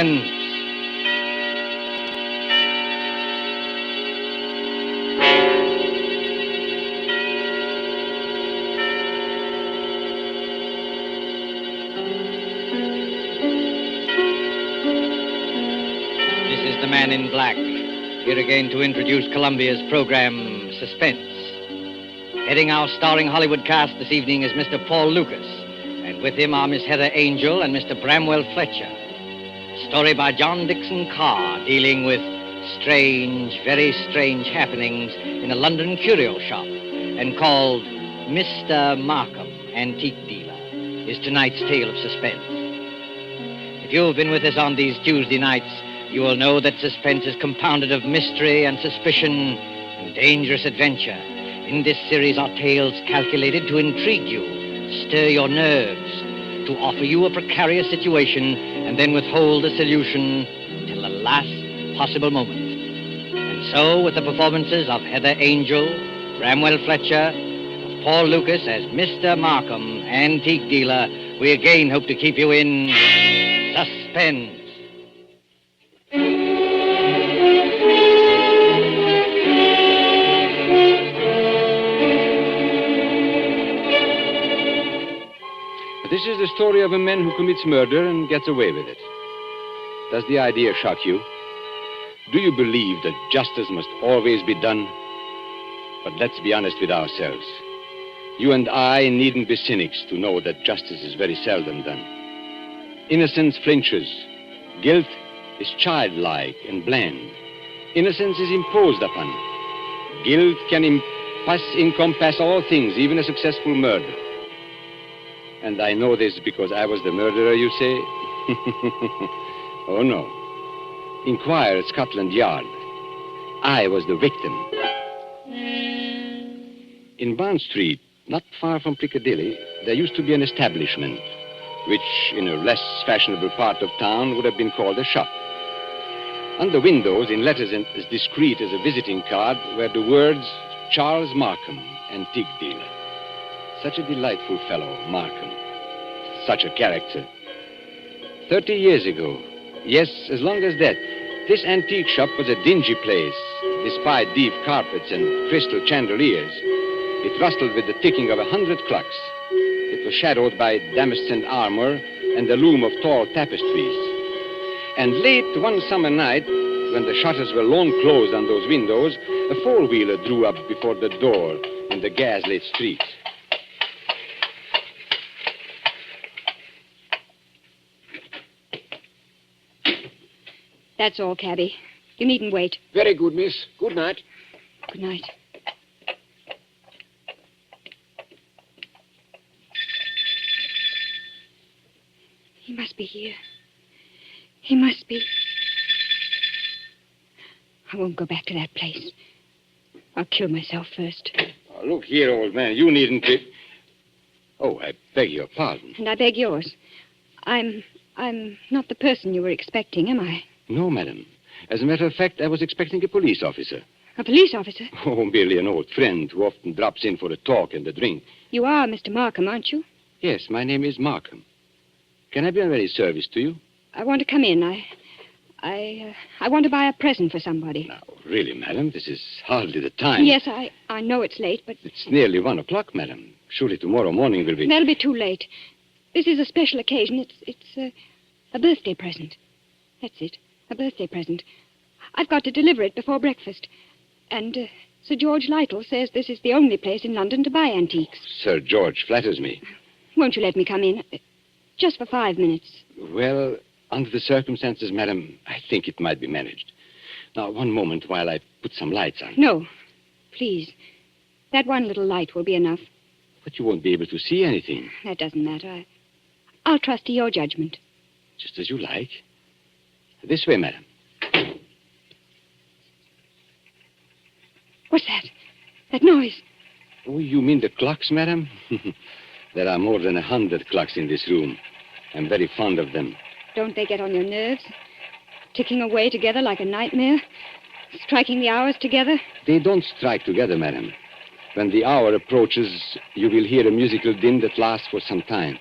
Suspense. This is the Man in Black, here again to introduce Columbia's program, Suspense. Heading our starring Hollywood cast this evening is Mr. Paul Lucas, and with him are Miss Heather Angel and Mr. Bramwell Fletcher. Story by John Dixon Carr, dealing with strange, very strange happenings in a London curio shop, and called Mr. Markham, Antique Dealer, is tonight's tale of suspense. If you've been with us on these Tuesday nights, you will know that suspense is compounded of mystery and suspicion and dangerous adventure. In this series are tales calculated to intrigue you, stir your nerves, to offer you a precarious situation, and then withhold the solution till the last possible moment. And so, with the performances of Heather Angel, Bramwell Fletcher, of Paul Lucas as Mr. Markham, Antique Dealer, we again hope to keep you in suspense. This is the story of a man who commits murder and gets away with it. Does the idea shock you? Do you believe that justice must always be done? But let's be honest with ourselves. You and I needn't be cynics to know that justice is very seldom done. Innocence flinches. Guilt is childlike and bland. Innocence is imposed upon. Guilt can encompass all things, even a successful murder. And I know this because I was the murderer, you say? Oh, no. Inquire at Scotland Yard. I was the victim. In Bond Street, not far from Piccadilly, there used to be an establishment, which in a less fashionable part of town would have been called a shop. On the windows, in letters as discreet as a visiting card, were the words, Charles Markham, Antique Dealer. Such a delightful fellow, Markham. Such a character. 30 years ago, yes, as long as that, this antique shop was a dingy place, despite deep carpets and crystal chandeliers. It rustled with the ticking of 100 clocks. It was shadowed by damascened armor and the loom of tall tapestries. And late one summer night, when the shutters were long closed on those windows, a four-wheeler drew up before the door in the gas-lit street. That's all, cabby. You needn't wait. Very good, miss. Good night. Good night. He must be here. He must be. I won't go back to that place. I'll kill myself first. Oh, look here, old man. You needn't be... Oh, I beg your pardon. And I beg yours. I'm not the person you were expecting, am I? No, madam. As a matter of fact, I was expecting a police officer. A police officer? Oh, merely an old friend who often drops in for a talk and a drink. You are Mr. Markham, aren't you? Yes, my name is Markham. Can I be of any service to you? I want to come in. I want to buy a present for somebody. Now, really, madam, this is hardly the time. Yes, I know it's late, but... It's nearly 1 o'clock, madam. Surely tomorrow morning will be... That'll be too late. This is a special occasion. It's a birthday present. That's it. A birthday present. I've got to deliver it before breakfast. And Sir George Lytle says this is the only place in London to buy antiques. Sir George flatters me. Won't you let me come in? Just for 5 minutes. Well, under the circumstances, madam, I think it might be managed. Now, one moment while I put some lights on. No. Please. That one little light will be enough. But you won't be able to see anything. That doesn't matter. I'll trust to your judgment. Just as you like. This way, madam. What's that? That noise? Oh, you mean the clocks, madam? There are more than 100 clocks in this room. I'm very fond of them. Don't they get on your nerves? Ticking away together like a nightmare? Striking the hours together? They don't strike together, madam. When the hour approaches, you will hear a musical din that lasts for some time.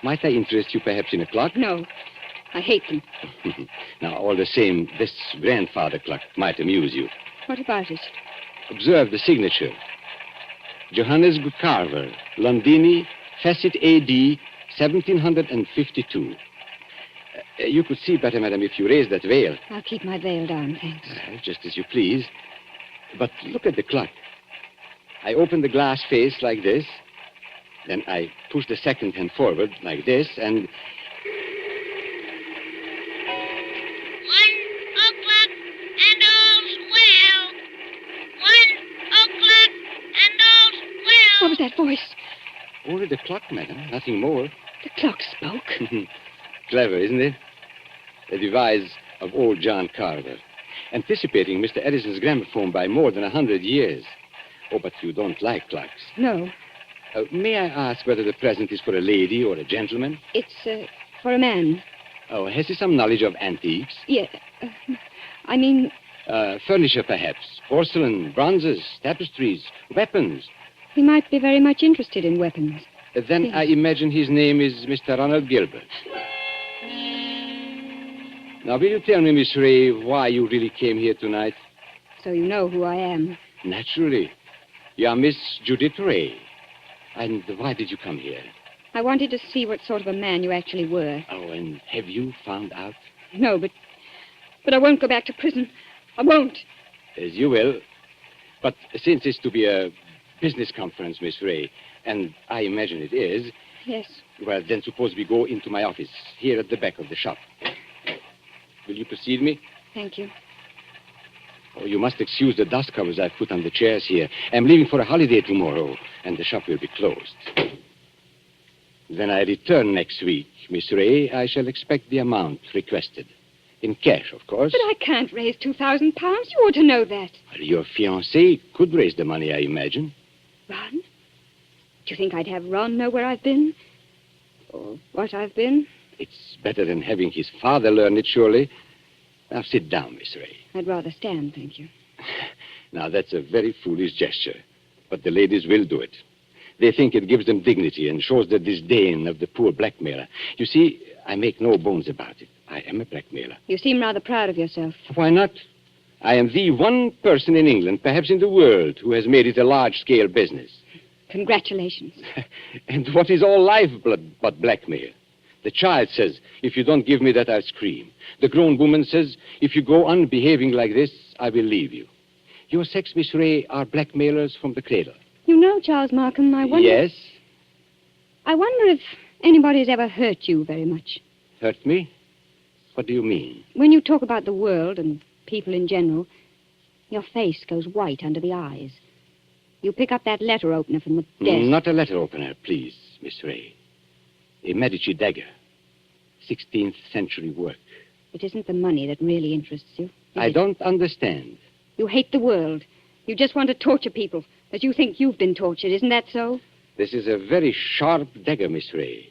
Might I interest you perhaps in a clock? No. I hate them. Now, all the same, this grandfather clock might amuse you. What about it? Observe the signature. Johannes Carver, Londini, Facet A.D., 1752. You could see better, madam, if you raised that veil. I'll keep my veil down, thanks. Just as you please. But look at the clock. I open the glass face like this. Then I push the second hand forward like this, and... 1 o'clock and all's well. 1 o'clock and all's well. What was that voice? Only the clock, madam, nothing more. The clock spoke. Clever, isn't it? A device of old John Carver, anticipating Mr. Edison's gramophone by more than 100 years. Oh, but you don't like clocks. No, May I ask whether the present is for a lady or a gentleman? it's for a man. Oh, has he some knowledge of antiques? Yeah, I mean, Furniture, perhaps. Porcelain, bronzes, tapestries, weapons. he might be very much interested in weapons. Then Yes. I imagine his name is Mr. Ronald Gilbert. Now, will you tell me, Miss Ray, why you really came here tonight? So you know who I am. Naturally. You are Miss Judith Ray. And why did you come here? I wanted to see what sort of a man you actually were. Oh, and have you found out? No, but I won't go back to prison. I won't. As you will. But since it's to be a business conference, Miss Ray, and I imagine it is, Yes. well, then suppose we go into my office, here at the back of the shop. Will you precede me? Thank you. Oh, you must excuse the dust covers I've put on the chairs here. I'm leaving for a holiday tomorrow, and the shop will be closed. When I return next week, Miss Ray, I shall expect the amount requested. In cash, of course. But I can't raise 2,000 pounds. You ought to know that. Well, your fiancé could raise the money, I imagine. Ron? Do you think I'd have Ron know where I've been? Or what I've been? It's better than having his father learn it, surely. Now, sit down, Miss Ray. I'd rather stand, thank you. Now, that's a very foolish gesture, but the ladies will do it. They think it gives them dignity and shows the disdain of the poor blackmailer. You see, I make no bones about it. I am a blackmailer. You seem rather proud of yourself. Why not? I am the one person in England, perhaps in the world, who has made it a large-scale business. Congratulations. And what is all lifeblood but blackmail? The child says, if you don't give me that, I'll scream. The grown woman says, if you go on behaving like this, I will leave you. Your sex, Miss Ray, are blackmailers from the cradle. You know, Charles Markham, I wonder... Yes? I wonder if anybody's ever hurt you very much. Hurt me? What do you mean? When you talk about the world and people in general, your face goes white under the eyes. You pick up that letter opener from the desk. Not a letter opener, please, Miss Ray. A Medici dagger. 16th century work. It isn't the money that really interests you. I don't understand. You hate the world. You just want to torture people, but you think you've been tortured. Isn't that so? This is a very sharp dagger, Miss Ray.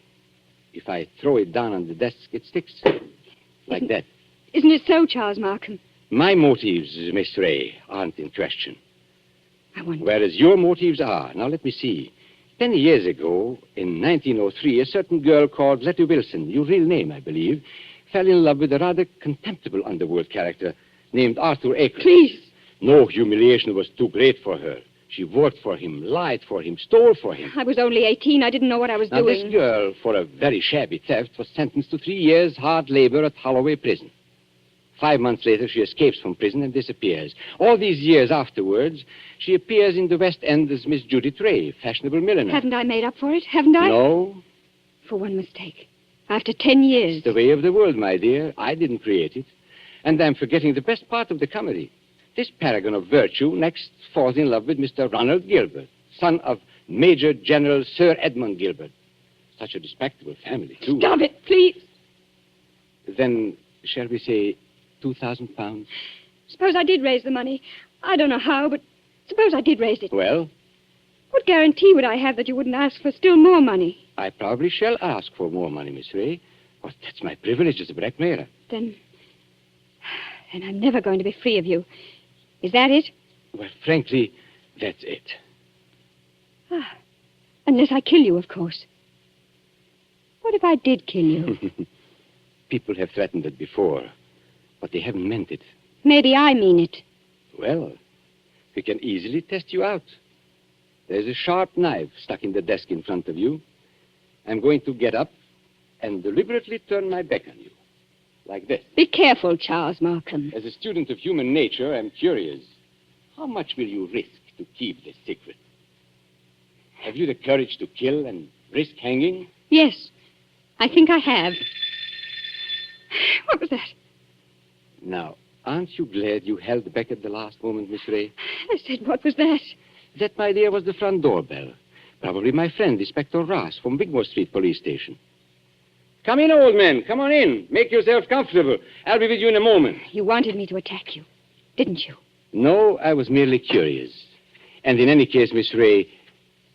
If I throw it down on the desk, it sticks. Like that. Isn't it so, Charles Markham? My motives, Miss Ray, aren't in question. I wonder. Whereas your motives are. Now, let me see. 10 years ago, in 1903, a certain girl called Letty Wilson, your real name, I believe, fell in love with a rather contemptible underworld character named Arthur Aker. Please. No humiliation was too great for her. She worked for him, lied for him, stole for him. I was only 18. I didn't know what I was Now, doing. this girl, for a very shabby theft, was sentenced to 3 years' hard labor at Holloway Prison. 5 months later, she escapes from prison and disappears. All these years afterwards, she appears in the West End as Miss Judith Ray, fashionable milliner. Haven't I made up for it? Haven't I? No, For one mistake. After 10 years. it's the way of the world, my dear. I didn't create it. And I'm forgetting the best part of the comedy. This paragon of virtue next falls in love with Mr. Ronald Gilbert, son of Major General Sir Edmund Gilbert. Such a respectable family, too. Stop it, please. Then, shall we say, 2,000 pounds? Suppose I did raise the money. I don't know how, but suppose I did raise it. Well, What guarantee would I have that you wouldn't ask for still more money? I probably shall ask for more money, Miss Ray. But that's my privilege as a blackmailer. Then I'm never going to be free of you. Is that it? Well, frankly, that's it. Unless I kill you, of course. What if I did kill you? People have threatened it before, but they haven't meant it. Maybe I mean it. Well, we can easily test you out. There's a sharp knife stuck in the desk in front of you. I'm going to get up and deliberately turn my back on you. Like this. Be careful, Charles Markham. As a student of human nature, I'm curious. How much will you risk to keep this secret? Have you the courage to kill and risk hanging? Yes, I think I have. What was that? Now, aren't you glad you held back at the last moment, Miss Ray? I said, what was that? That, my dear, was the front doorbell. Probably my friend, Inspector Ross, from Wigmore Street Police Station. Come in, old man. Come on in. Make yourself comfortable. I'll be with you in a moment. You wanted me to attack you, didn't you? No, I was merely curious. And in any case, Miss Ray,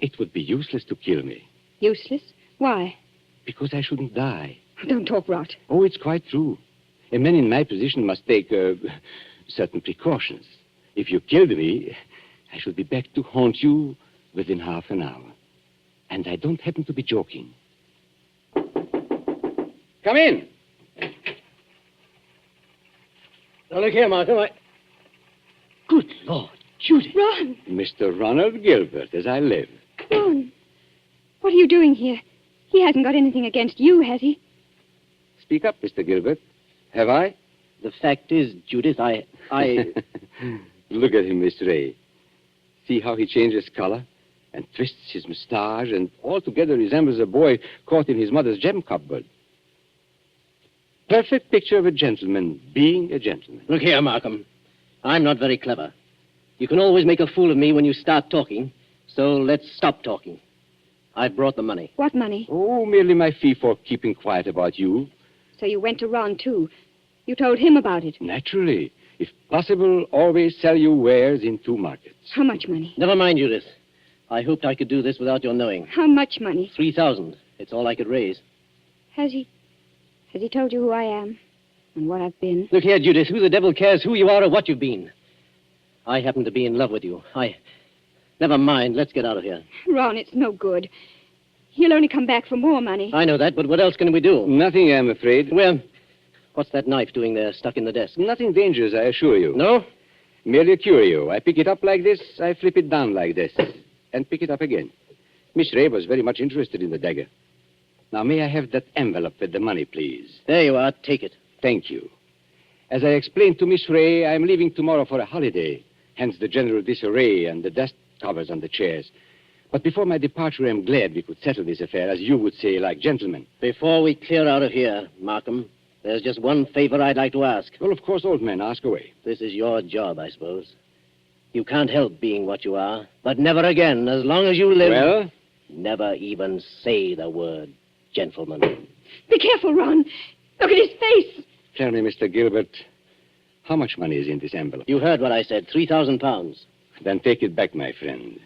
it would be useless to kill me. Useless? Why? Because I shouldn't die. Don't talk rot. Oh, it's quite true. A man in my position must take certain precautions. If you killed me, I should be back to haunt you within half an hour. And I don't happen to be joking. Come in. Now, look here, Markham. Good Lord, Judith. Ron! Mr. Ronald Gilbert, as I live. Ron! What are you doing here? He hasn't got anything against you, has he? Speak up, Mr. Gilbert. Have I? The fact is, Judith, I... Look at him, Miss Ray. See how he changes color and twists his mustache and altogether resembles a boy caught in his mother's gem cupboard. Perfect picture of a gentleman being a gentleman. Look here, Markham. I'm not very clever. You can always make a fool of me when you start talking, so let's stop talking. I've brought the money. What money? Oh, merely my fee for keeping quiet about you. So you went to Ron, too. You told him about it. Naturally. If possible, always sell your wares in 2 markets. How much money? Never mind, Judith. I hoped I could do this without your knowing. How much money? 3,000. It's all I could raise. Has he told you who I am and what I've been? Look here, Judith. Who the devil cares who you are or what you've been? I happen to be in love with you. Never mind. Let's get out of here. Ron, it's no good. He'll only come back for more money. I know that, but what else can we do? Nothing, I'm afraid. Well, what's that knife doing there, stuck in the desk? Nothing dangerous, I assure you. No? Merely a curio. I pick it up like this, I flip it down like this, and pick it up again. Miss Ray was very much interested in the dagger. Now, may I have that envelope with the money, please? There you are. Take it. Thank you. As I explained to Miss Ray, I'm leaving tomorrow for a holiday, hence the general disarray and the dust covers on the chairs. But before my departure, I'm glad we could settle this affair, as you would say, like gentlemen. Before we clear out of here, Markham, there's just one favor I'd like to ask. Well, of course, old man, ask away. This is your job, I suppose. You can't help being what you are, but never again, as long as you live... Well? Never even say the word gentleman. Be careful, Ron. Look at his face. Tell me, Mr. Gilbert, how much money is in this envelope? You heard what I said, 3,000 pounds. Then take it back, my friend.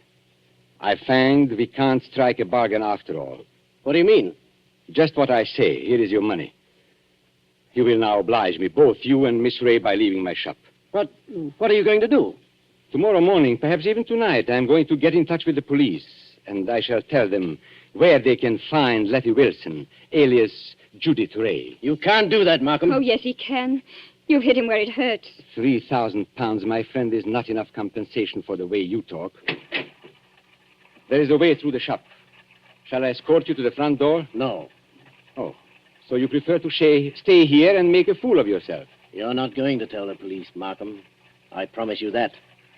I find we can't strike a bargain after all. What do you mean? Just what I say. Here is your money. You will now oblige me, both you and Miss Ray, by leaving my shop. What are you going to do? Tomorrow morning, perhaps even tonight, I'm going to get in touch with the police, and I shall tell them where they can find Letty Wilson, alias Judith Ray. You can't do that, Markham. Oh, yes, he can. You've hit him where it hurts. 3,000 pounds, my friend, is not enough compensation for the way you talk. There is a way through the shop. Shall I escort you to the front door? No. Oh, so you prefer to stay here and make a fool of yourself? You're not going to tell the police, Markham. I promise you that.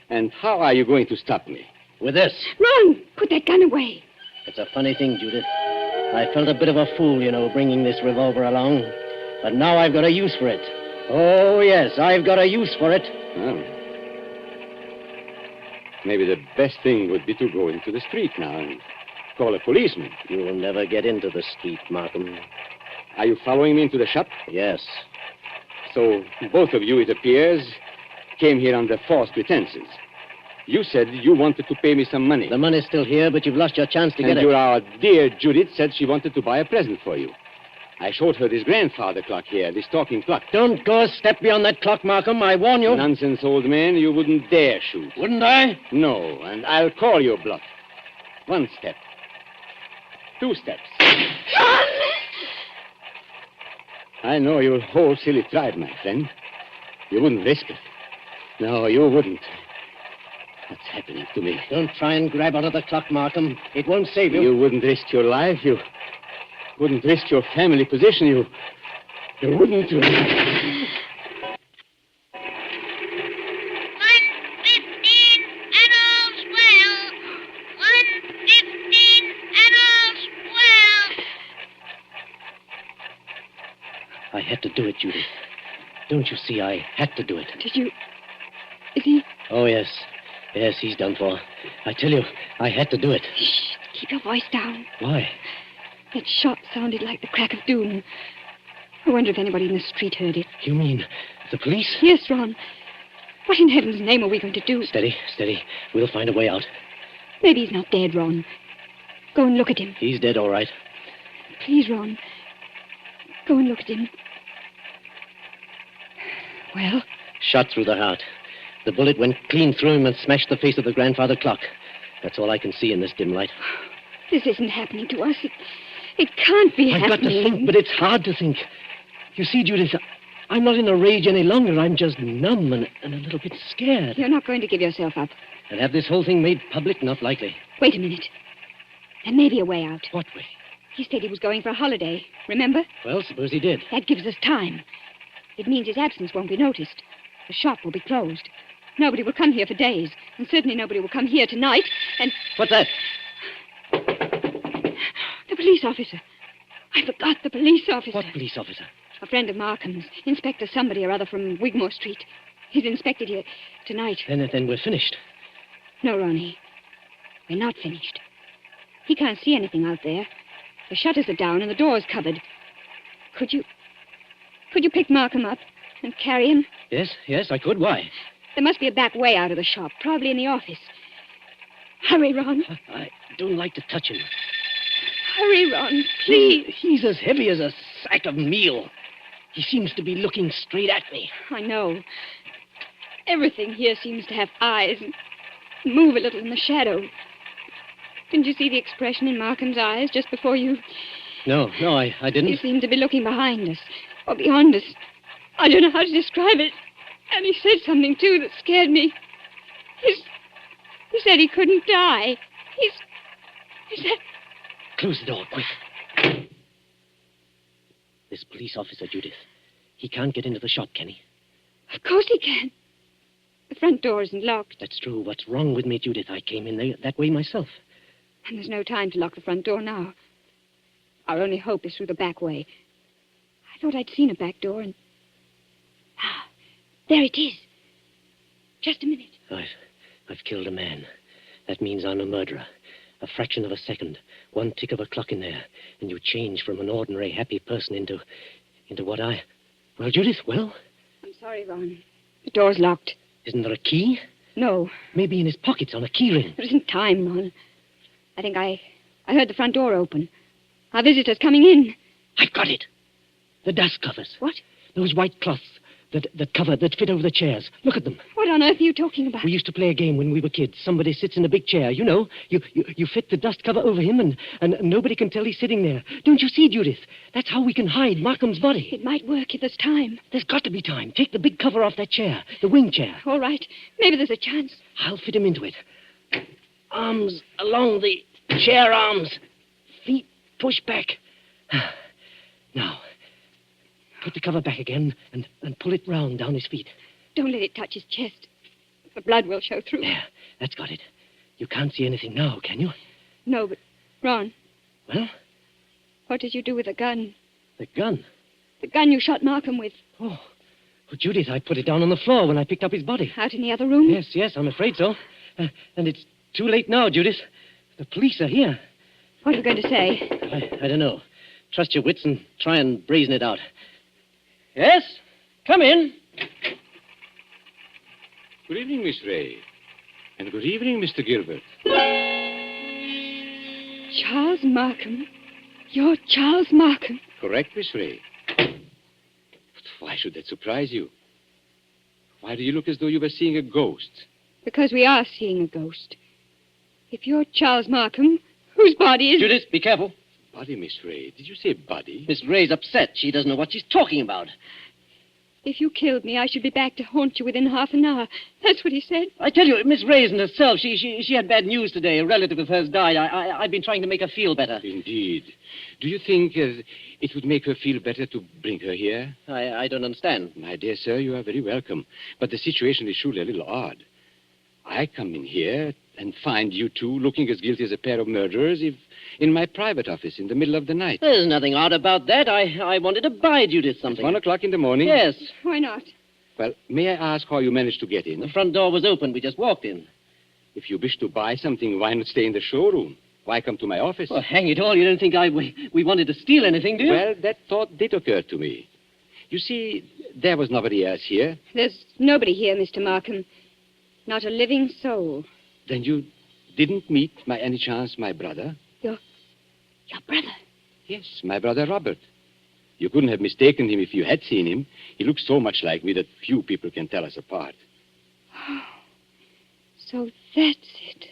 And how are you going to stop me? With this. Run! Put that gun away. It's a funny thing, Judith. I felt a bit of a fool, bringing this revolver along. But now I've got a use for it. Oh, yes, I've got a use for it. Oh. Maybe the best thing would be to go into the street now and call a policeman. You'll never get into the street, Markham. Are you following me into the shop? Yes. So both of you, it appears, came here under false pretenses. You said you wanted to pay me some money. The money's still here, but you've lost your chance to get it. And our dear Judith said she wanted to buy a present for you. I showed her this grandfather clock here, this talking clock. Don't go a step beyond that clock, Markham. I warn you. Nonsense, old man. You wouldn't dare shoot. Wouldn't I? No, and I'll call your bluff. 1 step. 2 steps. I know your whole silly tribe, my friend. You wouldn't risk it. No, you wouldn't. What's happening to me? Don't try and grab onto the clock, Markham. It won't save you. You wouldn't risk your life. You wouldn't risk your family position. You wouldn't. 1:15 and all's well. 1:15 and all's well. I had to do it, Judith. Don't you see? I had to do it. Did you... Is he... Oh, yes. Yes, he's done for. I tell you, I had to do it. Shh, keep your voice down. Why? That shot sounded like the crack of doom. I wonder if anybody in the street heard it. You mean the police? Yes, Ron. What in heaven's name are we going to do? Steady, steady. We'll find a way out. Maybe he's not dead, Ron. Go and look at him. He's dead, all right. Please, Ron. Go and look at him. Well? Shot through the heart. The bullet went clean through him and smashed the face of the grandfather clock. That's all I can see in this dim light. This isn't happening to us. It can't be I've happening. got to think, but it's hard to think. You see, Judith, I'm not in a rage any longer. I'm just numb and a little bit scared. You're not going to give yourself up. And have this whole thing made public? Not likely. Wait a minute. There may be a way out. What way? He said he was going for a holiday. Remember? Well, suppose he did. That gives us time. It means his absence won't be noticed. The shop will be closed. Nobody will come here for days. And certainly nobody will come here tonight. And... What's that? The police officer. I forgot the police officer. What police officer? A friend of Markham's. Inspector somebody or other from Wigmore Street. He's inspected here tonight. Then we're finished. No, Ronnie. We're not finished. He can't see anything out there. The shutters are down and the door's covered. Could you pick Markham up and carry him? Yes, I could. Why? There must be a back way out of the shop, probably in the office. Hurry, Ron. I don't like to touch him. Hurry, Ron, please. He's as heavy as a sack of meal. He seems to be looking straight at me. I know. Everything here seems to have eyes and move a little in the shadow. Didn't you see the expression in Markham's eyes just before you... No, I didn't. He seemed to be looking behind us, or beyond us. I don't know how to describe it. And he said something, too, that scared me. He said he couldn't die. He said... Close the door, quick. This police officer, Judith, he can't get into the shop, can he? Of course he can. The front door isn't locked. That's true. What's wrong with me, Judith? I came in there that way myself. And there's no time to lock the front door now. Our only hope is through the back way. I thought I'd seen a back door and... Ah, there it is. Just a minute. I've killed a man. That means I'm a murderer. A fraction of a second, one tick of a clock in there, and you change from an ordinary happy person into what I... Well, Judith, well? I'm sorry, Ron. The door's locked. Isn't there a key? No. Maybe in his pockets on a key ring. There isn't time, Ron. I think I heard the front door open. Our visitor's coming in. I've got it. The dust covers. What? Those white cloths that fit over the chairs. Look at them. What on earth are you talking about? We used to play a game when we were kids. Somebody sits in a big chair. You know, you fit the dust cover over him and nobody can tell he's sitting there. Don't you see, Judith? That's how we can hide Markham's body. It might work if there's time. There's got to be time. Take the big cover off that chair, the wing chair. All right. Maybe there's a chance. I'll fit him into it. Arms along the chair arms. Feet pushed back. Now, put the cover back again and pull it round down his feet. Don't let it touch his chest. The blood will show through. There, that's got it. You can't see anything now, can you? No, but, Ron. Well? What did you do with the gun? The gun? The gun you shot Markham with. Oh, well, Judith, I put it down on the floor when I picked up his body. Out in the other room? Yes, I'm afraid so. And it's too late now, Judith. The police are here. What are you going to say? I don't know. Trust your wits and try and brazen it out. Yes? Come in. Good evening, Miss Ray. And good evening, Mr. Gilbert. Charles Markham? You're Charles Markham? Correct, Miss Ray. But why should that surprise you? Why do you look as though you were seeing a ghost? Because we are seeing a ghost. If you're Charles Markham, whose body is... Judith, be careful. Body, Miss Ray. Did you say body? Miss Ray's upset. She doesn't know what she's talking about. If you killed me, I should be back to haunt you within half an hour. That's what he said. I tell you, Miss Ray isn't herself. She had bad news today. A relative of hers died. I've been trying to make her feel better. Indeed. Do you think it would make her feel better to bring her here? I don't understand. My dear sir, you are very welcome. But the situation is surely a little odd. I come in here and find you two looking as guilty as a pair of murderers in my private office in the middle of the night. There's nothing odd about that. I wanted to buy Judith something. 1 o'clock in the morning? Yes. Why not? Well, may I ask how you managed to get in? The front door was open. We just walked in. If you wish to buy something, why not stay in the showroom? Why come to my office? Well, hang it all. You don't think we wanted to steal anything, do you? Well, that thought did occur to me. You see, there was nobody else here. There's nobody here, Mr. Markham. Not a living soul. Then you didn't meet, by any chance, my brother? Your brother? Yes, my brother Robert. You couldn't have mistaken him if you had seen him. He looks so much like me that few people can tell us apart. So that's it.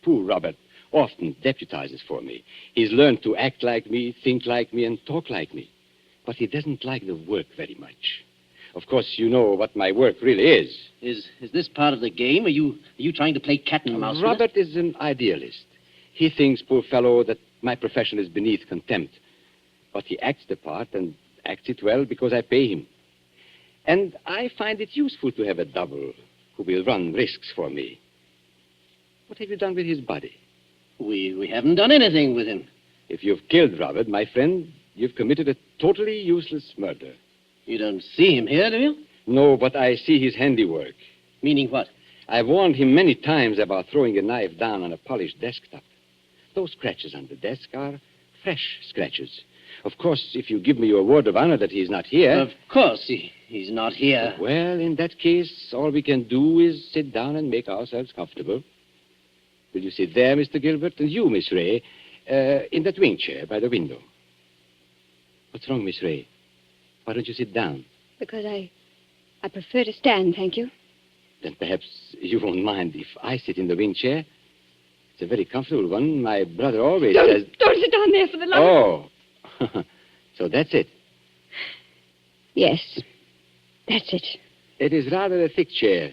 Poor Robert often deputizes for me. He's learned to act like me, think like me, and talk like me. But he doesn't like the work very much. Of course, you know what my work really is. Is this part of the game? Are you trying to play cat and mouse? Robert is an idealist. He thinks, poor fellow, that my profession is beneath contempt. But he acts the part and acts it well because I pay him. And I find it useful to have a double who will run risks for me. What have you done with his body? We haven't done anything with him. If you've killed Robert, my friend, you've committed a totally useless murder. You don't see him here, do you? No, but I see his handiwork. Meaning what? I've warned him many times about throwing a knife down on a polished desktop. Those scratches on the desk are fresh scratches. Of course, if you give me your word of honor that he's not here... Of course, he's not here. Well, in that case, all we can do is sit down and make ourselves comfortable. Will you sit there, Mr. Gilbert? And you, Miss Ray, in that wing chair by the window. What's wrong, Miss Ray? Why don't you sit down? Because I prefer to stand, thank you. Then perhaps you won't mind if I sit in the wing chair. It's a very comfortable one. My brother always says... Don't sit down there for the love. Oh. So that's it. Yes, that's it. It is rather a thick chair.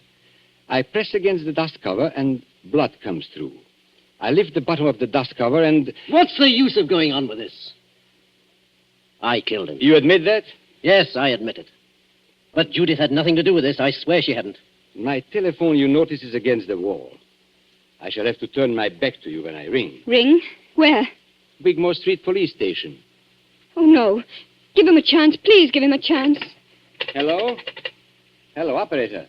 I press against the dust cover and blood comes through. I lift the bottom of the dust cover and... What's the use of going on with this? I killed him. You admit that? Yes, I admit it. But Judith had nothing to do with this. I swear she hadn't. My telephone, you notice, is against the wall. I shall have to turn my back to you when I ring. Ring? Where? Wigmore Street Police Station. Oh, no. Give him a chance. Please give him a chance. Hello? Hello, operator.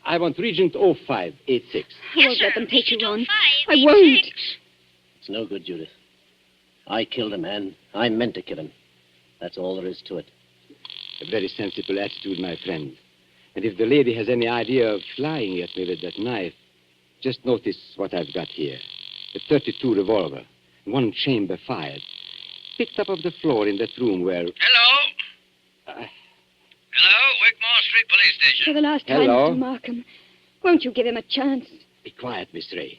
I want Regent 0586. I won't let them take you on. I 0586. won't. It's no good, Judith. I killed a man. I meant to kill him. That's all there is to it. A very sensible attitude, my friend. And if the lady has any idea of flying at me with that knife, just notice what I've got here. A .32 revolver, one chamber fired, picked up off the floor in that room where... Hello? Hello, Wigmore Street Police For Station. the last time, Hello? Mr. Markham, won't you give him a chance? Be quiet, Miss Ray.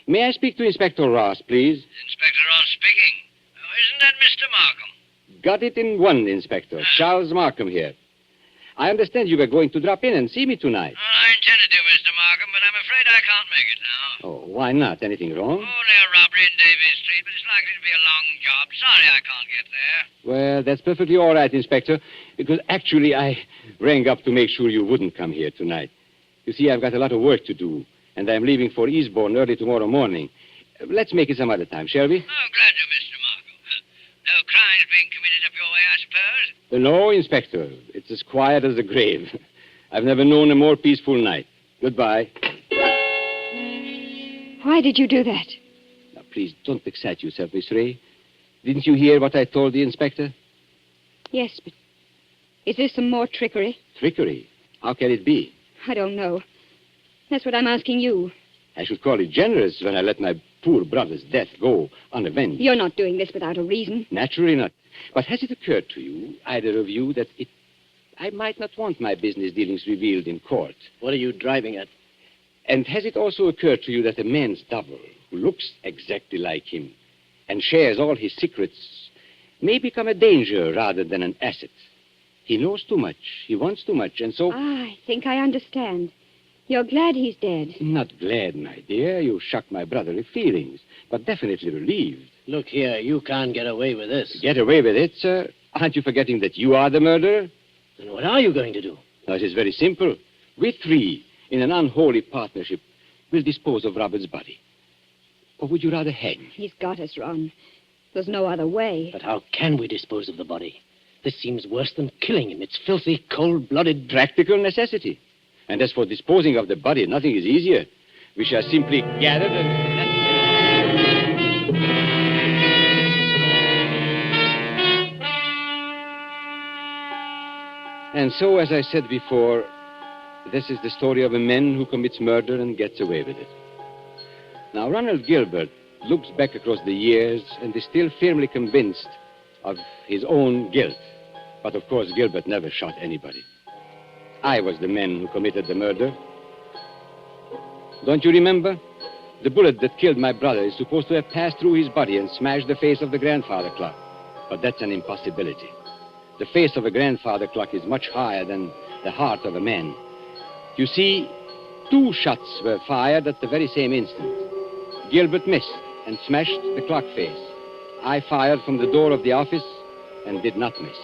May I speak to Inspector Ross, please? Inspector Ross speaking. Oh, isn't that Mr. Markham? Got it in one, Inspector. Charles Markham here. I understand you were going to drop in and see me tonight. Well, I intended to, Mr. Markham, but I'm afraid I can't make it now. Oh, why not? Anything wrong? Only a robbery in Davies Street, but it's likely to be a long job. Sorry I can't get there. Well, that's perfectly all right, Inspector, because actually I rang up to make sure you wouldn't come here tonight. You see, I've got a lot of work to do, and I'm leaving for Eastbourne early tomorrow morning. Let's make it some other time, shall we? Oh, glad to, Mr. Markham. No crimes being committed up your way, I suppose? No, Inspector. It's as quiet as the grave. I've never known a more peaceful night. Goodbye. Why did you do that? Now, please, don't excite yourself, Miss Ray. Didn't you hear what I told the Inspector? Yes, but is this some more trickery? Trickery? How can it be? I don't know. That's what I'm asking you. I should call it generous when I let my poor brother's death go unavenged. You're not doing this without a reason. Naturally not. But has it occurred to you, either of you, that I might not want my business dealings revealed in court? What are you driving at? And has it also occurred to you that a man's double, who looks exactly like him, and shares all his secrets may become a danger rather than an asset. He knows too much. He wants too much, and so... I think I understand. You're glad he's dead. Not glad, my dear. You shock my brotherly feelings, but definitely relieved. Look here, you can't get away with this. Get away with it, sir? Aren't you forgetting that you are the murderer? Then what are you going to do? Now, it is very simple. We three, in an unholy partnership, will dispose of Robert's body. Or would you rather hang? He's got us, Ron. There's no other way. But how can we dispose of the body? This seems worse than killing him. It's filthy, cold-blooded... Practical necessity. And as for disposing of the body, nothing is easier. We shall simply gather and... And so, as I said before, this is the story of a man who commits murder and gets away with it. Now, Ronald Gilbert looks back across the years and is still firmly convinced of his own guilt. But, of course, Gilbert never shot anybody. I was the man who committed the murder. Don't you remember? The bullet that killed my brother is supposed to have passed through his body and smashed the face of the grandfather clock. But that's an impossibility. The face of a grandfather clock is much higher than the heart of a man. You see, 2 shots were fired at the very same instant. Gilbert missed and smashed the clock face. I fired from the door of the office and did not miss.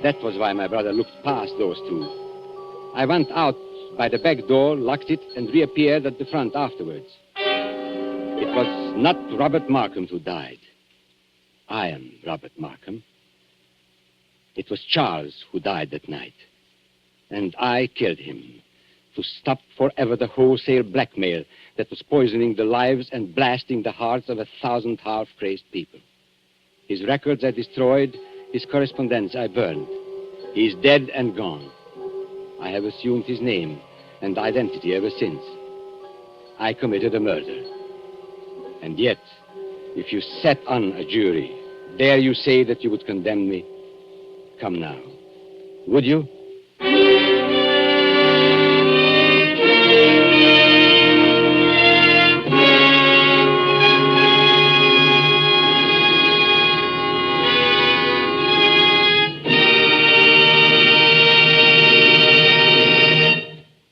That was why my brother looked past those 2. I went out by the back door, locked it, and reappeared at the front afterwards. It was not Robert Markham who died. I am Robert Markham. It was Charles who died that night. And I killed him to stop forever the wholesale blackmail that was poisoning the lives and blasting the hearts of 1,000 half-crazed people. His records I destroyed, his correspondence I burned. He is dead and gone. I have assumed his name and identity ever since. I committed a murder. And yet, if you sat on a jury, dare you say that you would condemn me? Come now. Would you?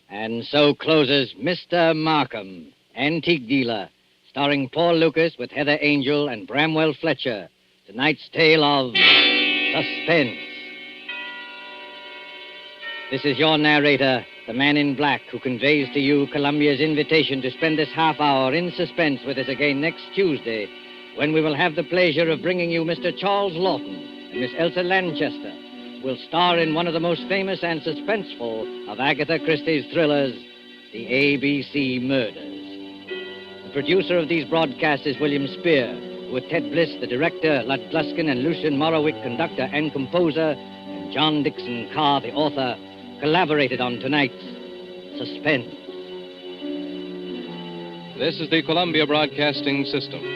And so closes Mr. Markham, Antique Dealer, starring Paul Lucas with Heather Angel and Bramwell Fletcher. Tonight's tale of Suspense. This is your narrator, the man in black, who conveys to you Columbia's invitation to spend this half hour in suspense with us again next Tuesday, when we will have the pleasure of bringing you Mr. Charles Lawton and Miss Elsa Lanchester, who will star in one of the most famous and suspenseful of Agatha Christie's thrillers, The ABC Murders. The producer of these broadcasts is William Spear, with Ted Bliss, the director, Lud Gluskin and Lucian Morowick, conductor and composer, and John Dixon Carr, the author, collaborated on tonight's Suspense. This is the Columbia Broadcasting System.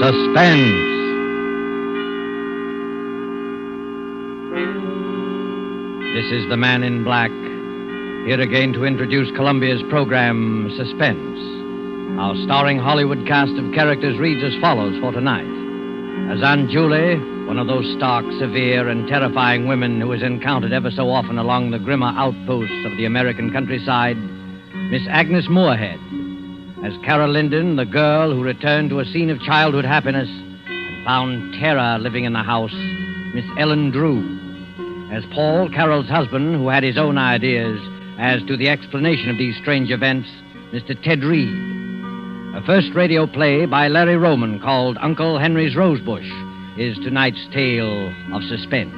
Suspense. This is the Man in Black, here again to introduce Columbia's program, Suspense. Our starring Hollywood cast of characters reads as follows for tonight. As Aunt Julie, one of those stark, severe, and terrifying women who is encountered ever so often along the grimmer outposts of the American countryside, Miss Agnes Moorhead. As Carol Linden, the girl who returned to a scene of childhood happiness and found terror living in the house, Miss Ellen Drew. As Paul, Carol's husband, who had his own ideas, as to the explanation of these strange events, Mr. Ted Reed. A first radio play by Larry Roman called Uncle Henry's Rosebush is tonight's tale of suspense.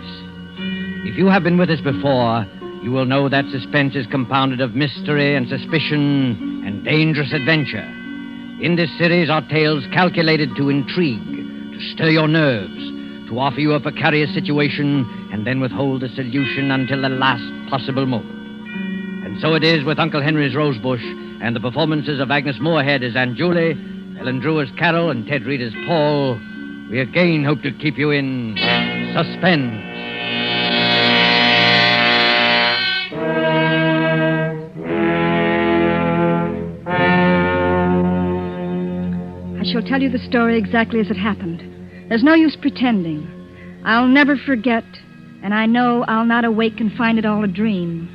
If you have been with us before, you will know that suspense is compounded of mystery and suspicion and dangerous adventure. In this series are tales calculated to intrigue, to stir your nerves, to offer you a precarious situation and then withhold the solution until the last possible moment. And so it is with Uncle Henry's Rosebush and the performances of Agnes Moorehead as Aunt Julie, Ellen Drew as Carol, and Ted Reed as Paul. We again hope to keep you in suspense. I shall tell you the story exactly as it happened. There's no use pretending. I'll never forget, and I know I'll not awake and find it all a dream.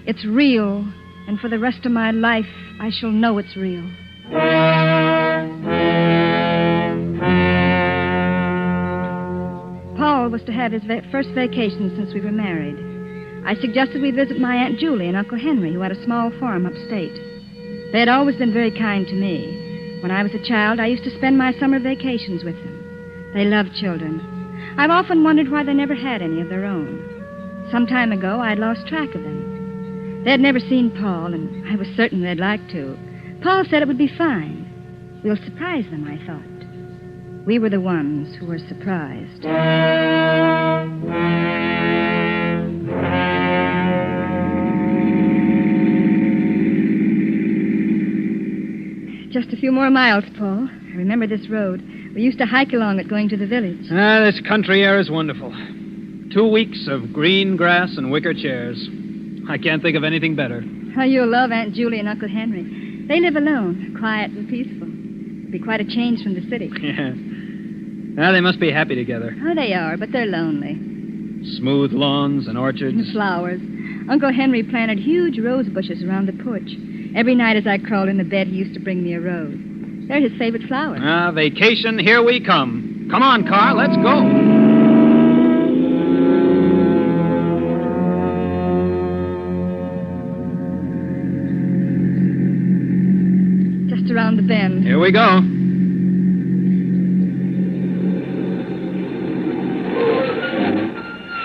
It's real, and for the rest of my life, I shall know it's real. Paul was to have his first vacation since we were married. I suggested we visit my Aunt Julie and Uncle Henry, who had a small farm upstate. They had always been very kind to me. When I was a child, I used to spend my summer vacations with them. They loved children. I've often wondered why they never had any of their own. Some time ago, I'd lost track of them. They had never seen Paul, and I was certain they'd like to. Paul said it would be fine. We'll surprise them, I thought. We were the ones who were surprised. Just a few more miles, Paul. I remember this road. We used to hike along it going to the village. This country air is wonderful. 2 weeks of green grass and wicker chairs. I can't think of anything better. Oh, you'll love Aunt Julie and Uncle Henry. They live alone, quiet and peaceful. It'll be quite a change from the city. Yeah. Now, they must be happy together. Oh, they are, but they're lonely. Smooth lawns and orchards. And flowers. Uncle Henry planted huge rose bushes around the porch. Every night as I crawled into bed, he used to bring me a rose. They're his favorite flowers. Vacation, here we come. Come on, car, let's go. Just around the bend. Here we go.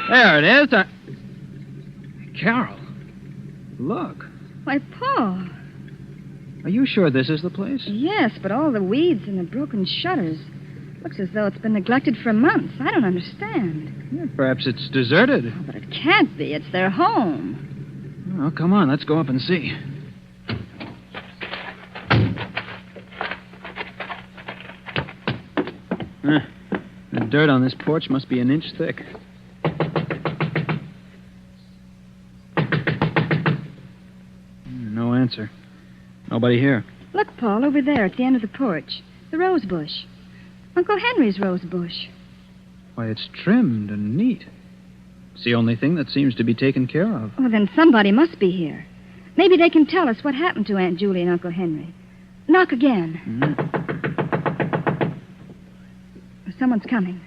There it is. Carol, look. Why, Paul. Are you sure this is the place? Yes, but all the weeds and the broken shutters. Looks as though it's been neglected for months. I don't understand. Yeah, perhaps it's deserted. Oh, but it can't be. It's their home. Oh, come on. Let's go up and see. The dirt on this porch must be an inch thick. No answer. Nobody here. Look, Paul, over there at the end of the porch. The rose bush. Uncle Henry's rose bush. Why, it's trimmed and neat. It's the only thing that seems to be taken care of. Oh, then somebody must be here. Maybe they can tell us what happened to Aunt Julie and Uncle Henry. Knock again. Someone's coming.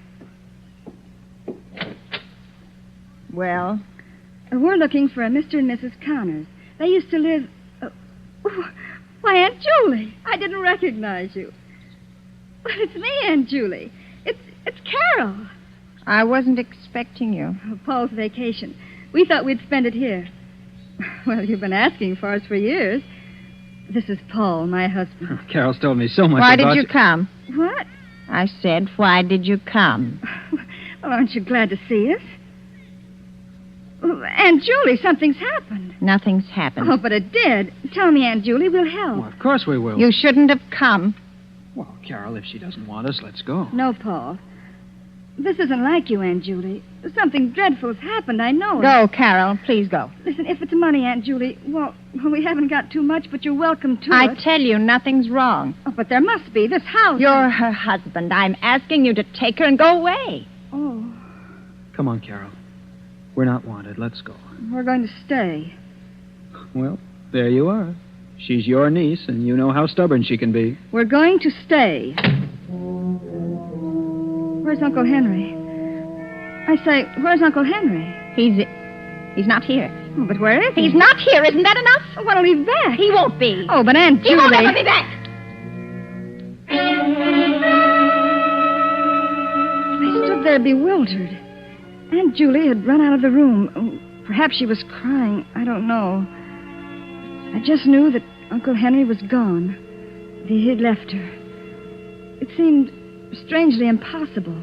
Well? We're looking for a Mr. and Mrs. Connors. They used to live... Why, Aunt Julie, I didn't recognize you. But it's me, Aunt Julie. It's Carol. I wasn't expecting you. Oh, Paul's vacation. We thought we'd spend it here. Well, you've been asking for us for years. This is Paul, my husband. Oh, Carol's told me so much Why about did you come? What? I said, why did you come? Well, aren't you glad to see us? Oh, Aunt Julie, something's happened. Nothing's happened. Oh, but it did. Tell me, Aunt Julie, we'll help. Well, of course we will. You shouldn't have come. Well, Carol, if she doesn't want us, let's go. No, Paul. This isn't like you, Aunt Julie. Something dreadful's happened, I know it. Go, Carol. Please go. Listen, if it's money, Aunt Julie, well, we haven't got too much, but you're welcome to I it. tell you, nothing's wrong. Oh, but there must be. This house... You're her husband. I'm asking you to take her and go away. Oh, Come on, Carol. We're not wanted. Let's go. we're going to stay. Well, there you are. She's your niece, and you know how stubborn she can be. We're going to stay. Where's Uncle Henry? I say, where's Uncle Henry? He's not here. Oh, but where is he? He's not here. Isn't that enough? Oh, when'll he be back? He won't be. Oh, but Aunt He Julie... won't ever be back. I stood there bewildered. Aunt Julie had run out of the room. Oh, perhaps she was crying. I don't know. I just knew that Uncle Henry was gone. He had left her. It seemed strangely impossible.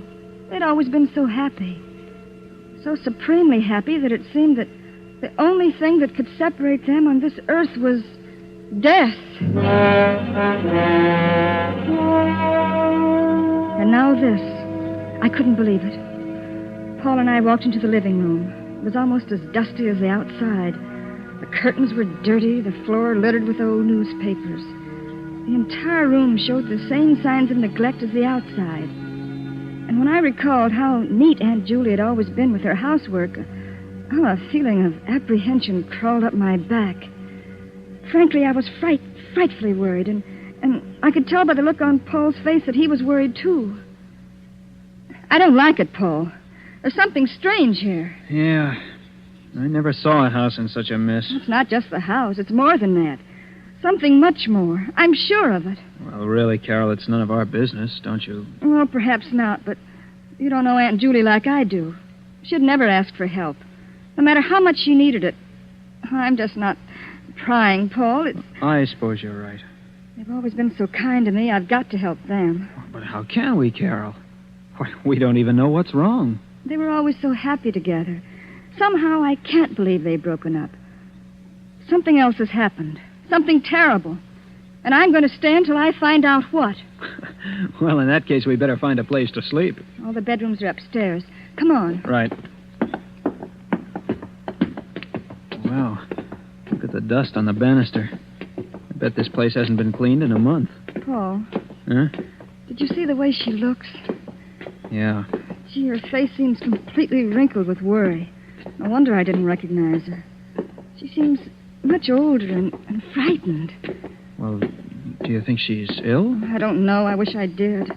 They'd always been so happy. So supremely happy that it seemed that the only thing that could separate them on this earth was death. And now this. I couldn't believe it. Paul and I walked into the living room. It was almost as dusty as the outside. The curtains were dirty, the floor littered with old newspapers. The entire room showed the same signs of neglect as the outside. And when I recalled how neat Aunt Julie had always been with her housework, a feeling of apprehension crawled up my back. Frankly, I was frightfully worried, and I could tell by the look on Paul's face that he was worried, too. I don't like it, Paul. There's something strange here. Yeah. I never saw a house in such a mess. It's not just the house. It's more than that. Something much more. I'm sure of it. Well, really, Carol, it's none of our business, don't you? Well, perhaps not, but you don't know Aunt Julie like I do. She'd never ask for help, no matter how much she needed it. I'm just not trying, Paul. I suppose you're right. They've always been so kind to me. I've got to help them. But how can we, Carol? Why, we don't even know what's wrong. They were always so happy together. Somehow I can't believe they've broken up. Something else has happened. Something terrible. And I'm going to stay until I find out what. Well, in that case, we better find a place to sleep. All the bedrooms are upstairs. Come on. Right. Wow. Look at the dust on the banister. I bet this place hasn't been cleaned in a month. Paul. Huh? Did you see the way she looks? Yeah. Gee, her face seems completely wrinkled with worry. No wonder I didn't recognize her. She seems much older and frightened. Well, do you think she's ill? I don't know. I wish I did.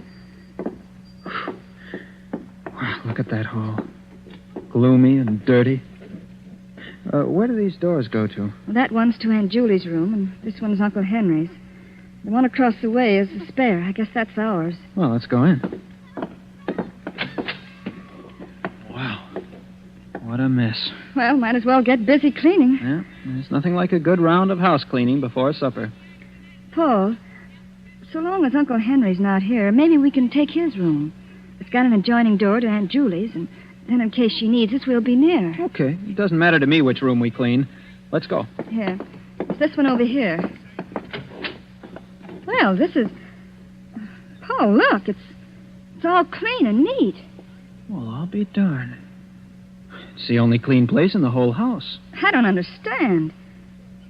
Wow, look at that hall. Gloomy and dirty. Where do these doors go to? Well, that one's to Aunt Julie's room, and this one's Uncle Henry's. The one across the way is the spare. I guess that's ours. Well, let's go in. Wow. What a mess. Well, might as well get busy cleaning. Yeah, there's nothing like a good round of house cleaning before supper. Paul, so long as Uncle Henry's not here, maybe we can take his room. It's got an adjoining door to Aunt Julie's, and then in case she needs us, we'll be near. Okay. It doesn't matter to me which room we clean. Let's go. Here. It's this one over here. Well, this is... Paul, look. It's all clean and neat. Well, I'll be darned. It's the only clean place in the whole house. I don't understand.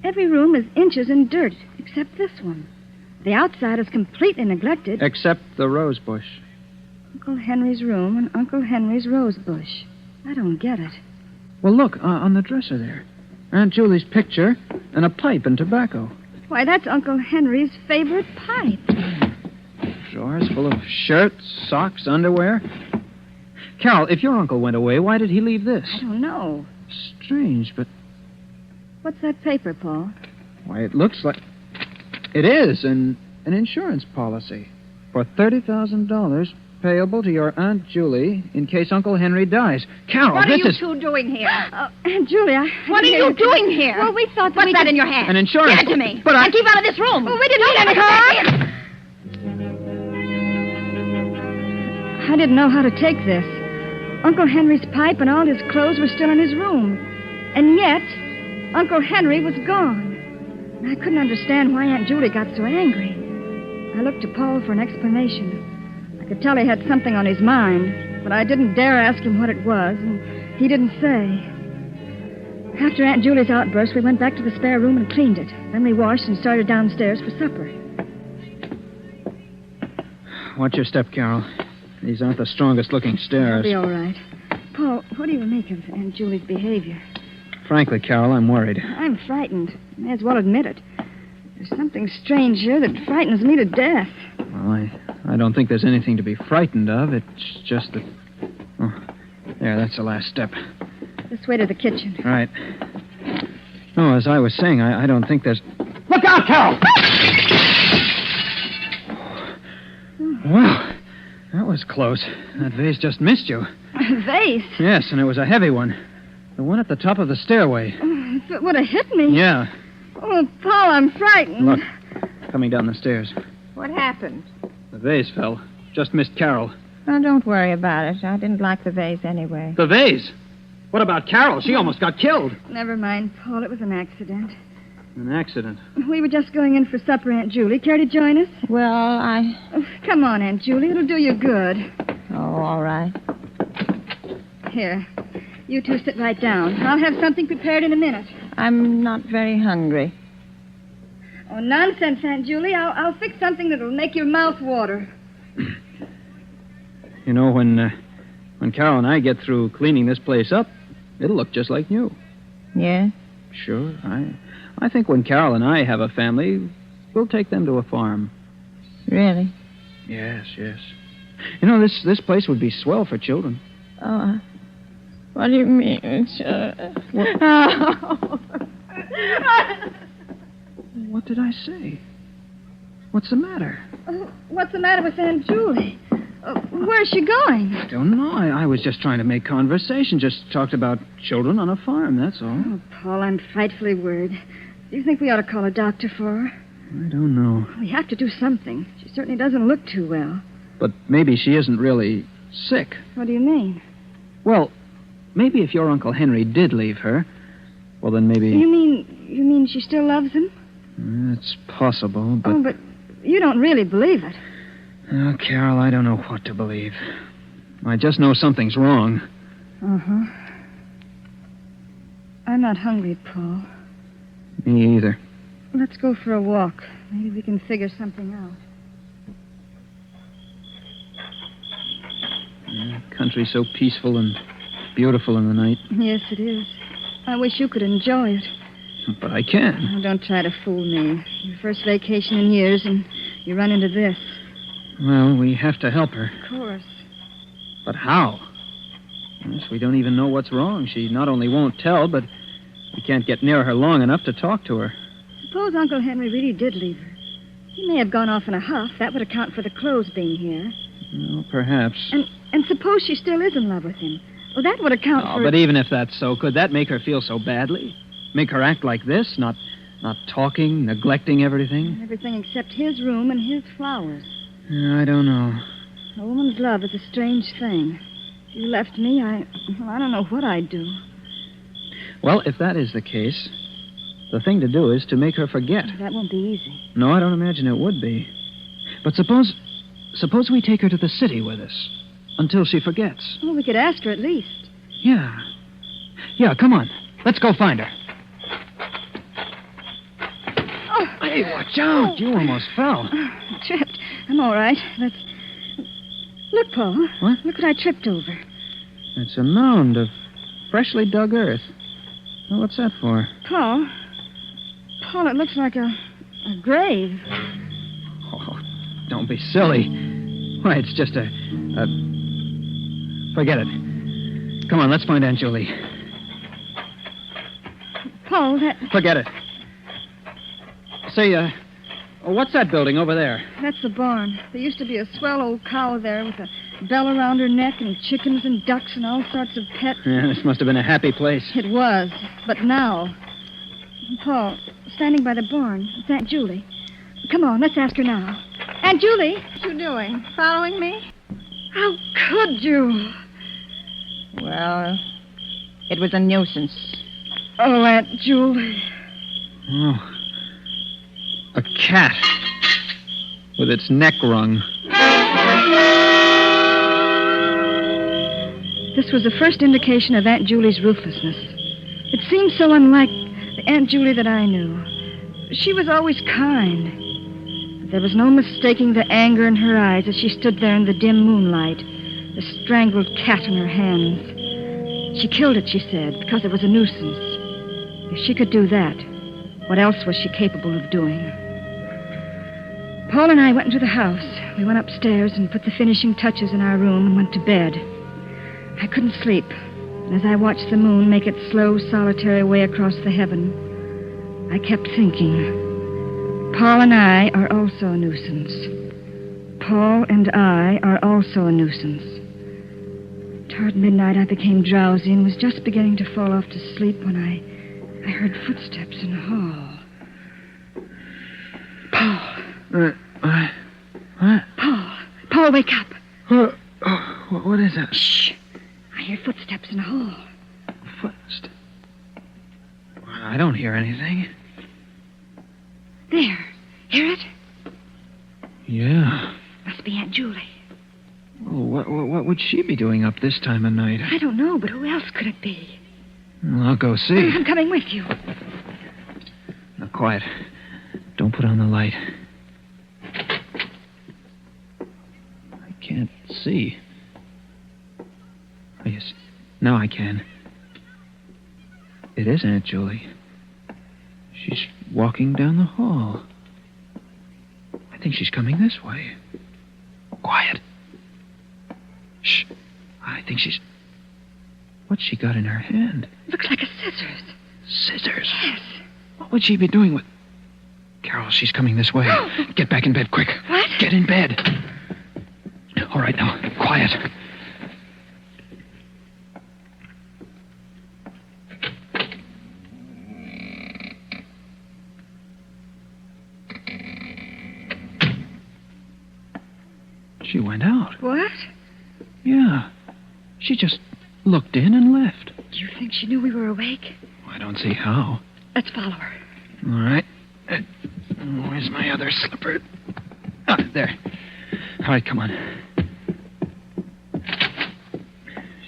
Every room is inches in dirt, except this one. The outside is completely neglected. Except the rose bush. Uncle Henry's room and Uncle Henry's rose bush. I don't get it. Well, look, on the dresser there. Aunt Julie's picture and a pipe and tobacco. Why, that's Uncle Henry's favorite pipe. Drawers full of shirts, socks, underwear. Carol, if your uncle went away, why did he leave this? I don't know. Strange, but... What's that paper, Paul? Why, it looks like... It is an insurance policy for $30,000 payable to your Aunt Julie in case Uncle Henry dies. Carol, What are this you is... two doing here? Aunt Julie, What are you doing here? Well, we thought that What's we that could... in your hand? An insurance... Give it to me. But And keep out of this room. Well, we didn't need any car. I didn't know how to take this. Uncle Henry's pipe and all his clothes were still in his room. And yet, Uncle Henry was gone. And I couldn't understand why Aunt Julie got so angry. I looked to Paul for an explanation. I could tell he had something on his mind, but I didn't dare ask him what it was, and he didn't say. After Aunt Julie's outburst, we went back to the spare room and cleaned it. Then we washed and started downstairs for supper. Watch your step, Carol. These aren't the strongest-looking stairs. It'll be all right. Paul, what do you make of Aunt Julie's behavior? Frankly, Carol, I'm worried. I'm frightened. May as well admit it. There's something strange here that frightens me to death. Well, I don't think there's anything to be frightened of. It's just that... Oh, there, that's the last step. This way to the kitchen. Right. No, as I was saying, I don't think there's... Look out, Carol! Well, that was close. That vase just missed you. A vase? Yes, and it was a heavy one. The one at the top of the stairway. Oh, if it would have hit me. Yeah. Oh, Paul, I'm frightened. Look, coming down the stairs. What happened? The vase fell. Just missed Carol. Oh, don't worry about it. I didn't like the vase anyway. The vase? What about Carol? She almost got killed. Never mind, Paul. It was an accident. An accident? We were just going in for supper, Aunt Julie. Care to join us? Well, Oh, come on, Aunt Julie. It'll do you good. Oh, all right. Here. You two sit right down. I'll have something prepared in a minute. I'm not very hungry. Oh, nonsense, Aunt Julie. I'll fix something that'll make your mouth water. You know, when Carol and I get through cleaning this place up, it'll look just like new. Yeah? Sure. I think when Carol and I have a family, we'll take them to a farm. Really? Yes. You know, this place would be swell for children. Oh, what do you mean, sir? What did I say? What's the matter? What's the matter with Aunt Julie? Where's she going? I don't know. I was just trying to make conversation. Just talked about children on a farm, that's all. Oh, Paul, I'm frightfully worried. Do you think we ought to call a doctor for her? I don't know. We have to do something. She certainly doesn't look too well. But maybe she isn't really sick. What do you mean? Well, maybe if your Uncle Henry did leave her, well, then maybe... You mean she still loves him? It's possible, but... Oh, but you don't really believe it. Oh, Carol, I don't know what to believe. I just know something's wrong. Uh-huh. I'm not hungry, Paul. Me either. Let's go for a walk. Maybe we can figure something out. Country's so peaceful and beautiful in the night. Yes, it is. I wish you could enjoy it. But I can. Oh, don't try to fool me. Your first vacation in years, and you run into this. Well, we have to help her. Of course. But how? Yes, we don't even know what's wrong. She not only won't tell, but we can't get near her long enough to talk to her. Suppose Uncle Henry really did leave her. He may have gone off in a huff. That would account for the clothes being here. Well, perhaps. And suppose she still is in love with him. Well, that would account for... But even if that's so, could that make her feel so badly? Make her act like this? Not talking, neglecting everything? Everything except his room and his flowers. I don't know. A woman's love is a strange thing. If you left me, I don't know what I'd do. Well, if that is the case, the thing to do is to make her forget. That won't be easy. No, I don't imagine it would be. But suppose we take her to the city with us until she forgets. Well, we could ask her at least. Yeah, come on. Let's go find her. Oh. Hey, watch out. You almost fell. I tripped. I'm all right. Look, Paul. What? Look what I tripped over. It's a mound of freshly dug earth. Well, what's that for? Paul, it looks like a grave. Oh, don't be silly. Why, it's just a... Forget it. Come on, let's find Aunt Julie. Paul, that... Forget it. Say, what's that building over there? That's the barn. There used to be a swell old cow there with a bell around her neck and chickens and ducks and all sorts of pets. Yeah, this must have been a happy place. It was, but now... Paul, standing by the barn, it's Aunt Julie. Come on, let's ask her now. Aunt Julie! What you doing? Following me? How could you? Well, it was a nuisance. Oh, Aunt Julie. Oh. A cat. With its neck wrung. This was the first indication of Aunt Julie's ruthlessness. It seemed so unlike the Aunt Julie that I knew. She was always kind. But there was no mistaking the anger in her eyes as she stood there in the dim moonlight, the strangled cat in her hands. She killed it, she said, because it was a nuisance. If she could do that, what else was she capable of doing? Paul and I went into the house. We went upstairs and put the finishing touches in our room and went to bed. I couldn't sleep. And as I watched the moon make its slow, solitary way across the heaven, I kept thinking. Paul and I are also a nuisance. Paul and I are also a nuisance. Toward midnight, I became drowsy and was just beginning to fall off to sleep when I heard footsteps in the hall. Paul. What? Paul, wake up. What is that? Shh. I hear footsteps in the hall. Footsteps? I don't hear anything. There. Hear it? Yeah. Must be Aunt Julie. Oh, what would she be doing up this time of night? I don't know, but who else could it be? Well, I'll go see. I'm coming with you. Now, quiet. Don't put on the light. I can't see. Oh, yes. Now I can. It is Aunt Julie. She's walking down the hall. I think she's coming this way. Quiet. Shh. I think she's... What's she got in her hand? Looks like a scissors. Scissors? Yes. What would she be doing with... Carol, she's coming this way. Get back in bed, quick. What? Get in bed. All right, now, quiet. She went out. What? Yeah. She just looked in and left. Do you think she knew we were awake? I don't see how. Let's follow her. All right. Where's my other slipper? Ah, there. All right, come on.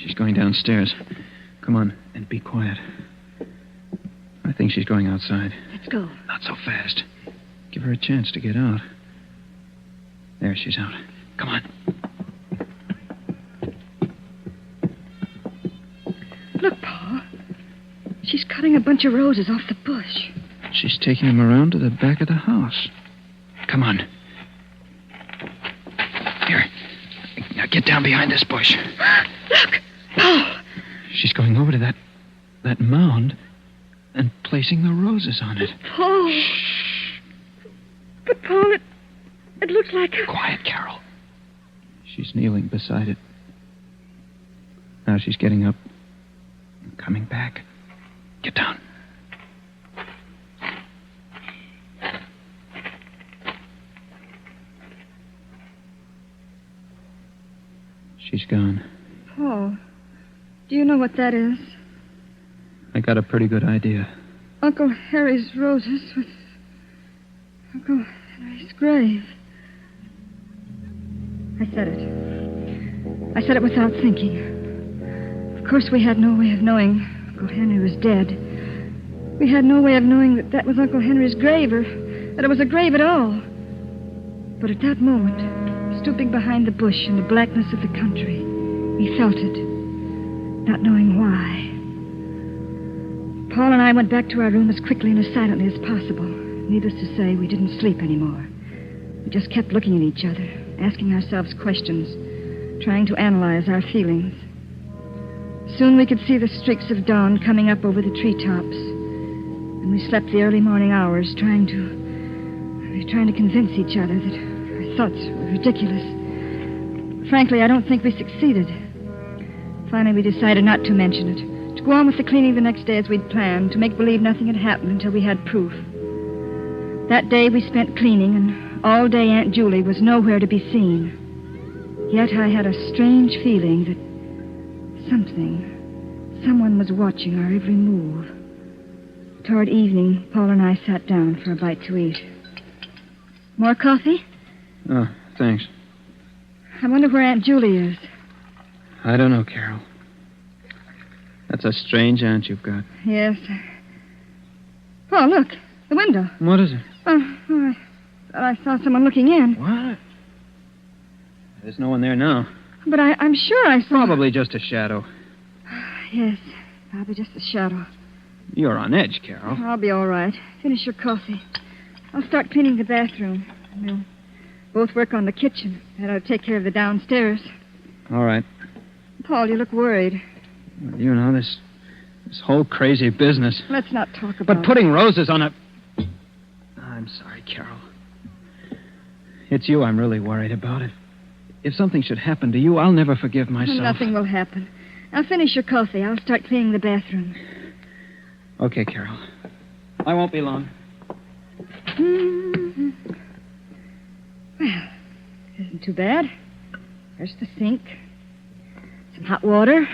She's going downstairs. Come on, and be quiet. I think she's going outside. Let's go. Not so fast. Give her a chance to get out. There, she's out. Come on. Look, Paul. She's cutting a bunch of roses off the bush. She's taking them around to the back of the house. Come on. Here. Now get down behind this bush. Look! Paul! She's going over to that mound and placing the roses on it. Paul! Shh. But, Paul, it looks like... Quiet, Carol. She's kneeling beside it. Now she's getting up and coming back. Get down. She's gone. Paul, do you know what that is? I got a pretty good idea. Uncle Harry's roses with Uncle Henry's grave. I said it. I said it without thinking. Of course, we had no way of knowing Uncle Henry was dead. We had no way of knowing that was Uncle Henry's grave or that it was a grave at all. But at that moment, stooping behind the bush in the blackness of the country, we felt it, not knowing why. Paul and I went back to our room as quickly and as silently as possible. Needless to say, we didn't sleep anymore. We just kept looking at each other, asking ourselves questions, trying to analyze our feelings. Soon we could see the streaks of dawn coming up over the treetops, and we slept the early morning hours trying to convince each other that our thoughts were ridiculous. Frankly, I don't think we succeeded. Finally, we decided not to mention it, to go on with the cleaning the next day as we'd planned, to make believe nothing had happened until we had proof. That day we spent cleaning, and all day Aunt Julie was nowhere to be seen. Yet I had a strange feeling that someone was watching our every move. Toward evening, Paul and I sat down for a bite to eat. More coffee? Oh, thanks. I wonder where Aunt Julie is. I don't know, Carol. That's a strange aunt you've got. Yes. Paul, look. The window. What is it? I saw someone looking in. What? There's no one there now. But I'm sure I saw... Probably just a shadow. Yes, probably just a shadow. You're on edge, Carol. I'll be all right. Finish your coffee. I'll start cleaning the bathroom. We'll both work on the kitchen. And I'll take care of the downstairs. All right. Paul, you look worried. Well, you know, this whole crazy business. Let's not talk about But putting roses on a I'm sorry, Carol. It's you I'm really worried about. If something should happen to you, I'll never forgive myself. Nothing will happen. I'll finish your coffee. I'll start cleaning the bathroom. Okay, Carol. I won't be long. Mm-hmm. Well, isn't too bad. There's the sink. Some hot water.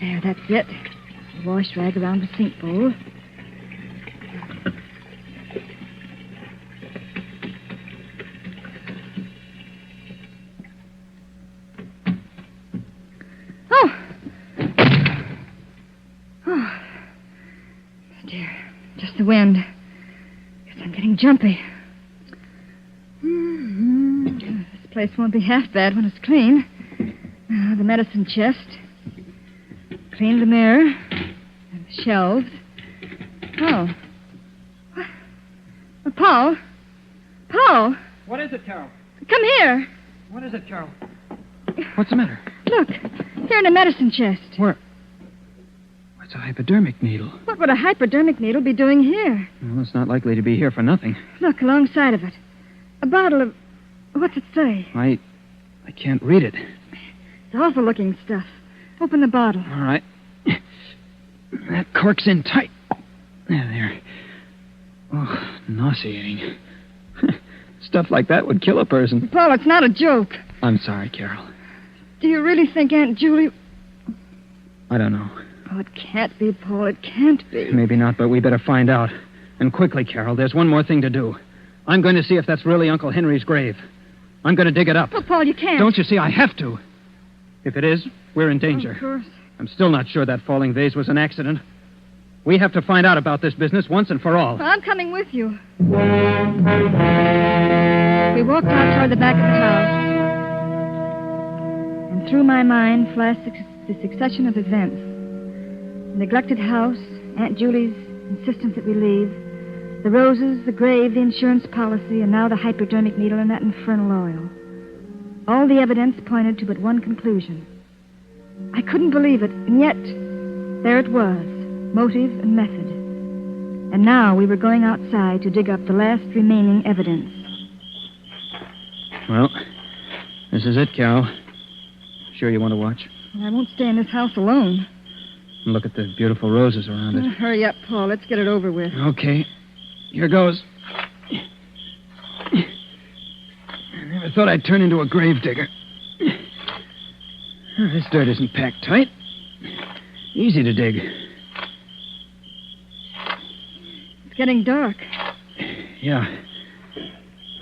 There, that's it. A wash rag around the sink bowl. Oh, dear. Just the wind. Guess I'm getting jumpy. This place won't be half bad when it's clean. The medicine chest. Clean the mirror. And the shelves. Oh. What? Oh, Paul? Paul? What is it, Carol? Come here. What is it, Carol? What's the matter? Look. Here in the medicine chest. Where? It's a hypodermic needle. What would a hypodermic needle be doing here? Well, it's not likely to be here for nothing. Look, alongside of it. A bottle of... What's it say? I can't read it. It's awful-looking stuff. Open the bottle. All right. That cork's in tight. There. Oh, nauseating. Stuff like that would kill a person. Paul, it's not a joke. I'm sorry, Carol. Do you really think Aunt Julie... I don't know. Oh, it can't be, Paul. It can't be. Maybe not, but we better find out. And quickly, Carol. There's one more thing to do. I'm going to see if that's really Uncle Henry's grave. I'm going to dig it up. Oh, Paul, you can't. Don't you see? I have to. If it is, we're in danger. Of course. I'm still not sure that falling vase was an accident. We have to find out about this business once and for all. Well, I'm coming with you. We walked out toward the back of the house. And through my mind flashed the succession of events. The neglected house, Aunt Julie's insistence that we leave, the roses, the grave, the insurance policy, and now the hypodermic needle and that infernal oil. All the evidence pointed to but one conclusion. I couldn't believe it, and yet there it was, motive and method. And now we were going outside to dig up the last remaining evidence. Well, this is it, Carol. Sure you want to watch? I won't stay in this house alone. And look at the beautiful roses around it. Hurry up, Paul. Let's get it over with. Okay. Here goes. I never thought I'd turn into a grave digger. This dirt isn't packed tight. Easy to dig. It's getting dark. Yeah.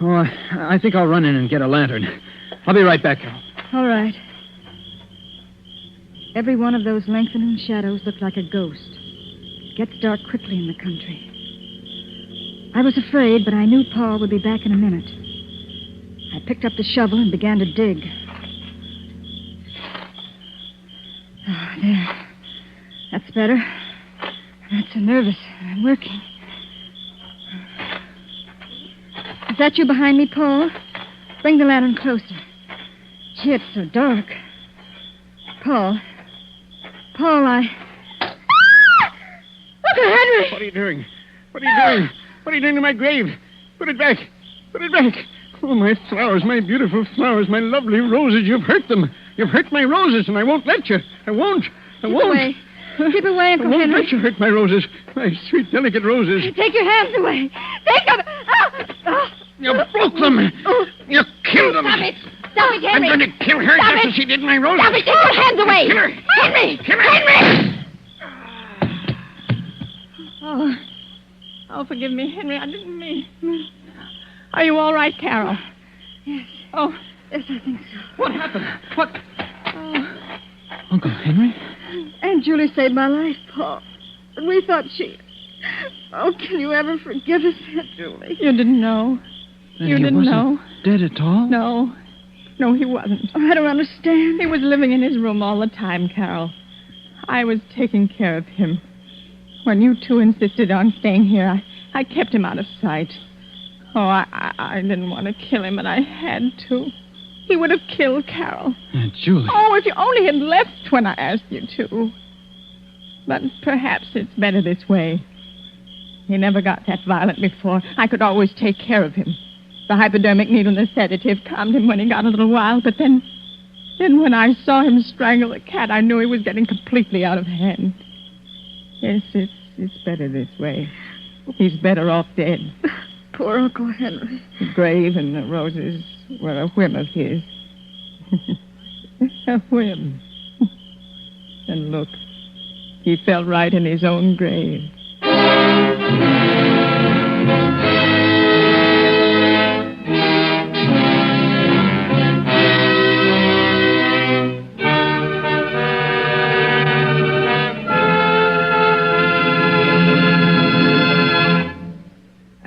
Oh, I think I'll run in and get a lantern. I'll be right back, Carol. All right. Every one of those lengthening shadows looked like a ghost. It gets dark quickly in the country. I was afraid, but I knew Paul would be back in a minute. I picked up the shovel and began to dig. Oh, there. That's better. Not so nervous. I'm working. Is that you behind me, Paul? Bring the lantern closer. Gee, it's so dark. Paul, I... Uncle Henry! What are you doing? What are you doing? What are you doing to my grave? Put it back. Put it back. Oh, my flowers, my beautiful flowers, my lovely roses. You've hurt them. You've hurt my roses, and I won't let you. I won't. Keep away. Keep away, Uncle Henry. I won't Henry. let you hurt my roses. My sweet, delicate roses. Take your hands away. Take them. You broke them. You killed them. Stop it. Stop it, Henry. I'm going to kill her just as she did my roses. Stop it. Take your hands away. Kill her. Henry. Kill her. Henry. Oh, forgive me, Henry. I didn't mean... Are you all right, Carol? Yes. Oh. Yes, I think so. What happened? What? Oh. Uncle Henry? Aunt Julie saved my life, Paul. And we thought she... Oh, can you ever forgive us, Aunt Julie? You didn't know. Then You he didn't wasn't know. Dead at all? No. No, he wasn't. Oh, I don't understand. He was living in his room all the time, Carol. I was taking care of him. When you two insisted on staying here, I kept him out of sight. Oh, I didn't want to kill him, but I had to. He would have killed Carol. Aunt Julie. Oh, if you only had left when I asked you to. But perhaps it's better this way. He never got that violent before. I could always take care of him. The hypodermic needle and the sedative calmed him when he got a little wild, but then when I saw him strangle the cat, I knew he was getting completely out of hand. Yes, it's better this way. He's better off dead. Poor Uncle Henry. The grave and the roses were a whim of his. A whim. And look, he fell right in his own grave.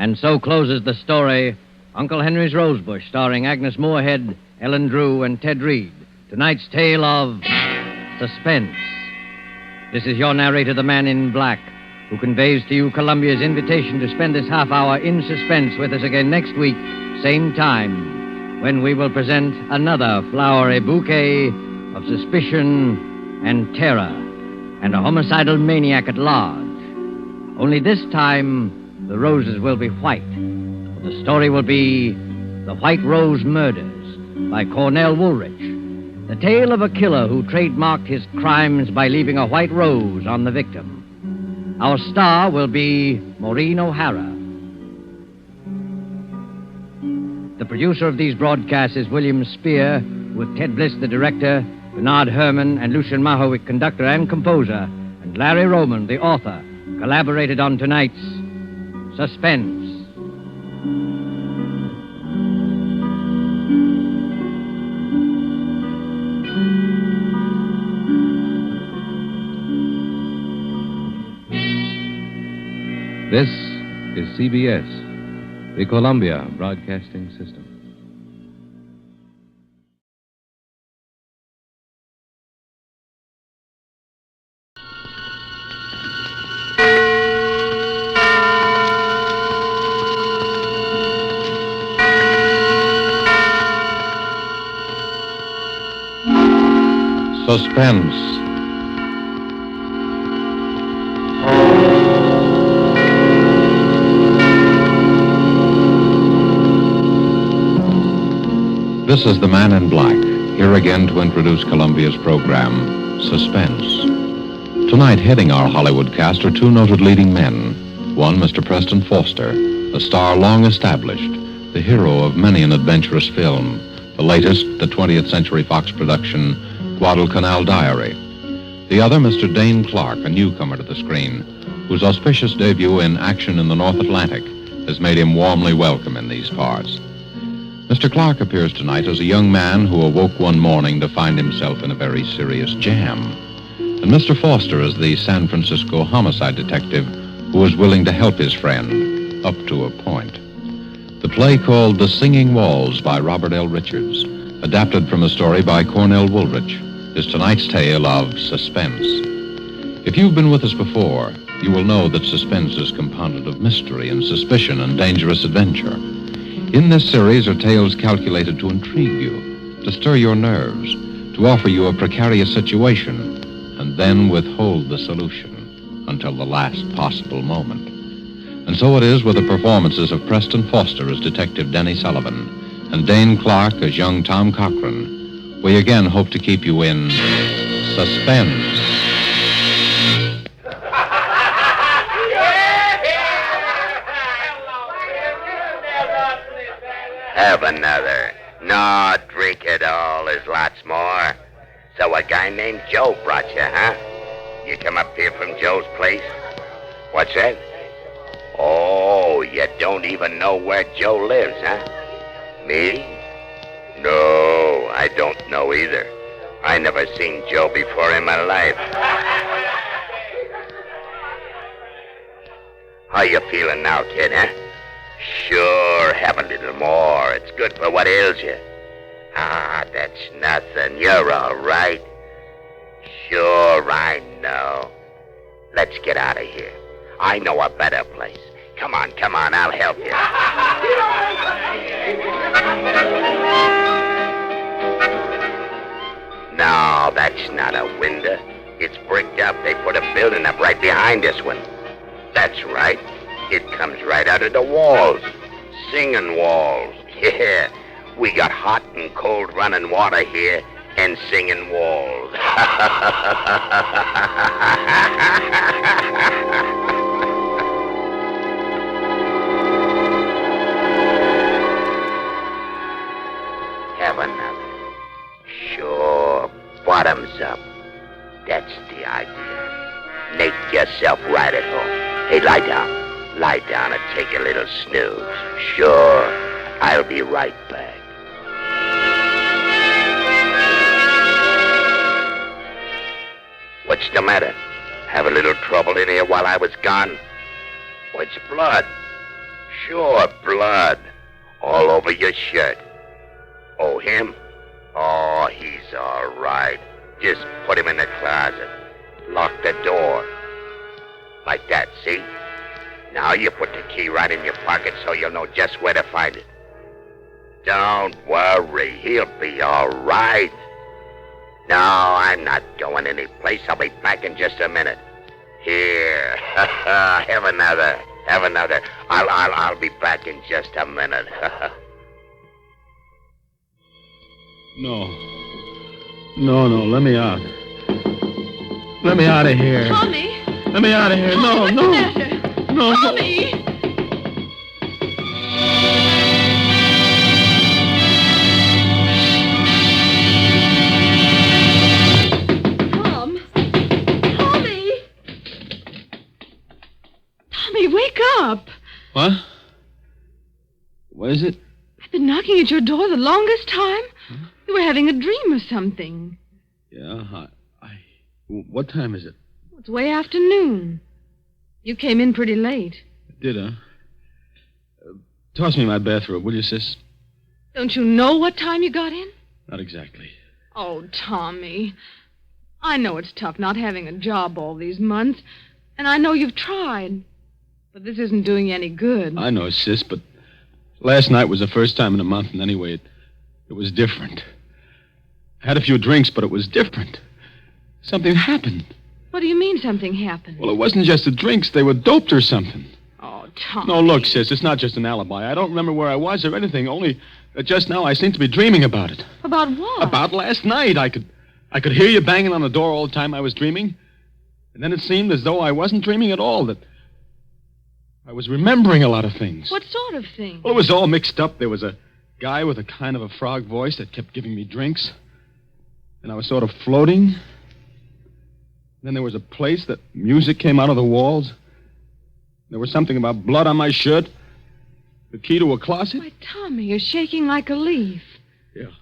And so closes the story, Uncle Henry's Rosebush, starring Agnes Moorehead, Ellen Drew, and Ted Reed. Tonight's tale of suspense. This is your narrator, the Man in Black, who conveys to you Columbia's invitation to spend this half hour in suspense with us again next week, same time, when we will present another flowery bouquet of suspicion and terror and a homicidal maniac at large. Only this time, the roses will be white. The story will be The White Rose Murders by Cornell Woolrich, the tale of a killer who trademarked his crimes by leaving a white rose on the victim. Our star will be Maureen O'Hara. The producer of these broadcasts is William Spear, with Ted Bliss, the director, Bernard Herrmann and Lucien Mahowick, conductor and composer, and Larry Roman, the author, collaborated on tonight's Suspense. This is CBS, the Columbia Broadcasting System. Suspense. This is the Man in Black, here again to introduce Columbia's program, Suspense. Tonight, heading our Hollywood cast are two noted leading men. One, Mr. Preston Foster, a star long established, the hero of many an adventurous film, the latest, the 20th Century Fox production, Guadalcanal Diary. The other, Mr. Dane Clark, a newcomer to the screen, whose auspicious debut in Action in the North Atlantic has made him warmly welcome in these parts. Mr. Clark appears tonight as a young man who awoke one morning to find himself in a very serious jam. And Mr. Foster is the San Francisco homicide detective who is willing to help his friend, up to a point. The play called The Singing Walls by Robert L. Richards, adapted from a story by Cornell Woolrich, is tonight's tale of suspense. If you've been with us before, you will know that suspense is compounded of mystery and suspicion and dangerous adventure. In this series are tales calculated to intrigue you, to stir your nerves, to offer you a precarious situation, and then withhold the solution until the last possible moment. And so it is with the performances of Preston Foster as Detective Denny Sullivan and Dane Clark as young Tom Cochran. We again hope to keep you in suspense. Have another. No, drink it all. There's lots more. So a guy named Joe brought you, huh? You come up here from Joe's place? What's that? Oh, you don't even know where Joe lives, huh? Me? No, I don't know either. I never seen Joe before in my life. How you feeling now, kid, huh? Sure, have a little more. It's good for what ails you. Ah, that's nothing. You're all right. Sure, I know. Let's get out of here. I know a better place. Come on, I'll help you. No, that's not a window. It's bricked up. They put a building up right behind this one. That's right. It comes right out of the walls. Singing walls. Yeah. We got hot and cold running water here and singing walls. Have another. Sure. Bottoms up. That's the idea. Make yourself right at home. Hey, lie down. Lie down and take a little snooze. Sure. I'll be right back. What's the matter? Have a little trouble in here while I was gone? Oh, it's blood. Sure, blood. All over your shirt. Oh, him? Oh, he's all right. Just put him in the closet. Lock the door. Like that, see? Now you put the key right in your pocket so you'll know just where to find it. Don't worry. He'll be all right. No, I'm not going anyplace. I'll be back in just a minute. Here. Have another. Have another. I'll be back in just a minute. No. No, let me out. Let me out of here. Tommy! Let me out of here. Tommy, No. what's the matter? No. Tommy! Tom! Tommy! Tommy, wake up! What? What is it? I've been knocking at your door the longest time. You were having a dream or something. Yeah, what time is it? It's way after noon. You came in pretty late. Did I? Toss me my bathrobe, will you, sis? Don't you know what time you got in? Not exactly. Oh, Tommy. I know it's tough not having a job all these months, and I know you've tried. But this isn't doing you any good. I know, sis, but last night was the first time in a month, and anyway, it was different. I had a few drinks, but it was different. Something happened. What do you mean something happened? Well, it wasn't just the drinks. They were doped or something. Oh, Tommy. No, look, sis, it's not just an alibi. I don't remember where I was or anything, only that just now I seem to be dreaming about it. About what? About last night. I could hear you banging on the door all the time I was dreaming. And then it seemed as though I wasn't dreaming at all, that I was remembering a lot of things. What sort of thing? Well, it was all mixed up. There was a guy with a kind of a frog voice that kept giving me drinks. And I was sort of floating. Then there was a place that music came out of the walls. There was something about blood on my shirt. The key to a closet. Why, Tommy, you're shaking like a leaf. Yeah. It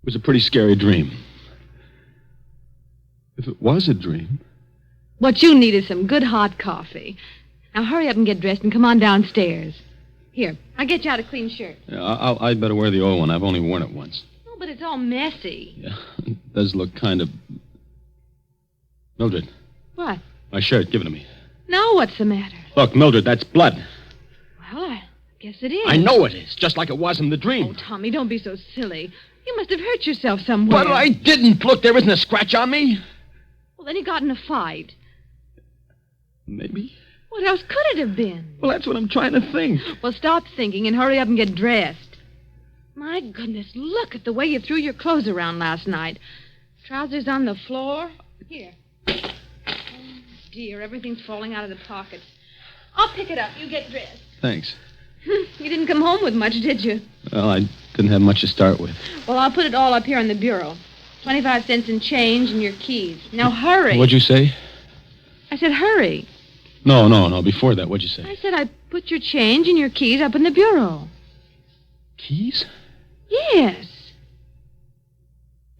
was a pretty scary dream. If it was a dream. What you need is some good hot coffee. Now hurry up and get dressed and come on downstairs. Here, I'll get you out a clean shirt. Yeah, I'd better wear the old one. I've only worn it once. Oh, but it's all messy. Yeah, it does look kind of... Mildred. What? My shirt, give it to me. Now what's the matter? Look, Mildred, that's blood. Well, I guess it is. I know it is, just like it was in the dream. Oh, Tommy, don't be so silly. You must have hurt yourself somewhere. But I didn't. Look, there isn't a scratch on me. Well, then you got in a fight. Maybe. What else could it have been? Well, that's what I'm trying to think. Well, stop thinking and hurry up and get dressed. My goodness, look at the way you threw your clothes around last night. Trousers on the floor. Here. Oh, dear, everything's falling out of the pockets. I'll pick it up. You get dressed. Thanks. You didn't come home with much, did you? Well, I didn't have much to start with. Well, I'll put it all up here on the bureau. 25 cents in change and your keys. Now, hurry. What'd you say? I said hurry. No. Before that, what'd you say? I said I put your change and your keys up in the bureau. Keys? Yes.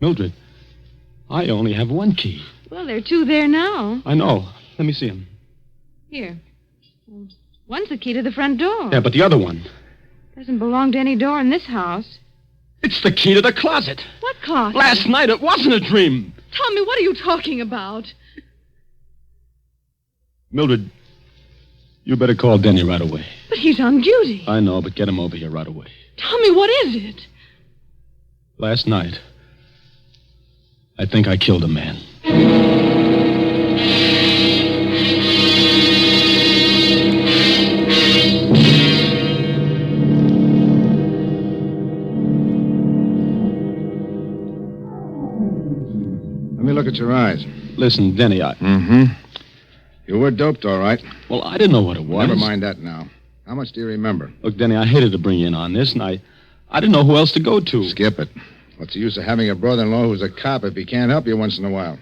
Mildred, I only have one key. Well, there are two there now. I know. Let me see them. Here. One's the key to the front door. Yeah, but the other one. Doesn't belong to any door in this house. It's the key to the closet. What closet? Last night it wasn't a dream. Tommy, what are you talking about? Mildred, you better call Denny right away. But he's on duty. I know, but get him over here right away. Tommy, what is it? Last night, I think I killed a man. look at your eyes. Listen, Denny, Mm-hmm. You were doped, all right. Well, I didn't know what it was. Never mind that now. How much do you remember? Look, Denny, I hated to bring you in on this, and I didn't know who else to go to. Skip it. What's the use of having a brother-in-law who's a cop if he can't help you once in a while?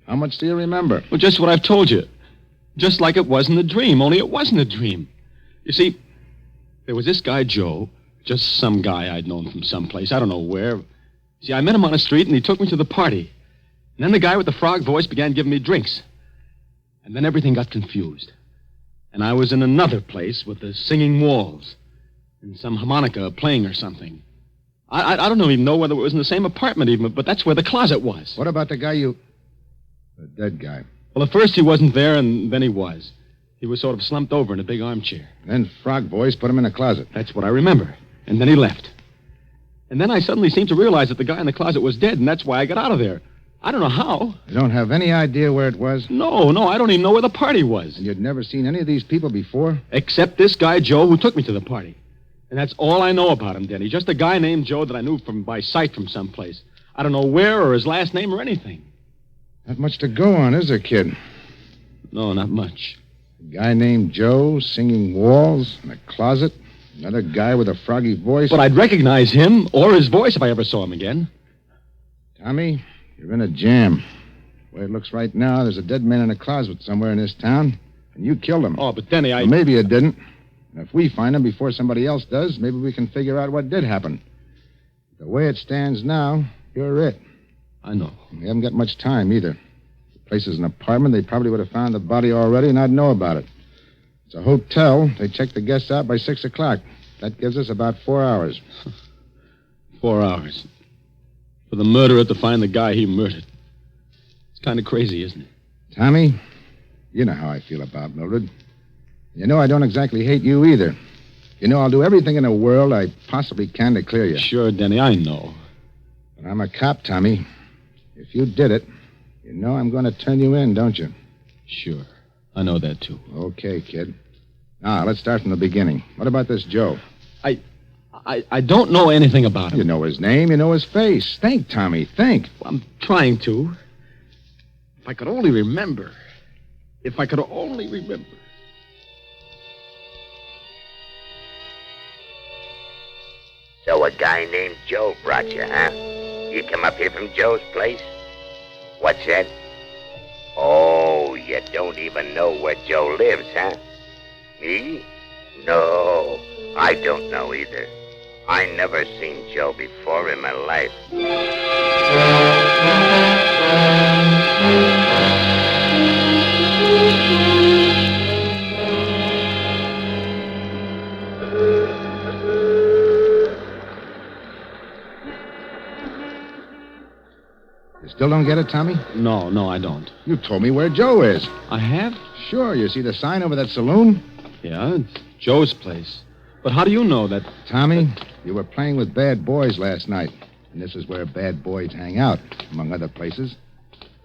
How much do you remember? Well, just what I've told you. Just like it was in the dream, only it wasn't a dream. You see, there was this guy, Joe, just some guy I'd known from someplace, I don't know where. See, I met him on the street, and he took me to the party. And then the guy with the frog voice began giving me drinks. And then everything got confused. And I was in another place with the singing walls and some harmonica playing or something. I don't even know whether it was in the same apartment even, but that's where the closet was. What about the guy The dead guy? Well, at first he wasn't there, and then he was. He was sort of slumped over in a big armchair. Then Frog Voice put him in a closet. That's what I remember. And then he left. And then I suddenly seemed to realize that the guy in the closet was dead, and that's why I got out of there. I don't know how. You don't have any idea where it was? No, I don't even know where the party was. And you'd never seen any of these people before? Except this guy, Joe, who took me to the party. And that's all I know about him, Denny. Just a guy named Joe that I knew by sight from someplace. I don't know where or his last name or anything. Not much to go on, is there, kid? No, not much. A guy named Joe, singing walls, in a closet. Another guy with a froggy voice. But I'd recognize him or his voice if I ever saw him again. Tommy, you're in a jam. The way it looks right now, there's a dead man in a closet somewhere in this town, and you killed him. Oh, but Denny, Well, maybe you didn't. And if we find him before somebody else does, maybe we can figure out what did happen. The way it stands now, you're it. I know. We haven't got much time, either. The place is an apartment. They probably would have found the body already, and I'd know about it. It's a hotel. They check the guests out by 6 o'clock. That gives us about 4 hours. 4 hours. For the murderer to find the guy he murdered. It's kind of crazy, isn't it? Tommy, you know how I feel about Mildred. You know I don't exactly hate you either. You know I'll do everything in the world I possibly can to clear you. Sure, Denny, I know. But I'm a cop, Tommy. If you did it, you know I'm going to turn you in, don't you? Sure. I know that, too. Okay, kid. Now, let's start from the beginning. What about this Joe? I don't know anything about him. You know his name, you know his face. Think, Tommy, think. Well, I'm trying to. If I could only remember. If I could only remember. So a guy named Joe brought you, huh? You come up here from Joe's place? What's that? Oh, you don't even know where Joe lives, huh? Me? No, I don't know either. I never seen Joe before in my life. You still don't get it, Tommy? No, I don't. You told me where Joe is. I have? Sure, you see the sign over that saloon? Yeah, it's Joe's place. But how do you know that? Tommy, you were playing with bad boys last night. And this is where bad boys hang out, among other places.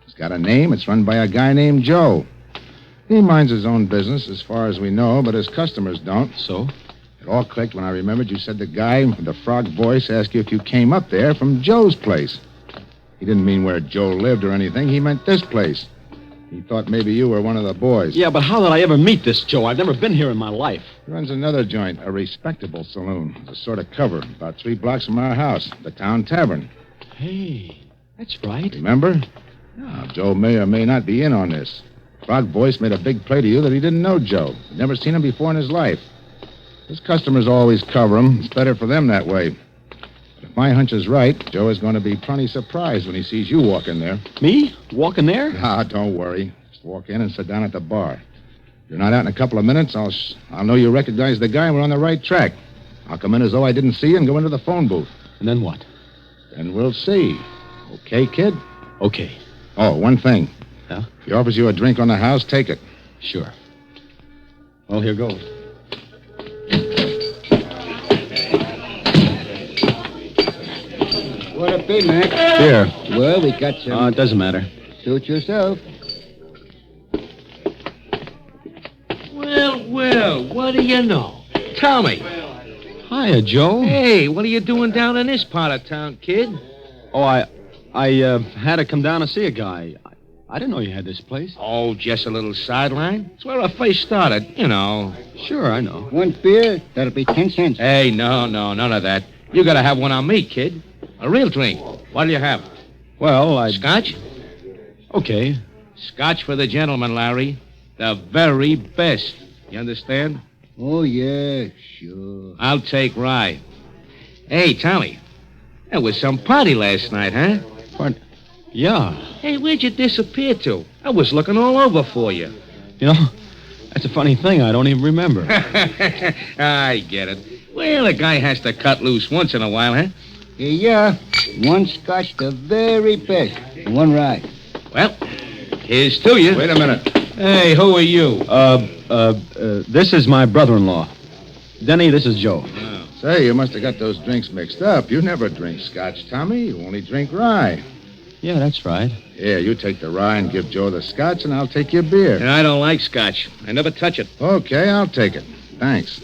It's got a name. It's run by a guy named Joe. He minds his own business, as far as we know, but his customers don't. So? It all clicked when I remembered you said the guy with the frog voice asked you if you came up there from Joe's place. He didn't mean where Joe lived or anything. He meant this place. He thought maybe you were one of the boys. Yeah, but how did I ever meet this Joe? I've never been here in my life. He runs another joint, a respectable saloon. It's a sort of cover, about 3 blocks from our house, the town tavern. Hey, that's right. Remember? Now, Joe may or may not be in on this. Frog Voice made a big play to you that he didn't know Joe. He'd never seen him before in his life. His customers always cover him. It's better for them that way. But if my hunch is right, Joe is going to be plenty surprised when he sees you walk in there. Me? Walk in there? Ah, don't worry. Just walk in and sit down at the bar. If you're not out in a couple of minutes, I'll know you recognize the guy and we're on the right track. I'll come in as though I didn't see you and go into the phone booth. And then what? Then we'll see. Okay, kid? Okay. Oh, one thing. Yeah? If he offers you a drink on the house, take it. Sure. Well, here goes. What'd it be, Mac? Here. Well, we got some... It doesn't matter. Suit yourself. Well, what do you know? Tommy. Hiya, Joe. Hey, what are you doing down in this part of town, kid? Oh, I I had to come down to see a guy. I didn't know you had this place. Oh, just a little sideline? It's where I first started, you know. Sure, I know. One beer, that'll be 10 cents. Hey, no, none of that. You gotta have one on me, kid. A real drink. What'll you have? Well, Scotch? Okay. Scotch for the gentleman, Larry. The very best. You understand? Oh, yeah, sure. I'll take rye. Hey, Tommy. There was some party last night, huh? Yeah. Hey, where'd you disappear to? I was looking all over for you. You know, that's a funny thing. I don't even remember. I get it. Well, a guy has to cut loose once in a while, huh? Yeah. One Scotch, the very best. And one rye. Well, here's to you. Wait a minute. Hey, who are you? This is my brother-in-law. Denny, this is Joe. Oh. Say, you must have got those drinks mixed up. You never drink Scotch, Tommy. You only drink rye. Yeah, that's right. Here, you take the rye and give Joe the Scotch, and I'll take your beer. I don't like Scotch. I never touch it. Okay, I'll take it. Thanks.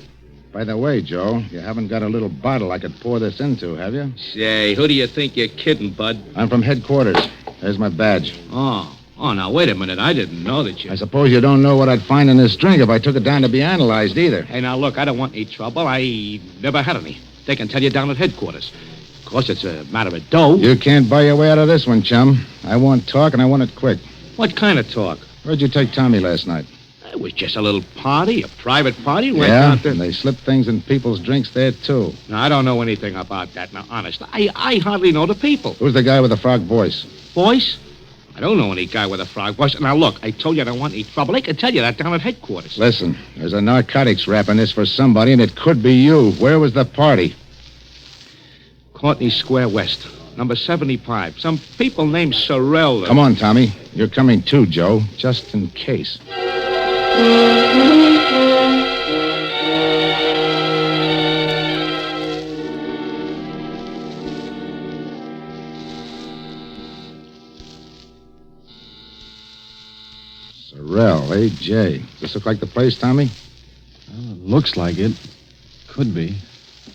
By the way, Joe, you haven't got a little bottle I could pour this into, have you? Say, who do you think you're kidding, bud? I'm from headquarters. There's my badge. Oh, now, wait a minute. I didn't know that you... I suppose you don't know what I'd find in this drink if I took it down to be analyzed either. Hey, now, look, I don't want any trouble. I never had any. They can tell you down at headquarters. Of course, it's a matter of dough. You can't buy your way out of this one, chum. I want talk, and I want it quick. What kind of talk? Where'd you take Tommy last night? It was just a little party, a private party. Went Yeah, out there. and they slipped things in people's drinks there, too. No, I don't know anything about that. Now, honest, I hardly know the people. Who's the guy with the frog voice? Voice? I don't know any guy with a frog voice. Now, look, I told you I don't want any trouble. They can tell you that down at headquarters. Listen, there's a narcotics rap in this for somebody, and it could be you. Where was the party? Courtney Square West, number 75. Some people named Sorrell. Come on, Tommy. You're coming too, Joe, just in case. Sorrell, A.J. Does this look like the place, Tommy? Well, it looks like it. Could be.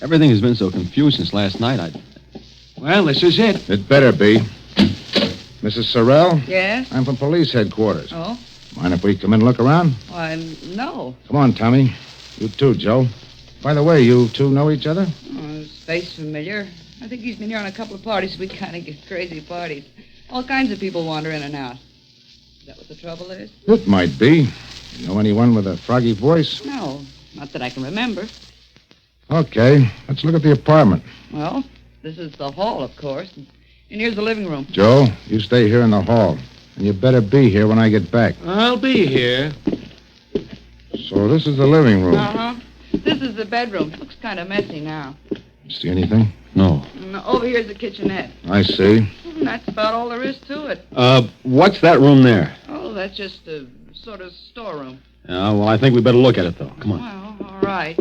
Everything has been so confused since last night. Well, this is it. It better be. Mrs. Sorrell? Yes? I'm from police headquarters. Oh? Mind if we come in and look around? Why, no. Come on, Tommy. You too, Joe. By the way, you two know each other? Oh, his face familiar. I think he's been here on a couple of parties. We kind of get crazy parties. All kinds of people wander in and out. Is that what the trouble is? It might be. You know anyone with a froggy voice? No, not that I can remember. Okay, let's look at the apartment. Well, this is the hall, of course. And here's the living room. Joe, you stay here in the hall. And you better be here when I get back. I'll be here. So this is the living room. Uh-huh. This is the bedroom. Looks kind of messy now. See anything? No. And over here's the kitchenette. I see. And that's about all there is to it. What's that room there? Oh, that's just a sort of storeroom. Well, I think we better look at it, though. Come on. Well, all right.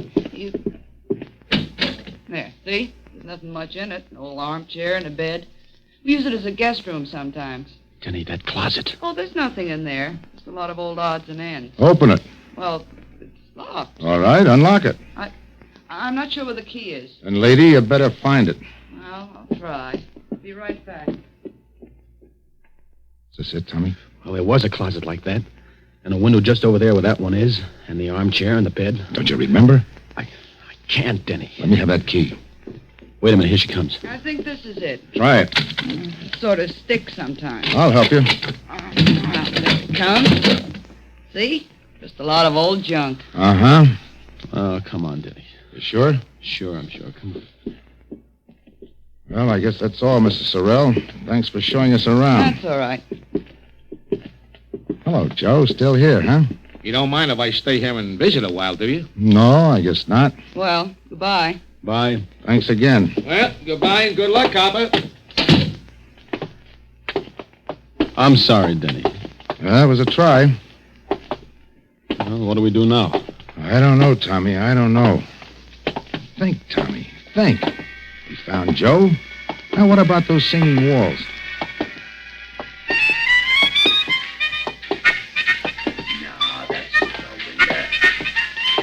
There, see? There's nothing much in it. An old armchair and a bed. We use it as a guest room sometimes. Jenny, that closet. Oh, there's nothing in there. Just a lot of old odds and ends. Open it. Well, it's locked. All right, unlock it. I'm not sure where the key is. And, lady, you better find it. Well, I'll try. Be right back. Is this it, Tommy? Well, there was a closet like that. And a window just over there where that one is. And the armchair and the bed. Don't you remember? I can't, Denny. Let me have that key. Wait a minute. Here she comes. I think this is it. Try it. It sort of sticks sometimes. I'll help you. Well, there it comes. See? Just a lot of old junk. Uh-huh. Oh, come on, Denny. You sure? Sure, I'm sure. Come on. Well, I guess that's all, Mr. Sorrell. Thanks for showing us around. That's all right. Hello, Joe. Still here, huh? You don't mind if I stay here and visit a while, do you? No, I guess not. Well, goodbye. Bye. Thanks again. Well, goodbye and good luck, copper. I'm sorry, Denny. That was a try. Well, what do we do now? I don't know, Tommy. I don't know. Think, Tommy. Think. We found Joe. Now, what about those singing walls? No, that's no window.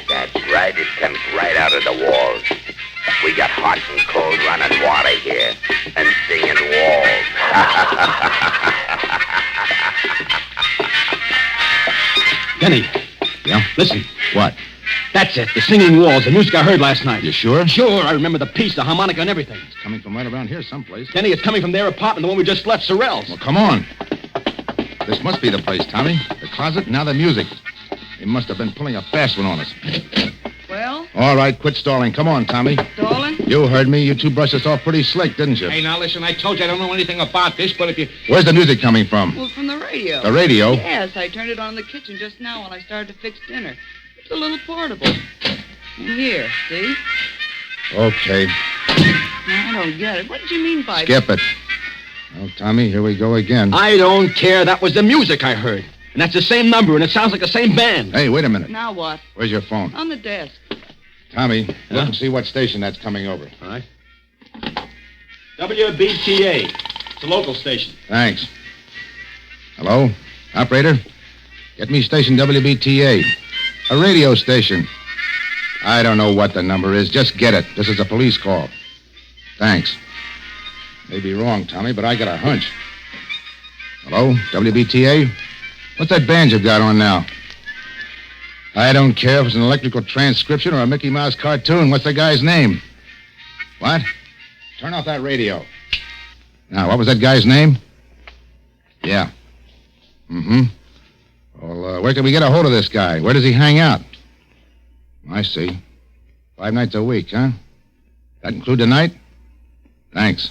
That's right. It comes right out of the walls. We got hot and cold running water here and singing walls. Denny. Yeah? Listen. What? That's it. The singing walls, the music I heard last night. You sure? Sure. I remember the piece, the harmonica and everything. It's coming from right around here someplace. Denny, it's coming from their apartment, the one we just left, Sorrell's. Well, come on. This must be the place, Tommy. The closet, now the music. They must have been pulling a fast one on us. Well? All right, quit stalling. Come on, Tommy. Stalling? You heard me. You two brushed us off pretty slick, didn't you? Hey, now listen, I told you I don't know anything about this, but if you... Where's the music coming from? Well, from the radio. The radio? Yes, I turned it on in the kitchen just now when I started to fix dinner. It's a little portable. Here, see? Okay. I don't get it. What did you mean by... Skip it. Well, Tommy, here we go again. I don't care. That was the music I heard. And that's the same number, and it sounds like the same band. Hey, wait a minute. Now what? Where's your phone? On the desk. Tommy, look and see what station that's coming over. All right. WBTA. It's a local station. Thanks. Hello? Operator? Get me station WBTA. A radio station. I don't know what the number is. Just get it. This is a police call. Thanks. May be wrong, Tommy, but I got a hunch. Hello? WBTA? What's that band you've got on now? I don't care if it's an electrical transcription or a Mickey Mouse cartoon. What's the guy's name? What? Turn off that radio. Now, what was that guy's name? Yeah. Mm-hmm. Well, where can we get a hold of this guy? Where does he hang out? I see. 5 nights a week, huh? That include tonight? Thanks.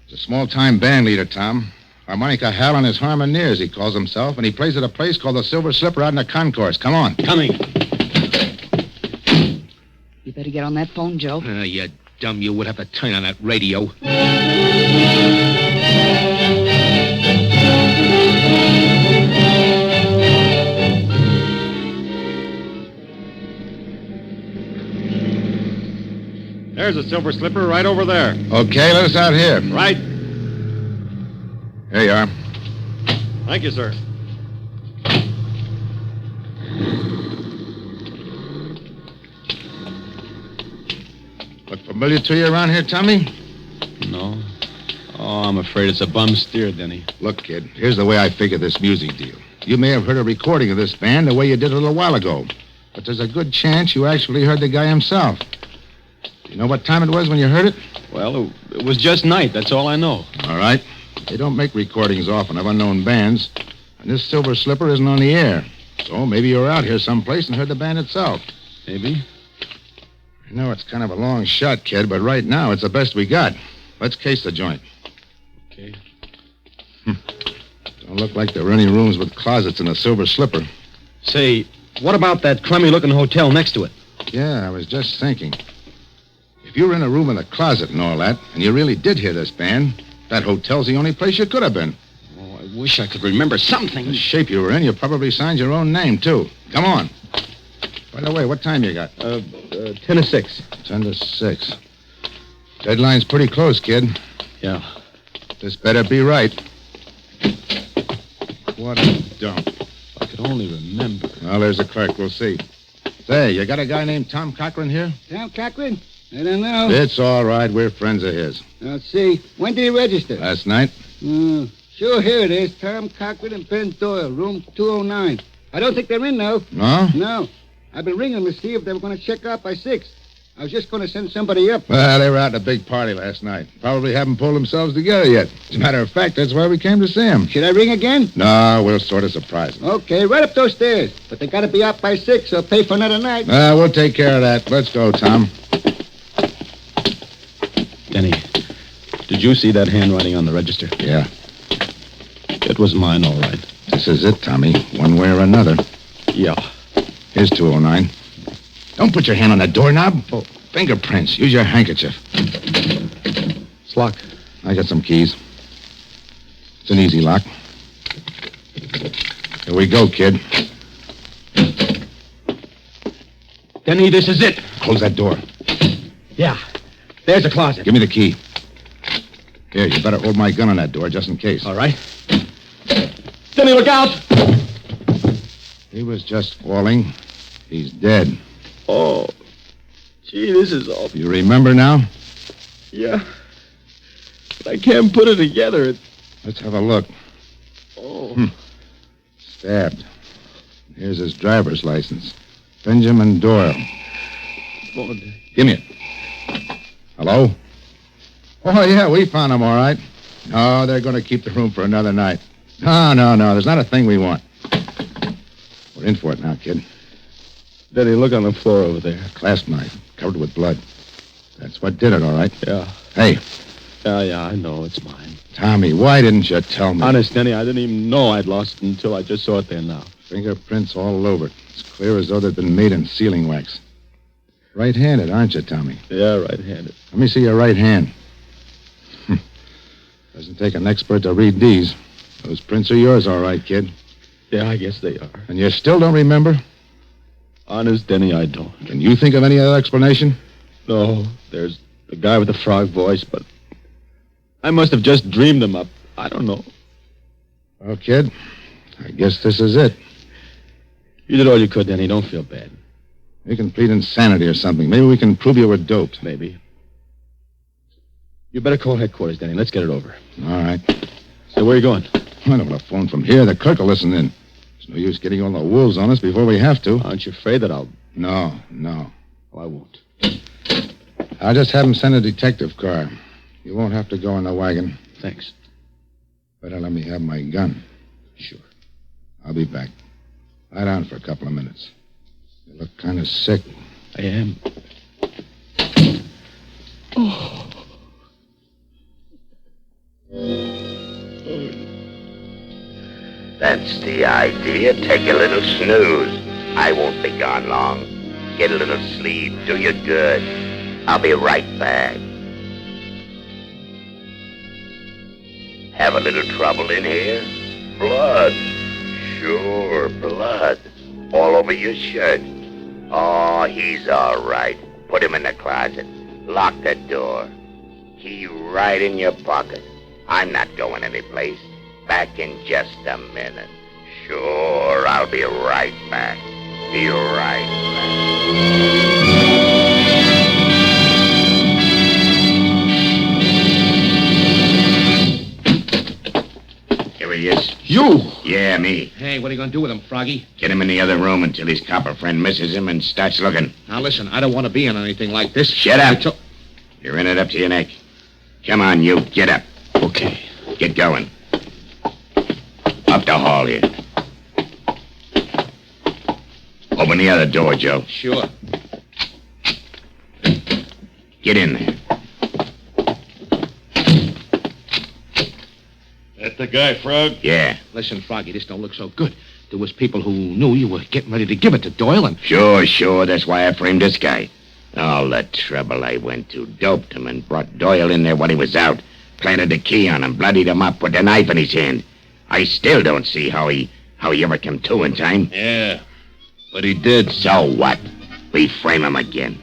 He's a small-time band leader, Tom. Harmonica Hal and his Harmoneers, he calls himself, and he plays at a place called the Silver Slipper out in the concourse. Come on. Coming. You better get on that phone, Joe. You dumb, you would have to turn on that radio. There's a Silver Slipper right over there. Okay, let us out here. Right. Here you are. Thank you, sir. Look familiar to you around here, Tommy? No. Oh, I'm afraid it's a bum steer, Denny. Look, kid, here's the way I figure this music deal. You may have heard a recording of this band the way you did a little while ago, but there's a good chance you actually heard the guy himself. You know what time it was when you heard it? Well, it was just night. That's all I know. All right. They don't make recordings often of unknown bands, and this Silver Slipper isn't on the air. So maybe you were out here someplace and heard the band itself. Maybe. I know it's kind of a long shot, kid, but right now it's the best we got. Let's case the joint. Okay. Don't look like there were any rooms with closets in a Silver Slipper. Say, what about that crummy-looking hotel next to it? Yeah, I was just thinking. If you were in a room in a closet and all that, and you really did hear this band, that hotel's the only place you could have been. Oh, I wish I could remember something. The shape you were in, you probably signed your own name, too. Come on. By the way, what time you got? 10 to 6. 10 to 6. Deadline's pretty close, kid. Yeah. This better be right. What a dump. If I could only remember. Well, there's the clerk. We'll see. Say, you got a guy named Tom Cochran here? Tom Cochran? I don't know. It's all right. We're friends of his. Let's see. When did he register? Last night? Sure, here it is. Tom Cochran and Ben Doyle, room 209. I don't think they're in, though. No? No. I've been ringing them to see if they were going to check out by 6. I was just going to send somebody up. Well, they were out at a big party last night. Probably haven't pulled themselves together yet. As a matter of fact, that's why we came to see him. Should I ring again? No, we'll sort of surprise them. Okay, right up those stairs. But they got to be out by 6 or pay for another night. We'll take care of that. Let's go, Tom. Denny, did you see that handwriting on the register? Yeah. It was mine, all right. This is it, Tommy. One way or another. Yeah. Here's 209. Don't put your hand on that doorknob. Oh, fingerprints. Use your handkerchief. It's locked. I got some keys. It's an easy lock. Here we go, kid. Denny, this is it. Close that door. Yeah. There's a closet. Give me the key. Here, you better hold my gun on that door just in case. All right. Denny, look out! He was just falling. He's dead. Oh, gee, this is awful. You remember now? Yeah. But I can't put it together. Let's have a look. Oh. Stabbed. Here's his driver's license. Benjamin Doyle. Give me it. Hello? Oh, yeah, we found him, all right. No, they're going to keep the room for another night. No. There's not a thing we want. We're in for it now, kid. Daddy, look on the floor over there. Clasp knife, covered with blood. That's what did it, all right? Yeah. Hey. Yeah, I know. It's mine. Tommy, why didn't you tell me? Honest, Denny, I didn't even know I'd lost it until I just saw it there now. Fingerprints all over it. It's clear as though they'd been made in sealing wax. Right-handed, aren't you, Tommy? Yeah, right-handed. Let me see your right hand. Doesn't take an expert to read these. Those prints are yours, all right, kid. Yeah, I guess they are. And you still don't remember? Honest, Denny, I don't. Can you think of any other explanation? No, there's the guy with the frog voice, but I must have just dreamed him up. I don't know. Well, kid, I guess this is it. You did all you could, Denny. Don't feel bad. You can plead insanity or something. Maybe we can prove you were doped. Maybe. You better call headquarters, Denny. Let's get it over. All right. So where are you going? I don't want a phone from here. The clerk will listen in. There's no use getting all the wolves on us before we have to. Aren't you afraid that I'll... No. Oh, I won't. I'll just have him send a detective car. You won't have to go in the wagon. Thanks. Better let me have my gun. Sure. I'll be back. Lie down for a couple of minutes. You look kind of sick. I am. Oh. That's the idea. Take a little snooze. I won't be gone long. Get a little sleep. Do you good. I'll be right back. Have a little trouble in here? Blood. Sure, blood. All over your shirt. Oh, he's all right. Put him in the closet. Lock the door. Key right in your pocket. I'm not going anyplace. Back in just a minute. Sure, I'll be right back. Be right back. Here he is. You? Yeah, me. Hey, what are you going to do with him, Froggy? Get him in the other room until his copper friend misses him and starts looking. Now, listen, I don't want to be in anything like this. Shut up. You're in it up to your neck. Come on, you. Get up. Okay. Get going. Up the hall here. Open the other door, Joe. Sure. Get in there. That the guy, Frog? Yeah. Listen, Froggy, this don't look so good. There was people who knew you were getting ready to give it to Doyle and... Sure. That's why I framed this guy. All the trouble I went to. Doped him and brought Doyle in there when he was out. Planted the key on him, bloodied him up, put the knife in his hand. I still don't see how he ever came to in time. Yeah, but he did. So what? We frame him again.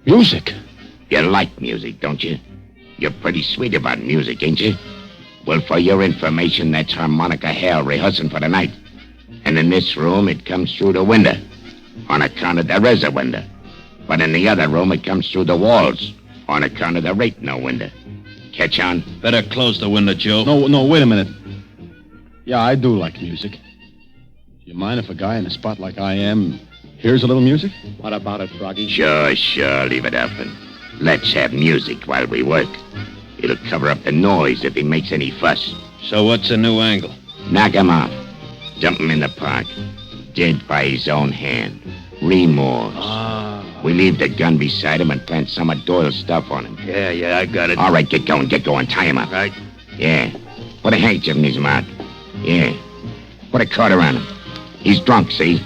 Music? You like music, don't you? You're pretty sweet about music, ain't you? Well, for your information, that's harmonica hell rehearsing for the night. And in this room, it comes through the window. On account of there is a window. But in the other room, it comes through the walls. On account of there ain't no window. Catch on? Better close the window, Joe. No, wait a minute. Yeah, I do like music. You mind if a guy in a spot like I am hears a little music? What about it, Froggy? Sure. Leave it up and let's have music while we work. It'll cover up the noise if he makes any fuss. So what's the new angle? Knock him off. Dump him in the park. Dead by his own hand. Remorse. We leave the gun beside him and plant some of Doyle's stuff on him. Yeah, I got it. All right, get going. Tie him up. Right. Yeah. Put a handkerchief in his mouth. Yeah. Put a cord around him. He's drunk, see?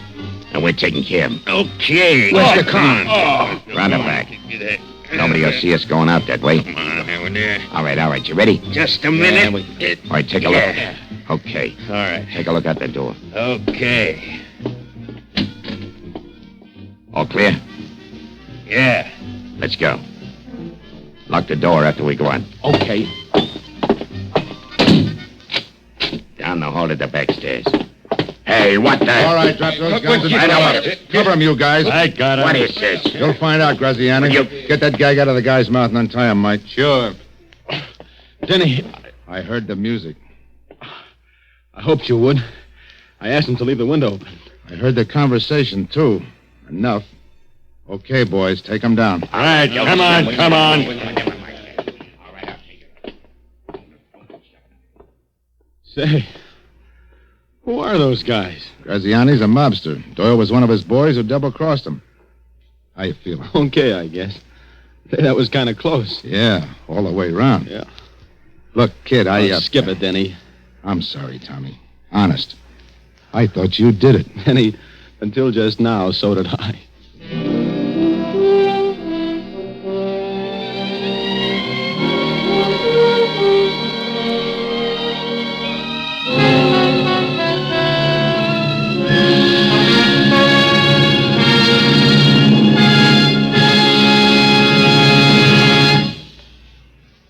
And we're taking care of him. Okay. Where's the car? Oh. Round the back. Nobody will see us going out that way. Come on, over there. All right. You ready? Just a minute. All right, take a look. Okay. All right. Take a look out the door. Okay. All clear? Yeah. Let's go. Lock the door after we go on. Okay. Down the hall to the back stairs. Hey, what the... All right, drop those guns and cover him, you guys. I got him. What is this? You'll find out, Graziani. Get that gag out of the guy's mouth and untie him, Mike. Sure. Denny, I heard the music. I hoped you would. I asked him to leave the window open. I heard the conversation, too. Enough. Okay, boys, take him down. All right, come on, come on. Say, who are those guys? Graziani's a mobster. Doyle was one of his boys who double-crossed him. How you feeling? Okay, I guess. Hey, that was kind of close. Yeah, all the way around. Yeah. Look, kid, Skip it, Denny. I'm sorry, Tommy. Honest. I thought you did it. Denny, until just now, so did I.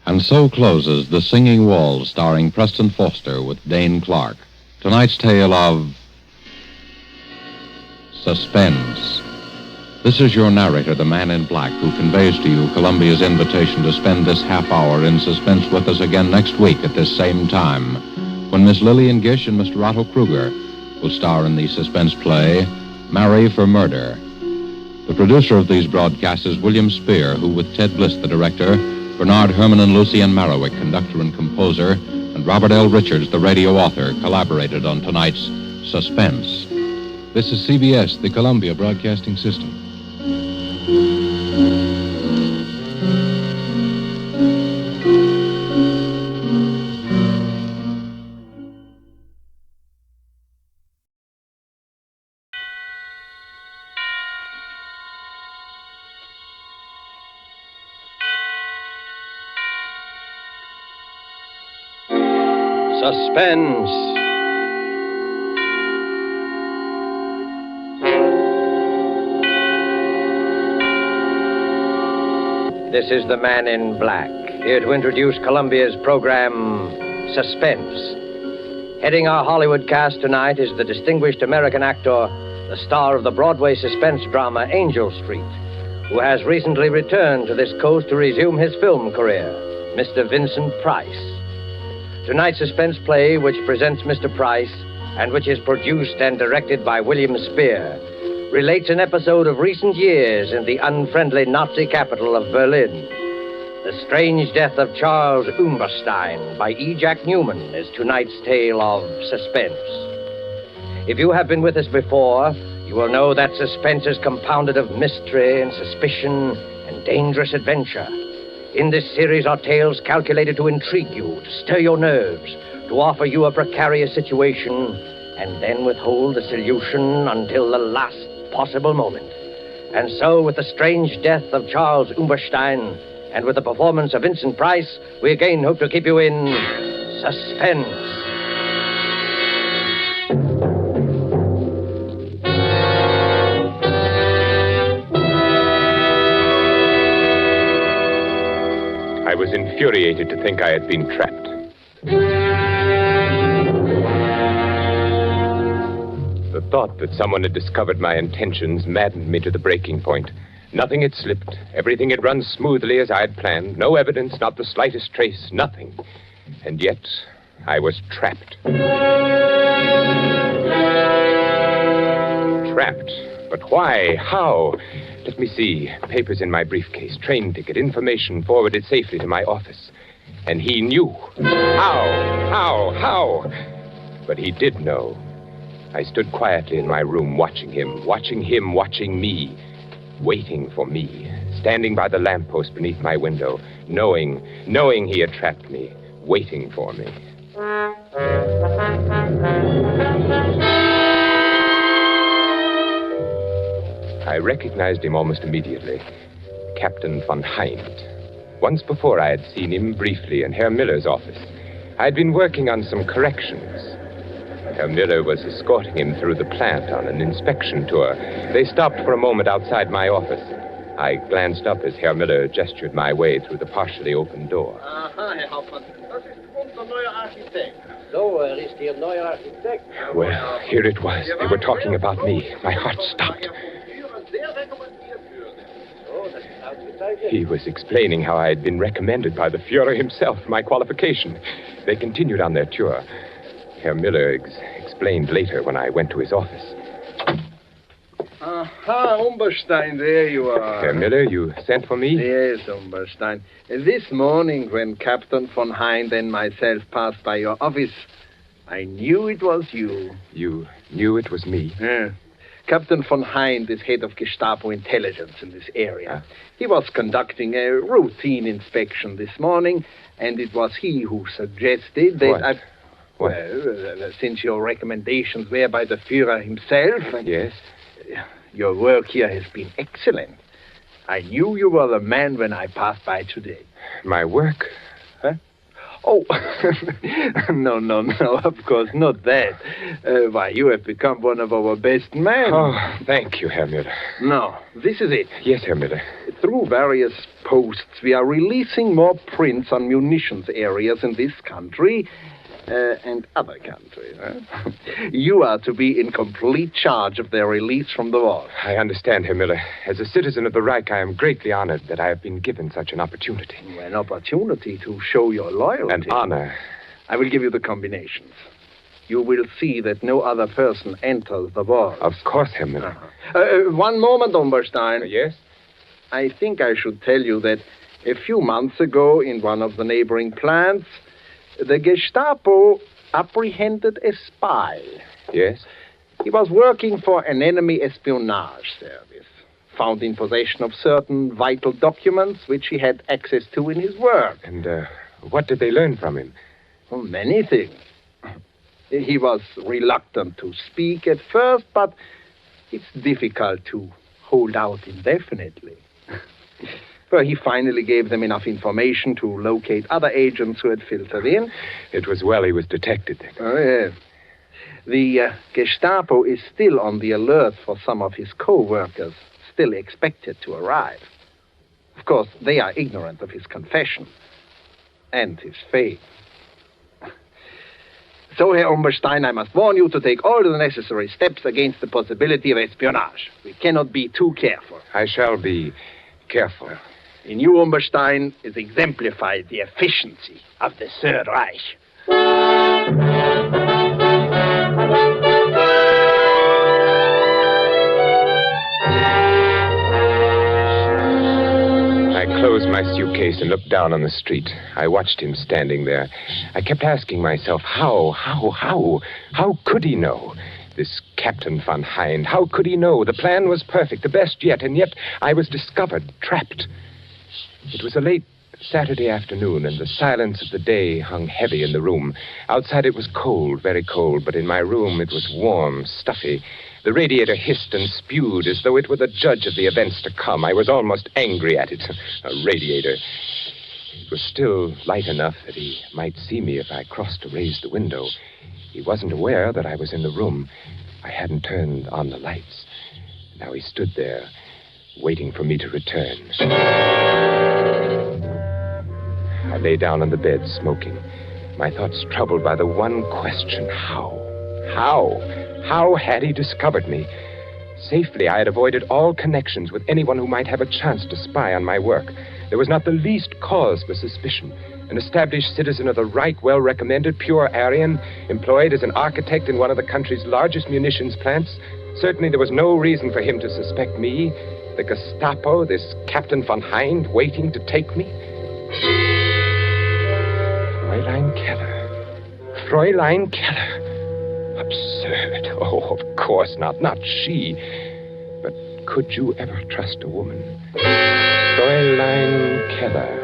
And so closes The Singing Walls, starring Preston Foster with Dane Clark. Tonight's tale of Suspense. This is your narrator, the Man in Black, who conveys to you Columbia's invitation to spend this half hour in suspense with us again next week at this same time, when Miss Lillian Gish and Mr. Otto Kruger will star in the suspense play Marry for Murder. The producer of these broadcasts is William Spear, who, with Ted Bliss, the director, Bernard Herman and Lucien Marowik, conductor and composer, and Robert L. Richards, the radio author, collaborated on tonight's Suspense. This is CBS, the Columbia Broadcasting System. Suspense. This is the Man in Black, here to introduce Columbia's program, Suspense. Heading our Hollywood cast tonight is the distinguished American actor, the star of the Broadway suspense drama Angel Street, who has recently returned to this coast to resume his film career, Mr. Vincent Price. Tonight's suspense play, which presents Mr. Price, and which is produced and directed by William Spear, relates an episode of recent years in the unfriendly Nazi capital of Berlin. The strange death of Charles Umberstein by E. Jack Newman is tonight's tale of suspense. If you have been with us before, you will know that suspense is compounded of mystery and suspicion and dangerous adventure. In this series are tales calculated to intrigue you, to stir your nerves, to offer you a precarious situation, and then withhold the solution until the last possible moment. And so, with the strange death of Charles Umberstein, and with the performance of Vincent Price, we again hope to keep you in suspense. I was infuriated to think I had been trapped. The thought that someone had discovered my intentions maddened me to the breaking point. Nothing had slipped. Everything had run smoothly as I had planned. No evidence, not the slightest trace, nothing. And yet, I was trapped. Trapped? But why? How? Let me see. Papers in my briefcase, train ticket, information forwarded safely to my office. And he knew. How? But he did know. I stood quietly in my room, watching him, watching me, waiting for me, standing by the lamppost beneath my window, knowing he had trapped me, waiting for me. I recognized him almost immediately, Captain von Hind. Once before I had seen him briefly in Herr Miller's office. I had been working on some corrections. Herr Miller was escorting him through the plant on an inspection tour. They stopped for a moment outside my office. I glanced up as Herr Miller gestured my way through the partially open door. Aha, Herr Hauptmann. Das ist unser neuer Architekt. So, ist Ihr neuer Architekt. Well, here it was. They were talking about me. My heart stopped. He was explaining how I had been recommended by the Führer himself, my qualification. They continued on their tour. Herr Miller explained later when I went to his office. Aha, Umberstein, there you are. Herr Miller, you sent for me? Yes, Umberstein. This morning, when Captain von Hind and myself passed by your office, I knew it was you. You knew it was me? Yeah. Captain von Hind is head of Gestapo intelligence in this area. He was conducting a routine inspection this morning, and it was he who suggested that What? Well, since your recommendations were by the Führer himself... Yes? Your work here has been excellent. I knew you were the man when I passed by today. My work? Huh? Oh, no, of course, not that. Why, you have become one of our best men. Oh, thank you, Herr Miller. No, this is it. Yes, Herr Miller. Through various posts, we are releasing more prints on munitions areas in this country and other countries. Huh? You are to be in complete charge of their release from the vault. I understand, Herr Miller. As a citizen of the Reich, I am greatly honored that I have been given such an opportunity. An opportunity to show your loyalty. An honor. I will give you the combinations. You will see that no other person enters the vault. Of course, Herr Miller. One moment, Umberstein. Yes? I think I should tell you that a few months ago, in one of the neighboring plants, the Gestapo apprehended a spy. Yes? He was working for an enemy espionage service, found in possession of certain vital documents which he had access to in his work. And what did they learn from him? Well, many things. He was reluctant to speak at first, but it's difficult to hold out indefinitely. Well, he finally gave them enough information to locate other agents who had filtered in. It was well he was detected. Oh, yes. The Gestapo is still on the alert for some of his co-workers, still expected to arrive. Of course, they are ignorant of his confession and his fate. So, Herr Umberstein, I must warn you to take all the necessary steps against the possibility of espionage. We cannot be too careful. I shall be careful. In you, Umberstein, is exemplified the efficiency of the Third Reich. I closed my suitcase and looked down on the street. I watched him standing there. I kept asking myself, how could he know? This Captain von Hind, how could he know? The plan was perfect, the best yet, and yet I was discovered, trapped. It was a late Saturday afternoon, and the silence of the day hung heavy in the room. Outside it was cold, very cold, but in my room it was warm, stuffy. The radiator hissed and spewed as though it were the judge of the events to come. I was almost angry at it. A radiator. It was still light enough that he might see me if I crossed to raise the window. He wasn't aware that I was in the room. I hadn't turned on the lights. Now he stood there, waiting for me to return. I lay down on the bed, smoking, my thoughts troubled by the one question, how? How had he discovered me? Safely, I had avoided all connections with anyone who might have a chance to spy on my work. There was not the least cause for suspicion. An established citizen of the Reich, well-recommended, pure Aryan, employed as an architect in one of the country's largest munitions plants. Certainly there was no reason for him to suspect me. The Gestapo, this Captain von Hind, waiting to take me. Fräulein Keller. Absurd. Oh, of course not. Not she. But could you ever trust a woman? Fräulein Keller.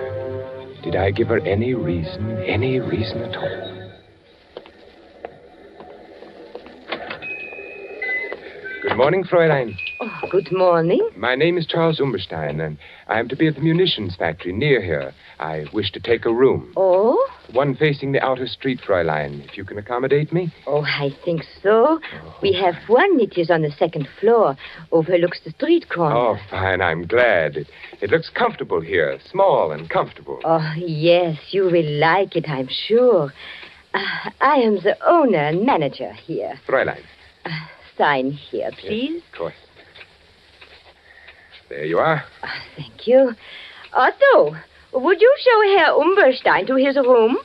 Did I give her any reason at all? Good morning, Fräulein. Oh, good morning. My name is Charles Umberstein, and I am to be at the munitions factory near here. I wish to take a room. Oh? One facing the outer street, Fräulein, if you can accommodate me. Oh, I think so. We have one. It is on the second floor, overlooks the street corner. Oh, fine. I'm glad. It looks comfortable here, small and comfortable. Oh, yes, you will like it, I'm sure. I am the owner and manager here. Fräulein. Sign here, please. Yes, of course. There you are. Thank you. Otto, would you show Herr Umberstein to his room?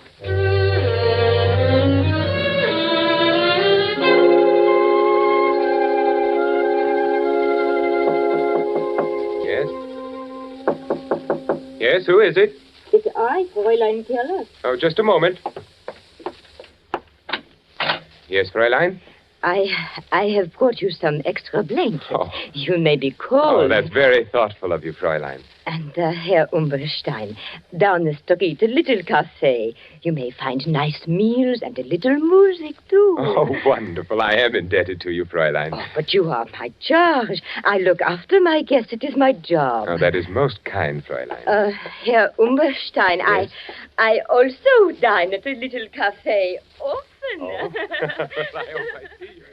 Yes, who is it? It's I, Fräulein Keller. Oh, just a moment. Yes, Fräulein? I have brought you some extra blankets. Oh. You may be cold. Oh, that's very thoughtful of you, Fräulein. And Herr Umberstein, down the street, a little cafe. You may find nice meals and a little music, too. Oh, wonderful. I am indebted to you, Fräulein. Oh, but you are my charge. I look after my guests. It is my job. Oh, that is most kind, Fräulein. Herr Umberstein, Yes? I also dine at a little cafe often. Oh. I hope I see you.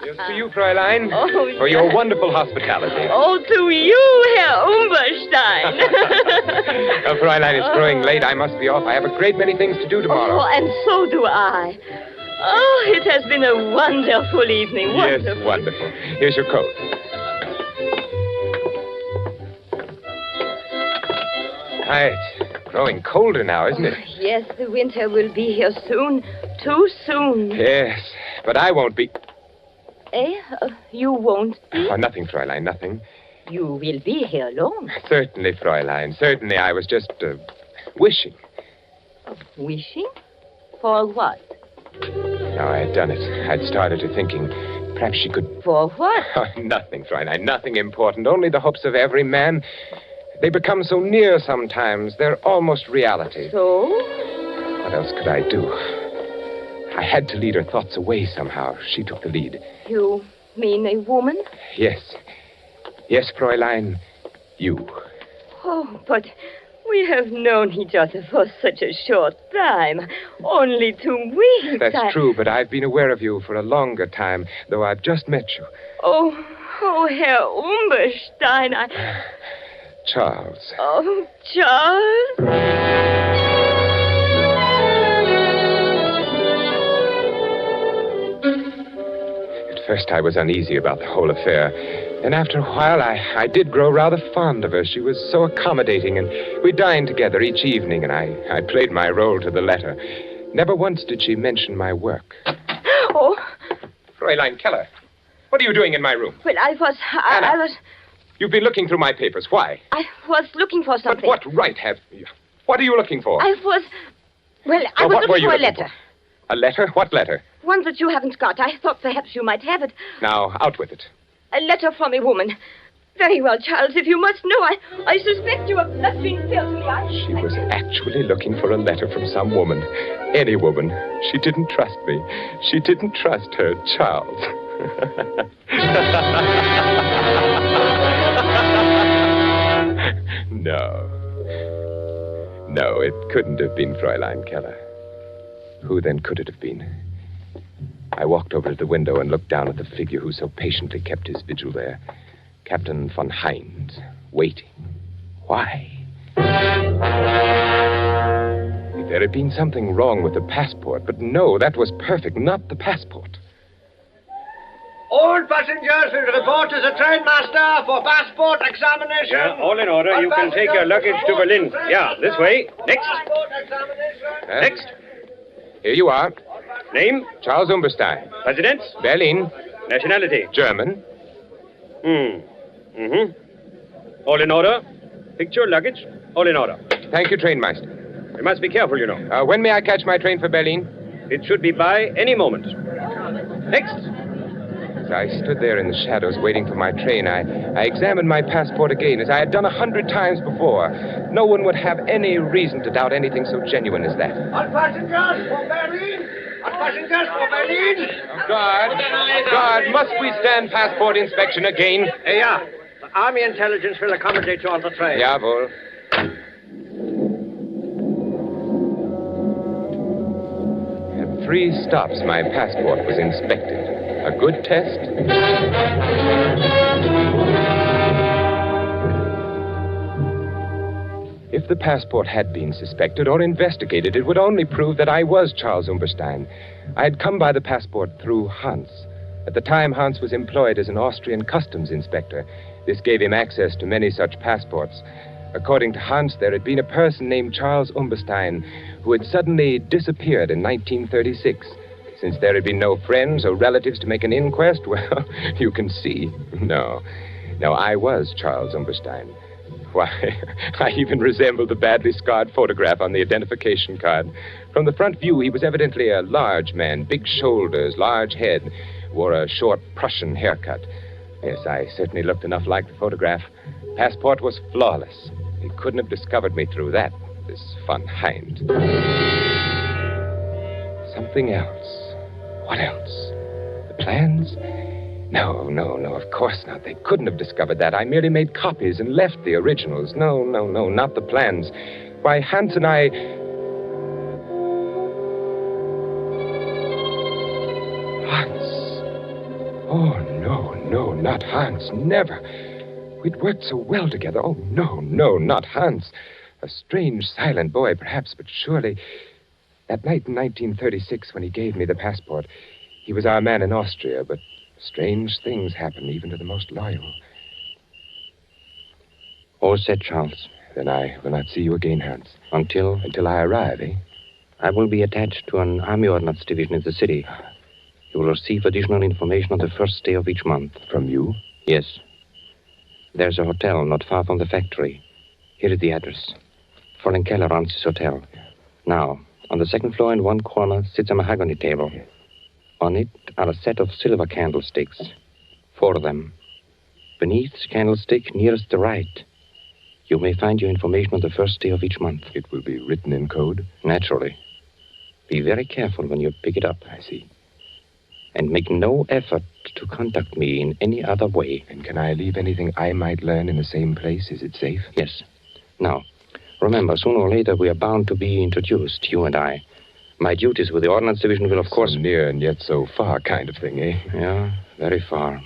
Here's to you, Fräulein, for your wonderful hospitality. Oh, to you, Herr Umberstein. Fräulein, it's growing late. I must be off. I have a great many things to do tomorrow. Oh, and so do I. Oh, it has been a wonderful evening. Wonderful. Yes, wonderful. Here's your coat. It's growing colder now, isn't it? Yes, the winter will be here soon. Too soon. Yes, but I won't be. Eh? You won't be? Oh, nothing, Fräulein, nothing. You will be here long. Certainly, Fräulein, certainly. I was just wishing. Wishing? For what? No, I had done it. I'd started to thinking perhaps she could... For what? Oh, nothing, Fräulein, nothing important. Only the hopes of every man. They become so near sometimes. They're almost reality. So? What else could I do? I had to lead her thoughts away somehow. She took the lead. You mean a woman? Yes. Yes, Fräulein. You. Oh, but we have known each other for such a short time. Only 2 weeks. That's true, but I've been aware of you for a longer time, though I've just met you. Oh, Herr Umberstein, Charles. Oh, Charles? At first I was uneasy about the whole affair. Then after a while, I did grow rather fond of her. She was so accommodating, and we dined together each evening, and I played my role to the letter. Never once did she mention my work. Oh. Fräulein Keller, what are you doing in my room? Well, I was... You've been looking through my papers. Why? I was looking for something. But what right have you? What are you looking for? I was looking for a letter. A letter? What letter? One that you haven't got. I thought perhaps you might have it. Now, out with it. A letter from a woman. Very well, Charles, if you must know, I suspect you have been filled to me. She was actually looking for a letter from some woman. Any woman. She didn't trust me. She didn't trust her Charles. No, it couldn't have been Fräulein Keller. Who then could it have been? I walked over to the window and looked down at the figure who so patiently kept his vigil there. Captain von Hind, waiting. Why? If there had been something wrong with the passport, but no, that was perfect, not the passport. All passengers will report to the trainmaster for passport examination. Yeah, all in order. You can take your luggage to Berlin. Yeah, this way. Next. Next. Here you are. Name? Charles Umberstein. Residence? Berlin. Nationality? German. All in order. Picture, luggage, all in order. Thank you, trainmaster. You must be careful, you know. When may I catch my train for Berlin? It should be by any moment. Next. As I stood there in the shadows waiting for my train, I examined my passport again, as I had done 100 times before. No one would have any reason to doubt anything so genuine as that. All passengers for Berlin. All passengers for Berlin. Guard, must we stand passport inspection again? Yeah. The Army intelligence will accommodate you on the train. Jawohl. At 3 stops, my passport was inspected. A good test? If the passport had been suspected or investigated, it would only prove that I was Charles Umberstein. I had come by the passport through Hans. At the time, Hans was employed as an Austrian customs inspector. This gave him access to many such passports. According to Hans, there had been a person named Charles Umberstein who had suddenly disappeared in 1936. Since there had been no friends or relatives to make an inquest, well, you can see. No, I was Charles Umberstein. Why, I even resembled the badly scarred photograph on the identification card. From the front view, he was evidently a large man, big shoulders, large head, wore a short Prussian haircut. Yes, I certainly looked enough like the photograph. Passport was flawless. He couldn't have discovered me through that, this Von Hind. Something else. What else? The plans? No, of course not. They couldn't have discovered that. I merely made copies and left the originals. No, not the plans. Why, Hans and I... Hans. Oh, no, not Hans. Never. We'd worked so well together. Oh, no, not Hans. A strange, silent boy, perhaps, but surely... That night in 1936, when he gave me the passport, he was our man in Austria, but strange things happen even to the most loyal. All set, Charles. Then I will not see you again, Hans. Until I arrive, eh? I will be attached to an Army Ordnance division in the city. You will receive additional information on the first day of each month. From you? Yes. There's a hotel not far from the factory. Here is the address. Fräulein Keller runs this hotel. Now, on the second floor in one corner sits a mahogany table. On it are a set of silver candlesticks. 4 of them. Beneath the candlestick nearest the right, you may find your information on the first day of each month. It will be written in code? Naturally. Be very careful when you pick it up. I see. And make no effort to contact me in any other way. And can I leave anything I might learn in the same place? Is it safe? Yes. Now, remember, sooner or later we are bound to be introduced, you and I. My duties with the Ordnance Division will, of course... So near and yet so far kind of thing, eh? Yeah, very far.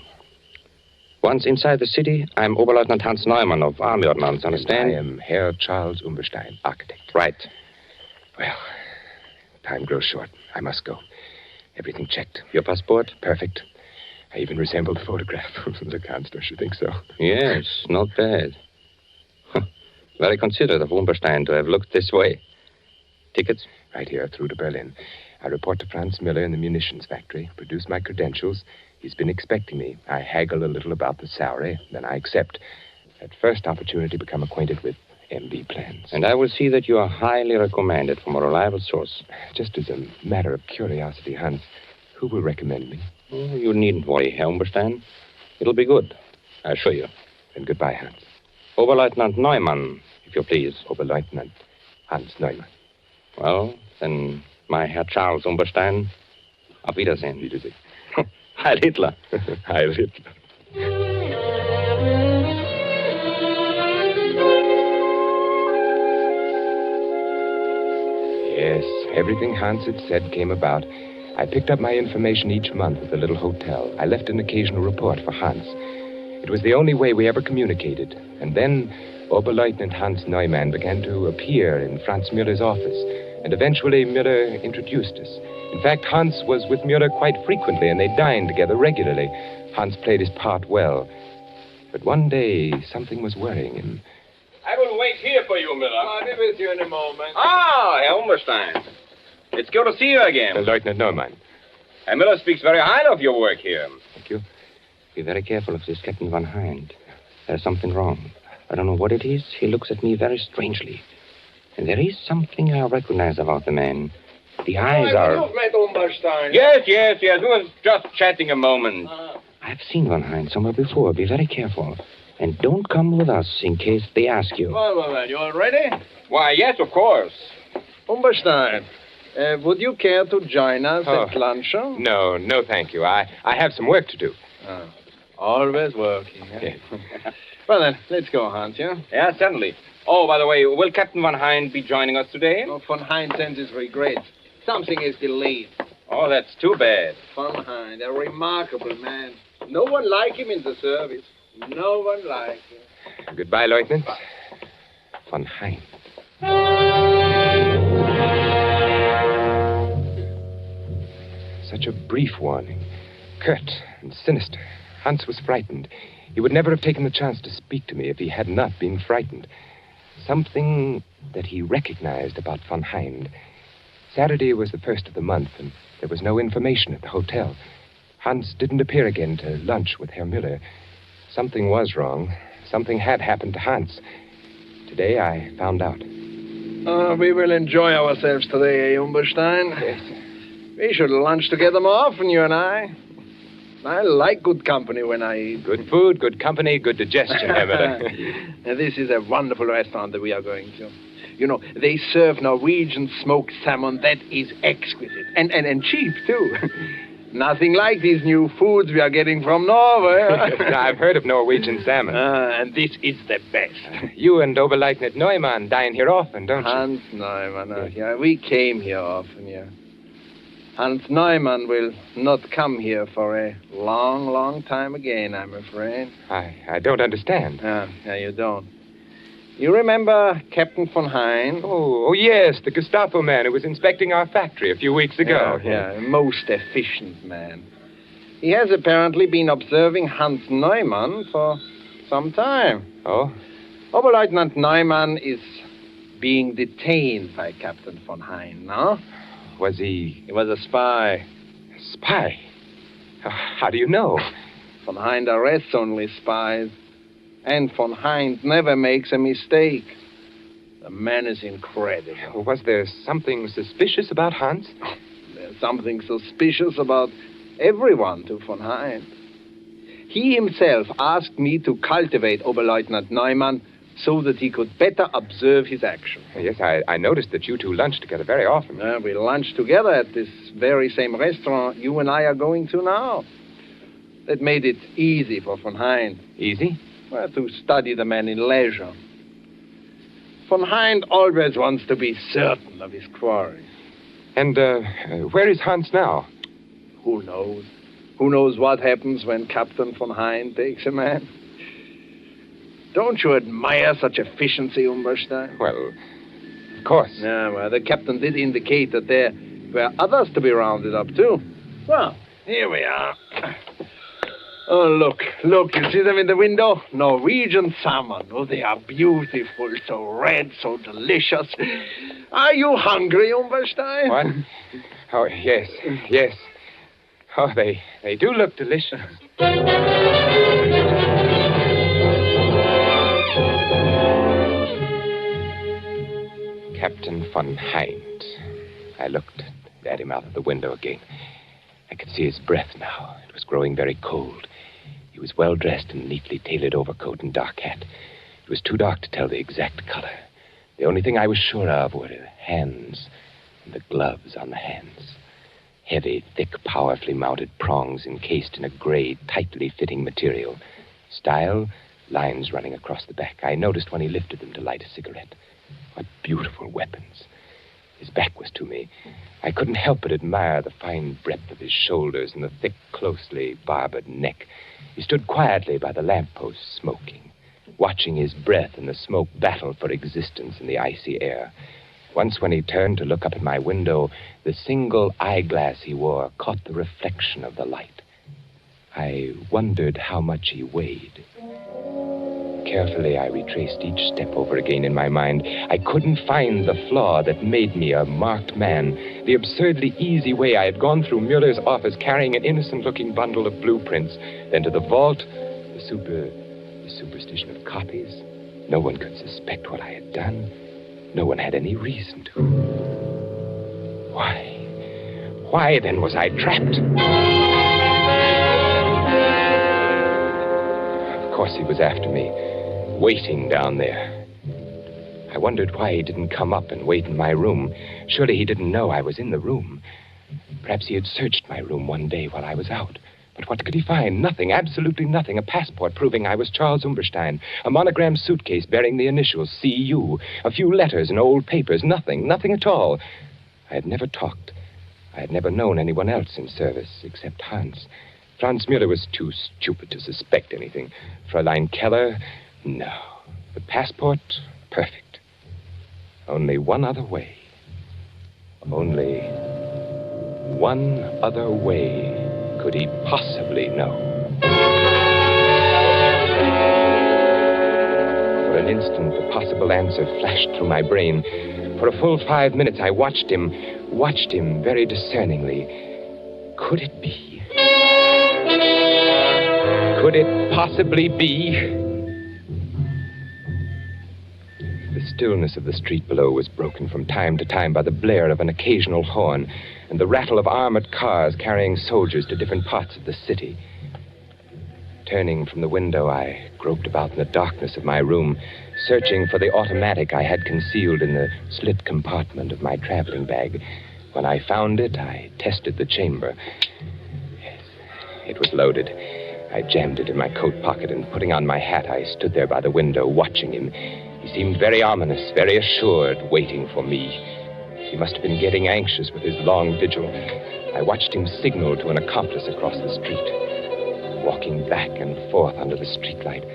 Once inside the city, I'm Oberleutnant Hans Neumann of Army Ordnance, understand? And I am Herr Charles Umberstein, architect. Right. Well, time grows short. I must go. Everything checked. Your passport? Perfect. I even resemble the photograph. Look, Hans, don't you think so? Yes, not bad. Very considerate of Umberstein to have looked this way. Tickets? Right here, through to Berlin. I report to Franz Miller in the munitions factory, produce my credentials. He's been expecting me. I haggle a little about the salary, then I accept. At first opportunity, become acquainted with MB plans. And I will see that you are highly recommended from a reliable source. Just as a matter of curiosity, Hans, who will recommend me? Oh, you needn't worry, Herr Umberstein. It'll be good, I assure you. Then goodbye, Hans. Oberleutnant Neumann, if you please. Oberleutnant Hans Neumann. Well, then, my Herr Charles Umberstein, auf Wiedersehen. Wiedersehen. Heil Hitler. Heil Hitler. Yes, everything Hans had said came about. I picked up my information each month at the little hotel. I left an occasional report for Hans. It was the only way we ever communicated. And then Oberleutnant Hans Neumann began to appear in Franz Müller's office. And eventually Müller introduced us. In fact, Hans was with Müller quite frequently, and they dined together regularly. Hans played his part well. But one day, something was worrying him. I will wait here for you, Miller. I'll be with you in a moment. Ah, Herr Umberstein. It's good to see you again. Lieutenant Neumann. Herr Miller speaks very highly of your work here. Thank you. Be very careful of this Captain Von Hind. There's something wrong. I don't know what it is. He looks at me very strangely. And there is something I recognize about the man. The eyes are... You've met Umberstein. Yes. We were just chatting a moment. I've seen Von Hind somewhere before. Be very careful. And don't come with us in case they ask you. Well, you all ready? Why, yes, of course. Umberstein, would you care to join us at luncheon? No, thank you. I have some work to do. Always working. Yes. Well, then, let's go, Hans, yeah? Yeah, certainly. Oh, by the way, will Captain Von Hind be joining us today? Oh, Von Hind sends his regrets. Something is delayed. Oh, that's too bad. Von Hind, a remarkable man. No one like him in the service. No one like him. Goodbye, Lieutenant. Von Hind. Such a brief warning. Curt and sinister. Hans was frightened. He would never have taken the chance to speak to me if he had not been frightened. Something that he recognized about Von Hind. Saturday was the first of the month, and there was no information at the hotel. Hans didn't appear again to lunch with Herr Müller. Something was wrong. Something had happened to Hans. Today I found out. We will enjoy ourselves today, Umberstein. Yes. We should lunch together more often, you and I. I like good company when I eat. Good food, good company, good digestion, Herr Müller. Now, this is a wonderful restaurant that we are going to. You know, they serve Norwegian smoked salmon that is exquisite. And cheap, too. Nothing like these new foods we are getting from Norway. I've heard of Norwegian salmon. And this is the best. You and Oberleutnant Neumann dine here often, don't you? Hans Neumann, yeah. We came here often, yeah. Hans Neumann will not come here for a long, long time again, I'm afraid. I don't understand. Yeah, you don't. You remember Captain von Hein? Oh, yes, the Gestapo man who was inspecting our factory a few weeks ago. Yeah, a most efficient man. He has apparently been observing Hans Neumann for some time. Oh? Oberleutnant Neumann is being detained by Captain von Hein, no? Was he... He was a spy. Spy? How do you know? Von Hein arrests only spies. And von Hein never makes a mistake. The man is incredible. Was there something suspicious about Hans? There's something suspicious about everyone to von Hein. He himself asked me to cultivate Oberleutnant Neumann so that he could better observe his action. Yes, I noticed that you two lunch together very often. We lunch together at this very same restaurant you and I are going to now. That made it easy for von Hein. Easy? Well, to study the man in leisure. Von Hein always wants to be certain of his quarry. And where is Hans now? Who knows? Who knows what happens when Captain von Hein takes a man? Don't you admire such efficiency, Umberstein? Well, of course. Yeah, well, the captain did indicate that there were others to be rounded up, too. Well, here we are. Oh, look, you see them in the window? Norwegian salmon. Oh, they are beautiful, so red, so delicious. Are you hungry, Umberstein? What? Oh, yes. Oh, they do look delicious. Captain von Hein. I looked at him out of the window again. I could see his breath now. It was growing very cold. He was well dressed in a neatly tailored overcoat and dark hat. It was too dark to tell the exact color. The only thing I was sure of were the hands and the gloves on the hands. Heavy, thick, powerfully mounted prongs encased in a gray, tightly fitting material. Style, lines running across the back. I noticed when he lifted them to light a cigarette. What beautiful weapons. His back was to me. I couldn't help but admire the fine breadth of his shoulders and the thick, closely barbered neck. He stood quietly by the lamppost, smoking, watching his breath and the smoke battle for existence in the icy air. Once when he turned to look up at my window, the single eyeglass he wore caught the reflection of the light. I wondered how much he weighed. Carefully, I retraced each step over again in my mind. I couldn't find the flaw that made me a marked man. The absurdly easy way I had gone through Mueller's office carrying an innocent-looking bundle of blueprints, then to the vault, the superstition of copies. No one could suspect what I had done. No one had any reason to. Why then was I trapped? Of course he was after me, waiting down there. I wondered why he didn't come up and wait in my room. Surely he didn't know I was in the room. Perhaps he had searched my room one day while I was out. But what could he find? Nothing, absolutely nothing. A passport proving I was Charles Umberstein. A monogrammed suitcase bearing the initials C.U. A few letters and old papers. Nothing at all. I had never talked. I had never known anyone else in service except Hans. Franz Müller was too stupid to suspect anything. Fräulein Keller, no. The passport, perfect. Only one other way. Only one other way could he possibly know. For an instant, the possible answer flashed through my brain. For a full 5 minutes, I watched him very discerningly. Could it be? Could it possibly be? The stillness of the street below was broken from time to time by the blare of an occasional horn and the rattle of armored cars carrying soldiers to different parts of the city. Turning from the window, I groped about in the darkness of my room, searching for the automatic I had concealed in the slit compartment of my traveling bag. When I found it, I tested the chamber. Yes, it was loaded. I jammed it in my coat pocket, and putting on my hat, I stood there by the window, watching him. He seemed very ominous, very assured, waiting for me. He must have been getting anxious with his long vigil. I watched him signal to an accomplice across the street. Walking back and forth under the streetlight,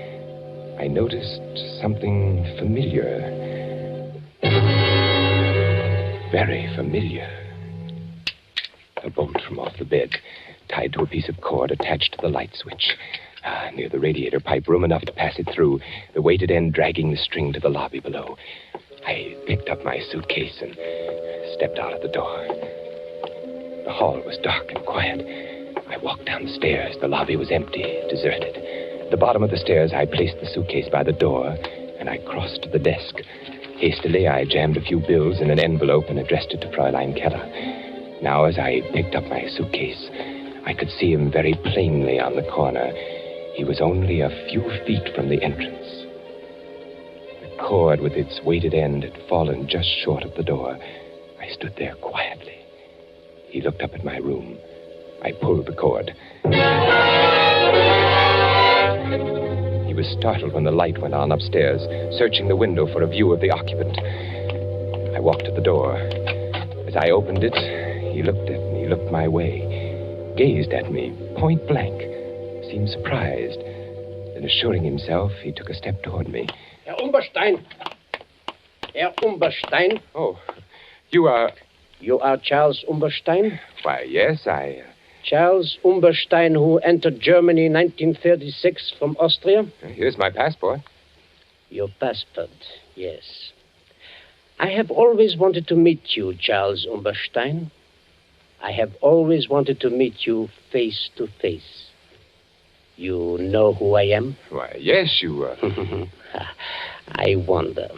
I noticed something familiar. Very familiar. A bolt from off the bed, tied to a piece of cord attached to the light switch. Near the radiator pipe, room enough to pass it through, the weighted end dragging the string to the lobby below. I picked up my suitcase and stepped out of the door. The hall was dark and quiet. I walked down the stairs. The lobby was empty, deserted. At the bottom of the stairs, I placed the suitcase by the door, and I crossed to the desk. Hastily, I jammed a few bills in an envelope and addressed it to Fräulein Keller. Now, as I picked up my suitcase, I could see him very plainly on the corner. He was only a few feet from the entrance. The cord with its weighted end had fallen just short of the door. I stood there quietly. He looked up at my room. I pulled the cord. He was startled when the light went on upstairs, searching the window for a view of the occupant. I walked to the door. As I opened it, he looked my way, gazed at me, point blank, seemed surprised. Then, assuring himself, he took a step toward me. Herr Umberstein. Herr Umberstein. Oh, you are... You are Charles Umberstein? Why, yes, I... Charles Umberstein, who entered Germany in 1936 from Austria? Here's my passport. Your passport, yes. I have always wanted to meet you, Charles Umberstein. I have always wanted to meet you face to face. You know who I am? Why, yes, you are. I wonder.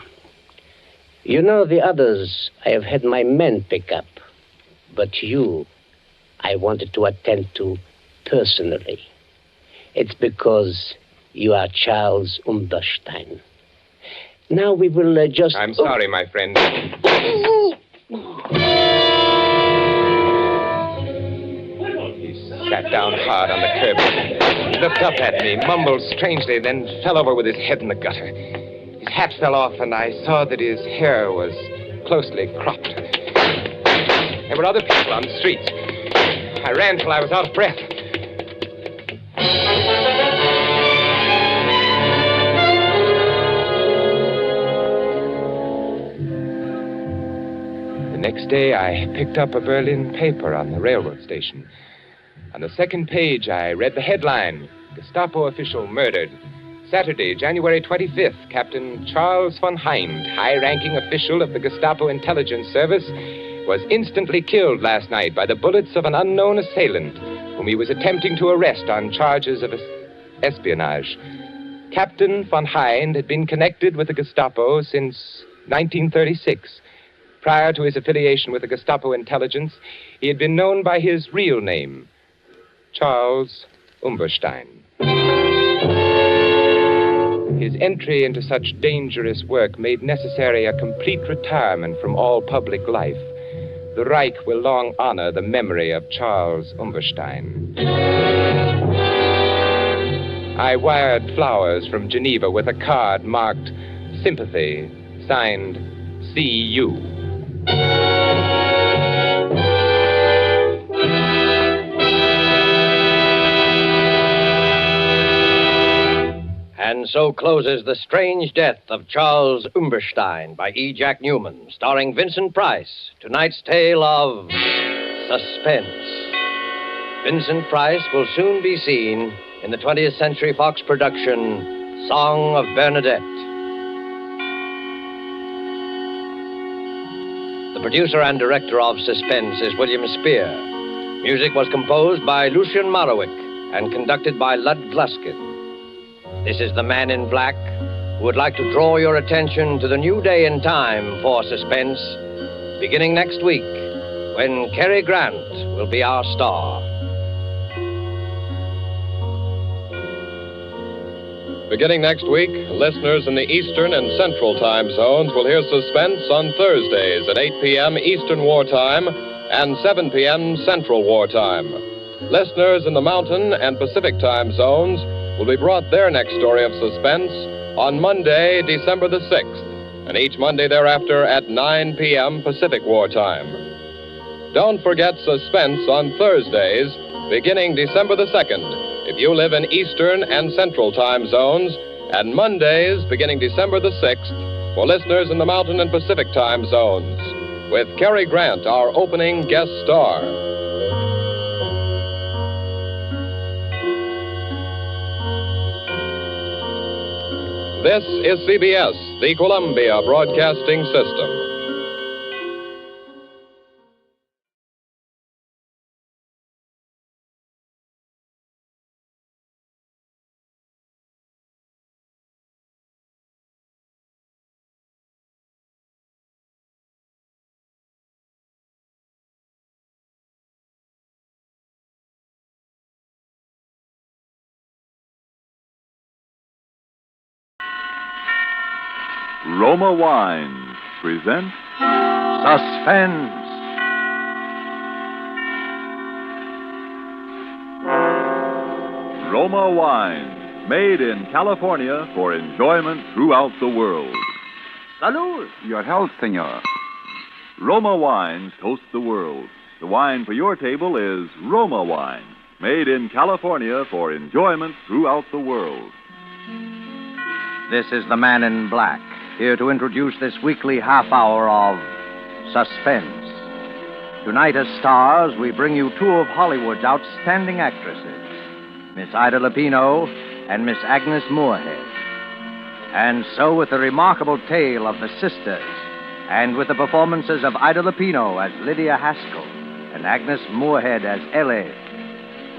You know, the others I have had my men pick up. But you, I wanted to attend to personally. It's because you are Charles Umberstein. Now we will just... I'm sorry, my friend. He sat down hard on the curb, looked up at me, mumbled strangely, then fell over with his head in the gutter. His hat fell off, and I saw that his hair was closely cropped. There were other people on the streets. I ran till I was out of breath. The next day, I picked up a Berlin paper on the railroad station. On the second page, I read the headline, Gestapo official murdered. Saturday, January 25th, Captain Charles von Hind, high-ranking official of the Gestapo Intelligence Service, was instantly killed last night by the bullets of an unknown assailant whom he was attempting to arrest on charges of espionage. Captain von Hind had been connected with the Gestapo since 1936. Prior to his affiliation with the Gestapo intelligence, he had been known by his real name, Charles Umberstein. His entry into such dangerous work made necessary a complete retirement from all public life. The Reich will long honor the memory of Charles Umberstein. I wired flowers from Geneva with a card marked Sympathy, signed C.U. And so closes The Strange Death of Charles Umberstein by E. Jack Newman, starring Vincent Price. Tonight's tale of suspense. Vincent Price will soon be seen in the 20th Century Fox production, Song of Bernadette. The producer and director of Suspense is William Spear. Music was composed by Lucian Morawick and conducted by Lud Gluskin. This is the Man in Black, who would like to draw your attention to the new day and time for Suspense, beginning next week, when Cary Grant will be our star. Beginning next week, listeners in the Eastern and Central time zones will hear Suspense on Thursdays at 8 p.m. Eastern Wartime and 7 p.m. Central Wartime. Listeners in the Mountain and Pacific time zones will be brought their next story of suspense on Monday, December the 6th, and each Monday thereafter at 9 p.m. Pacific Wartime. Don't forget Suspense on Thursdays, beginning December the 2nd, if you live in Eastern and Central time zones, and Mondays, beginning December the 6th, for listeners in the Mountain and Pacific time zones, with Cary Grant, our opening guest star. This is CBS, the Columbia Broadcasting System. Roma Wines present Suspense. Roma Wines, made in California for enjoyment throughout the world. Salud! Your health, senor. Roma Wines toast the world. The wine for your table is Roma Wine, made in California for enjoyment throughout the world. This is the Man in Black, here to introduce this weekly half hour of Suspense. Tonight as stars, we bring you two of Hollywood's outstanding actresses, Miss Ida Lupino and Miss Agnes Moorehead. And so with the remarkable tale of the sisters, and with the performances of Ida Lupino as Lydia Haskell and Agnes Moorehead as Ellie,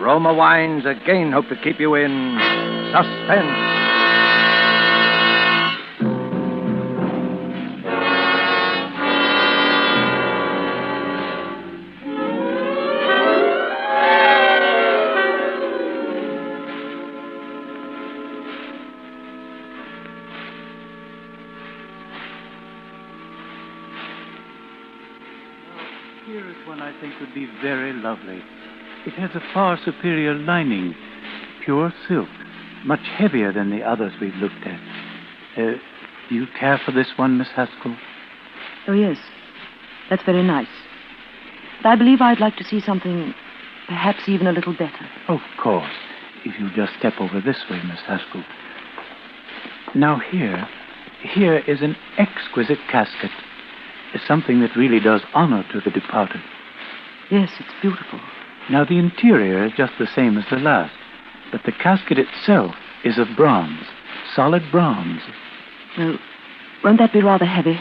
Roma Wines again hope to keep you in suspense. Here is one I think would be very lovely. It has a far superior lining, pure silk, much heavier than the others we've looked at. Do you care for this one, Miss Haskell? Oh, yes. That's very nice. But I believe I'd like to see something perhaps even a little better. Of course. If you just step over this way, Miss Haskell. Now here is an exquisite casket. Something that really does honor to the departed. Yes, it's beautiful. Now, the interior is just the same as the last, but the casket itself is of bronze, solid bronze. Well, won't that be rather heavy?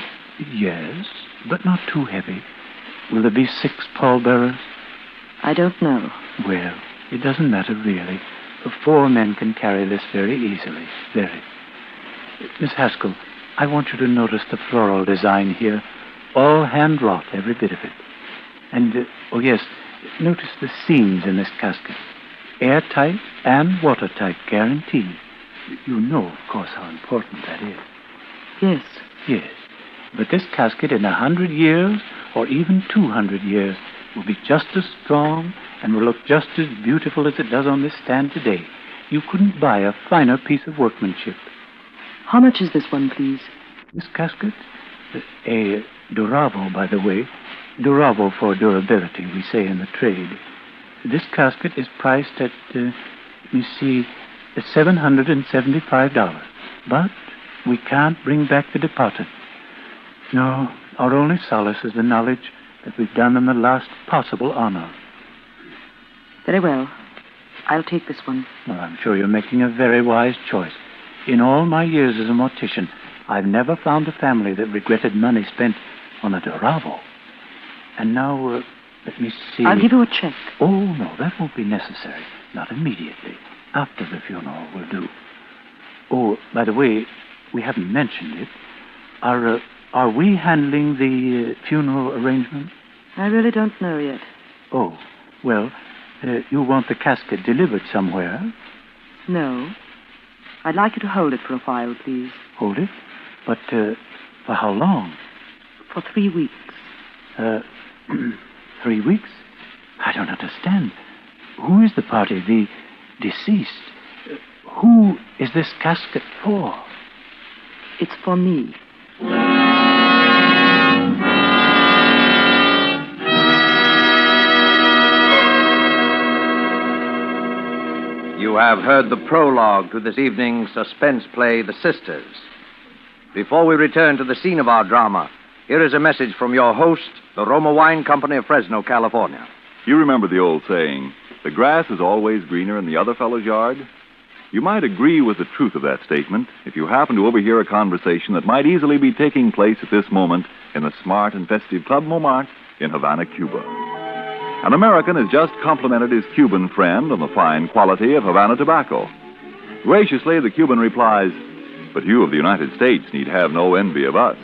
Yes, but not too heavy. Will there be 6 pallbearers? I don't know. Well, it doesn't matter, really. 4 men can carry this very easily, very. Miss Haskell, I want you to notice the floral design here. All hand-wrought, every bit of it. And, oh yes, notice the seams in this casket. Airtight and watertight, guaranteed. You know, of course, how important that is. Yes. Yes. But this casket in 100 years, or even 200 years, will be just as strong and will look just as beautiful as it does on this stand today. You couldn't buy a finer piece of workmanship. How much is this one, please? This casket? A Duravo, by the way. Duravo for durability, we say in the trade. This casket is priced at, you see, at $775. But we can't bring back the departed. No, our only solace is the knowledge that we've done them the last possible honor. Very well. I'll take this one. Well, I'm sure you're making a very wise choice. In all my years as a mortician, I've never found a family that regretted money spent on a Duravo. And now, let me see. I'll give you a check. Oh, no, that won't be necessary. Not immediately. After the funeral will do. Oh, by the way, we haven't mentioned it. Are we handling the funeral arrangement? I really don't know yet. Oh, well, you want the casket delivered somewhere? No. I'd like you to hold it for a while, please. Hold it? But for how long? For 3 weeks. 3 weeks? I don't understand. Who is the party, the deceased? Who is this casket for? It's for me. You have heard the prologue to this evening's suspense play, The Sisters. Before we return to the scene of our drama, here is a message from your host, the Roma Wine Company of Fresno, California. You remember the old saying, the grass is always greener in the other fellow's yard? You might agree with the truth of that statement if you happen to overhear a conversation that might easily be taking place at this moment in the smart and festive Club Montmartre in Havana, Cuba. An American has just complimented his Cuban friend on the fine quality of Havana tobacco. Graciously, the Cuban replies, "But you of the United States need have no envy of us.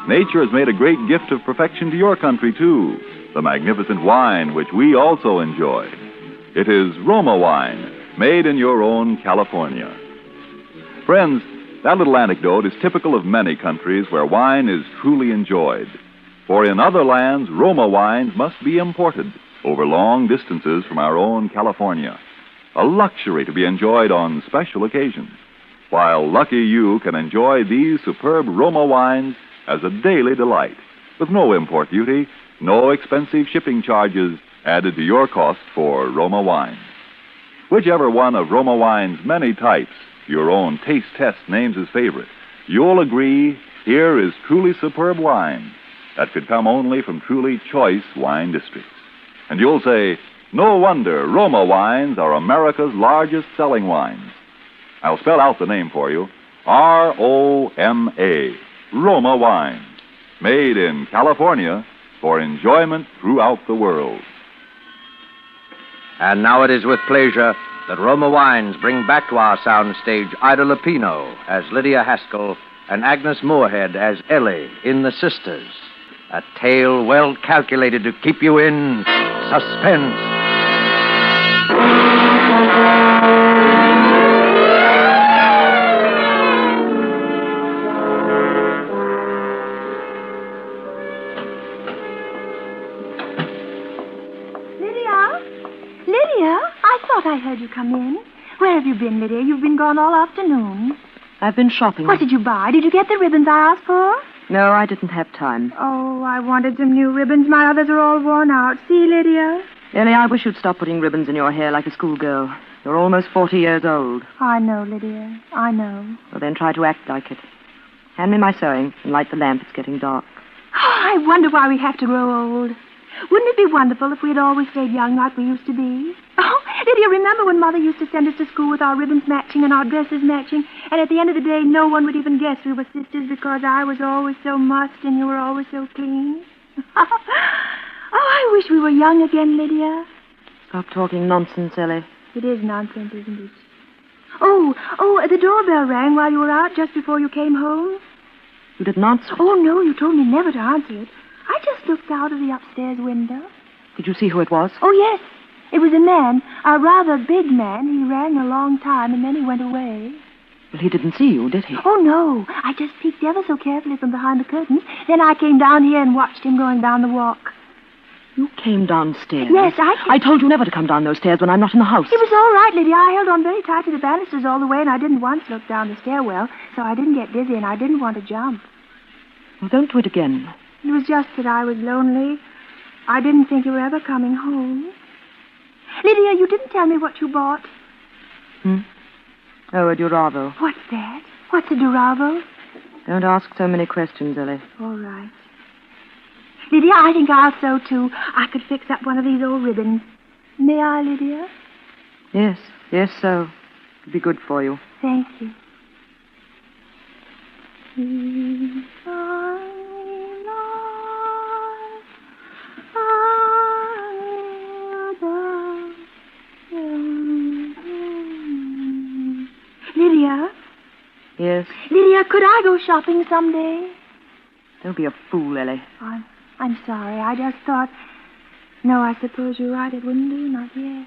Nature has made a great gift of perfection to your country, too, the magnificent wine which we also enjoy. It is Roma wine, made in your own California." Friends, that little anecdote is typical of many countries where wine is truly enjoyed. For in other lands, Roma wines must be imported over long distances from our own California, a luxury to be enjoyed on special occasions, while lucky you can enjoy these superb Roma wines as a daily delight, with no import duty, no expensive shipping charges added to your cost for Roma wine. Whichever one of Roma wine's many types your own taste test names as favorite, you'll agree here is truly superb wine that could come only from truly choice wine districts. And you'll say, no wonder Roma wines are America's largest selling wines. I'll spell out the name for you. R-O-M-A, Roma wine, made in California for enjoyment throughout the world. And now it is with pleasure that Roma Wines bring back to our soundstage Ida Lupino as Lydia Haskell and Agnes Moorehead as Ellie in The Sisters. A tale well calculated to keep you in suspense. Lydia, I thought I heard you come in. Where have you been, Lydia? You've been gone all afternoon. I've been shopping. What did you buy? Did you get the ribbons I asked for? No, I didn't have time. Oh, I wanted some new ribbons. My others are all worn out. See, Lydia? Ellie, I wish you'd stop putting ribbons in your hair like a schoolgirl. You're almost 40 years old. I know, Lydia. I know. Well, then try to act like it. Hand me my sewing and light the lamp. It's getting dark. Oh, I wonder why we have to grow old. Wouldn't it be wonderful if we had always stayed young like we used to be? Oh, Lydia, remember when Mother used to send us to school with our ribbons matching and our dresses matching, and at the end of the day, no one would even guess we were sisters because I was always so mussed and you were always so clean? Oh, I wish we were young again, Lydia. Stop talking nonsense, Ellie. It is nonsense, isn't it? Oh, the doorbell rang while you were out just before you came home. You didn't answer it? Oh, no, you told me never to answer it. I just looked out of the upstairs window. Did you see who it was? Oh, yes. It was a man, a rather big man. He rang a long time, and then he went away. Well, he didn't see you, did he? Oh, no. I just peeked ever so carefully from behind the curtains. Then I came down here and watched him going down the walk. You came downstairs? Yes, I told you never to come down those stairs when I'm not in the house. It was all right, Lydia. I held on very tight to the banisters all the way, and I didn't once look down the stairwell, so I didn't get dizzy, and I didn't want to jump. Well, don't do it again. It was just that I was lonely. I didn't think you were ever coming home. Lydia, you didn't tell me what you bought. Oh, a Duravo. What's that? What's a Duravo? Don't ask so many questions, Ellie. All right. Lydia, I think I'll sew, too. I could fix up one of these old ribbons. May I, Lydia? Yes, so. It'd be good for you. Thank you. Yes? Lydia, could I go shopping someday? Don't be a fool, Ellie. I'm sorry. I just thought... No, I suppose you're right. It wouldn't do, not yet.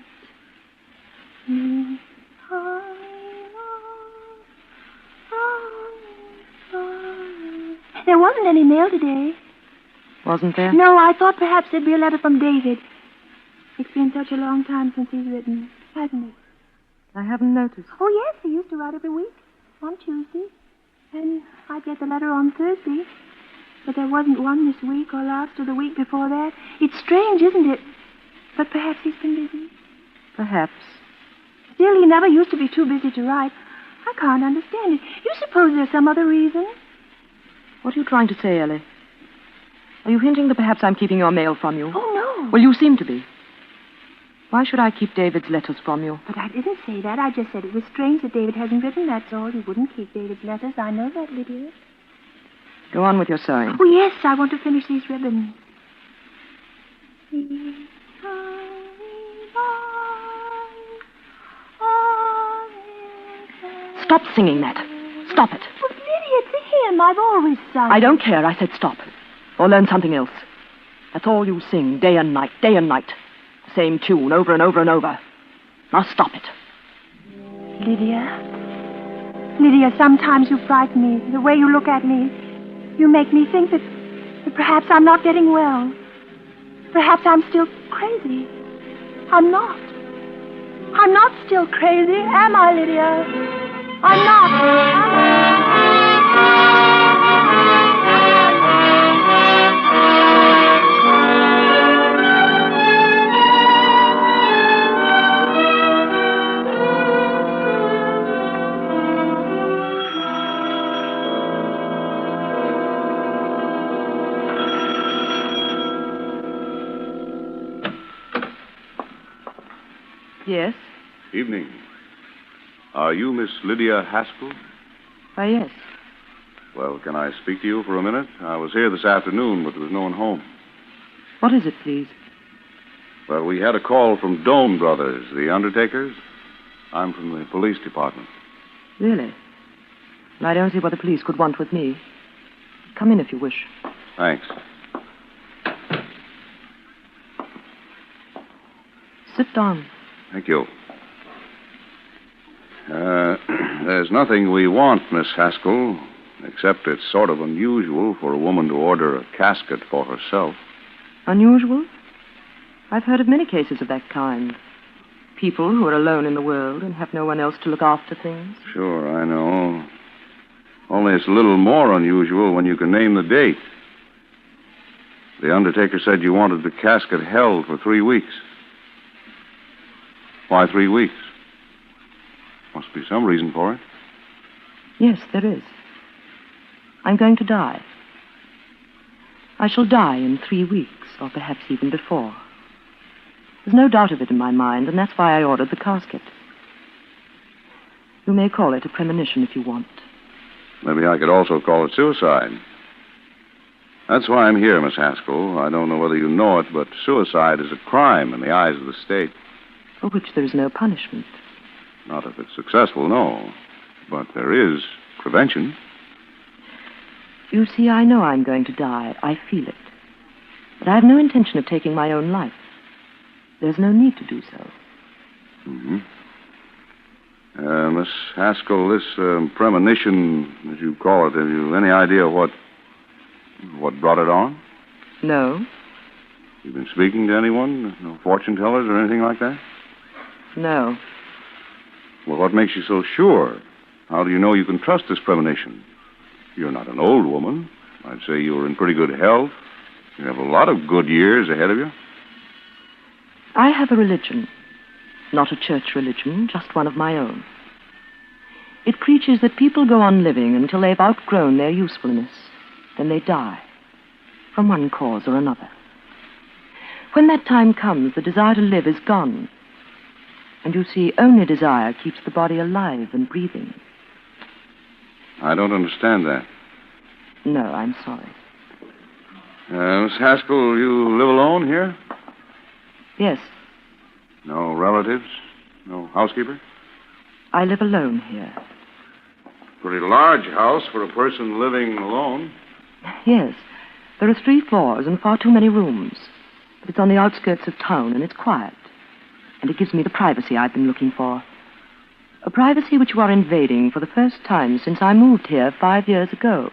There wasn't any mail today. Wasn't there? No, I thought perhaps there'd be a letter from David. It's been such a long time since he's written, hasn't it? I haven't noticed. Oh, yes, he used to write every week on Tuesday. And I'd get the letter on Thursday. But there wasn't one this week or last or the week before that. It's strange, isn't it? But perhaps he's been busy. Perhaps. Still, he never used to be too busy to write. I can't understand it. You suppose there's some other reason? What are you trying to say, Ellie? Are you hinting that perhaps I'm keeping your mail from you? Oh, no. Well, you seem to be. Why should I keep David's letters from you? But I didn't say that. I just said it was strange that David hasn't written, that's all. He wouldn't keep David's letters. I know that, Lydia. Go on with your sewing. Oh, yes, I want to finish these ribbons. Stop singing that. Stop it. But, Lydia, it's a hymn. I've always sung. I don't care. I said stop. Or learn something else. That's all you sing, day and night, day and night. The same tune, over and over and over. Now stop it. Lydia, sometimes you frighten me. The way you look at me. You make me think that perhaps I'm not getting well. Perhaps I'm still crazy. I'm not. I'm not still crazy, am I, Lydia? I'm not. Yes? Evening. Are you Miss Lydia Haskell? Why, yes. Well, can I speak to you for a minute? I was here this afternoon, but there was no one home. What is it, please? Well, we had a call from Doan Brothers, the undertakers. I'm from the police department. Really? Well, I don't see what the police could want with me. Come in if you wish. Thanks. Sit down. Thank you. There's nothing we want, Miss Haskell, except it's sort of unusual for a woman to order a casket for herself. Unusual? I've heard of many cases of that kind. People who are alone in the world and have no one else to look after things. Sure, I know. Only it's a little more unusual when you can name the date. The undertaker said you wanted the casket held for 3 weeks. Why 3 weeks? Must be some reason for it. Yes, there is. I'm going to die. I shall die in 3 weeks, or perhaps even before. There's no doubt of it in my mind, and that's why I ordered the casket. You may call it a premonition if you want. Maybe I could also call it suicide. That's why I'm here, Miss Haskell. I don't know whether you know it, but suicide is a crime in the eyes of the state. For which there is no punishment. Not if it's successful, no. But there is prevention. You see, I know I'm going to die. I feel it. But I have no intention of taking my own life. There's no need to do so. Mm-hmm. Miss Haskell, this premonition, as you call it, have you any idea what brought it on? No. You've been speaking to anyone? No fortune tellers or anything like that? No. Well, what makes you so sure? How do you know you can trust this premonition? You're not an old woman. I'd say you're in pretty good health. You have a lot of good years ahead of you. I have a religion. Not a church religion, just one of my own. It preaches that people go on living until they've outgrown their usefulness. Then they die. From one cause or another. When that time comes, the desire to live is gone. And you see, only desire keeps the body alive and breathing. I don't understand that. No, I'm sorry. Miss Haskell, you live alone here? Yes, No relatives? No housekeeper? I live alone here. Pretty large house for a person living alone. Yes. There are 3 floors and far too many rooms. But it's on the outskirts of town, and it's quiet. And it gives me the privacy I've been looking for. A privacy which you are invading for the first time since I moved here 5 years ago.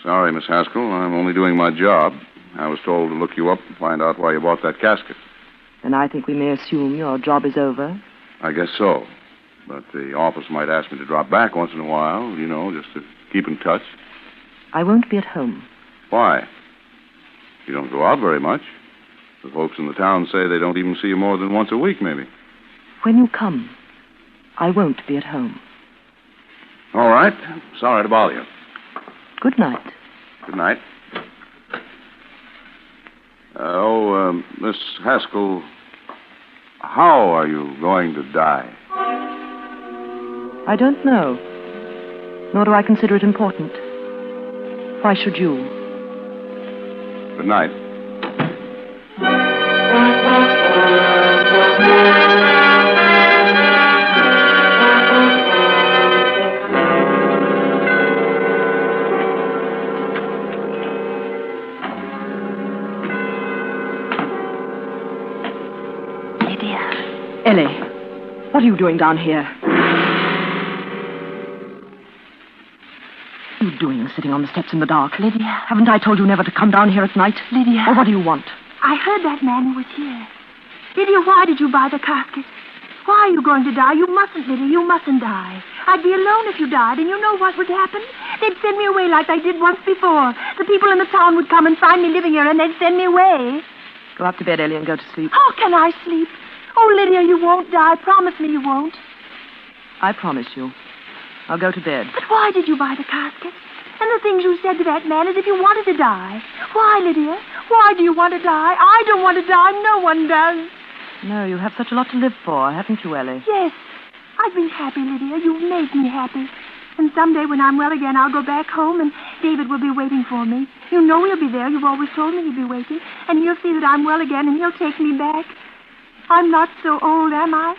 Sorry, Miss Haskell. I'm only doing my job. I was told to look you up and find out why you bought that casket. Then I think we may assume your job is over. I guess so. But the office might ask me to drop back once in a while, just to keep in touch. I won't be at home. Why? You don't go out very much. The folks in the town say they don't even see you more than once a week, maybe. When you come, I won't be at home. All right. Sorry to bother you. Good night. Good night. Miss Haskell, how are you going to die? I don't know. Nor do I consider it important. Why should you? Good night. Ellie, what are you doing down here? What are you doing sitting on the steps in the dark? Lydia. Haven't I told you never to come down here at night? Lydia. Or what do you want? I heard that man who was here. Lydia, why did you buy the casket? Why are you going to die? You mustn't, Lydia. You mustn't die. I'd be alone if you died, and you know what would happen? They'd send me away like they did once before. The people in the town would come and find me living here, and they'd send me away. Go up to bed, Ellie, and go to sleep. How can I sleep? Oh, Lydia, you won't die. Promise me you won't. I promise you. I'll go to bed. But why did you buy the casket? And the things you said to that man as if you wanted to die. Why, Lydia? Why do you want to die? I don't want to die. No one does. No, you have such a lot to live for, haven't you, Ellie? Yes. I've been happy, Lydia. You've made me happy. And someday when I'm well again, I'll go back home and David will be waiting for me. You know he'll be there. You've always told me he'd be waiting. And he'll see that I'm well again and he'll take me back. I'm not so old, am I?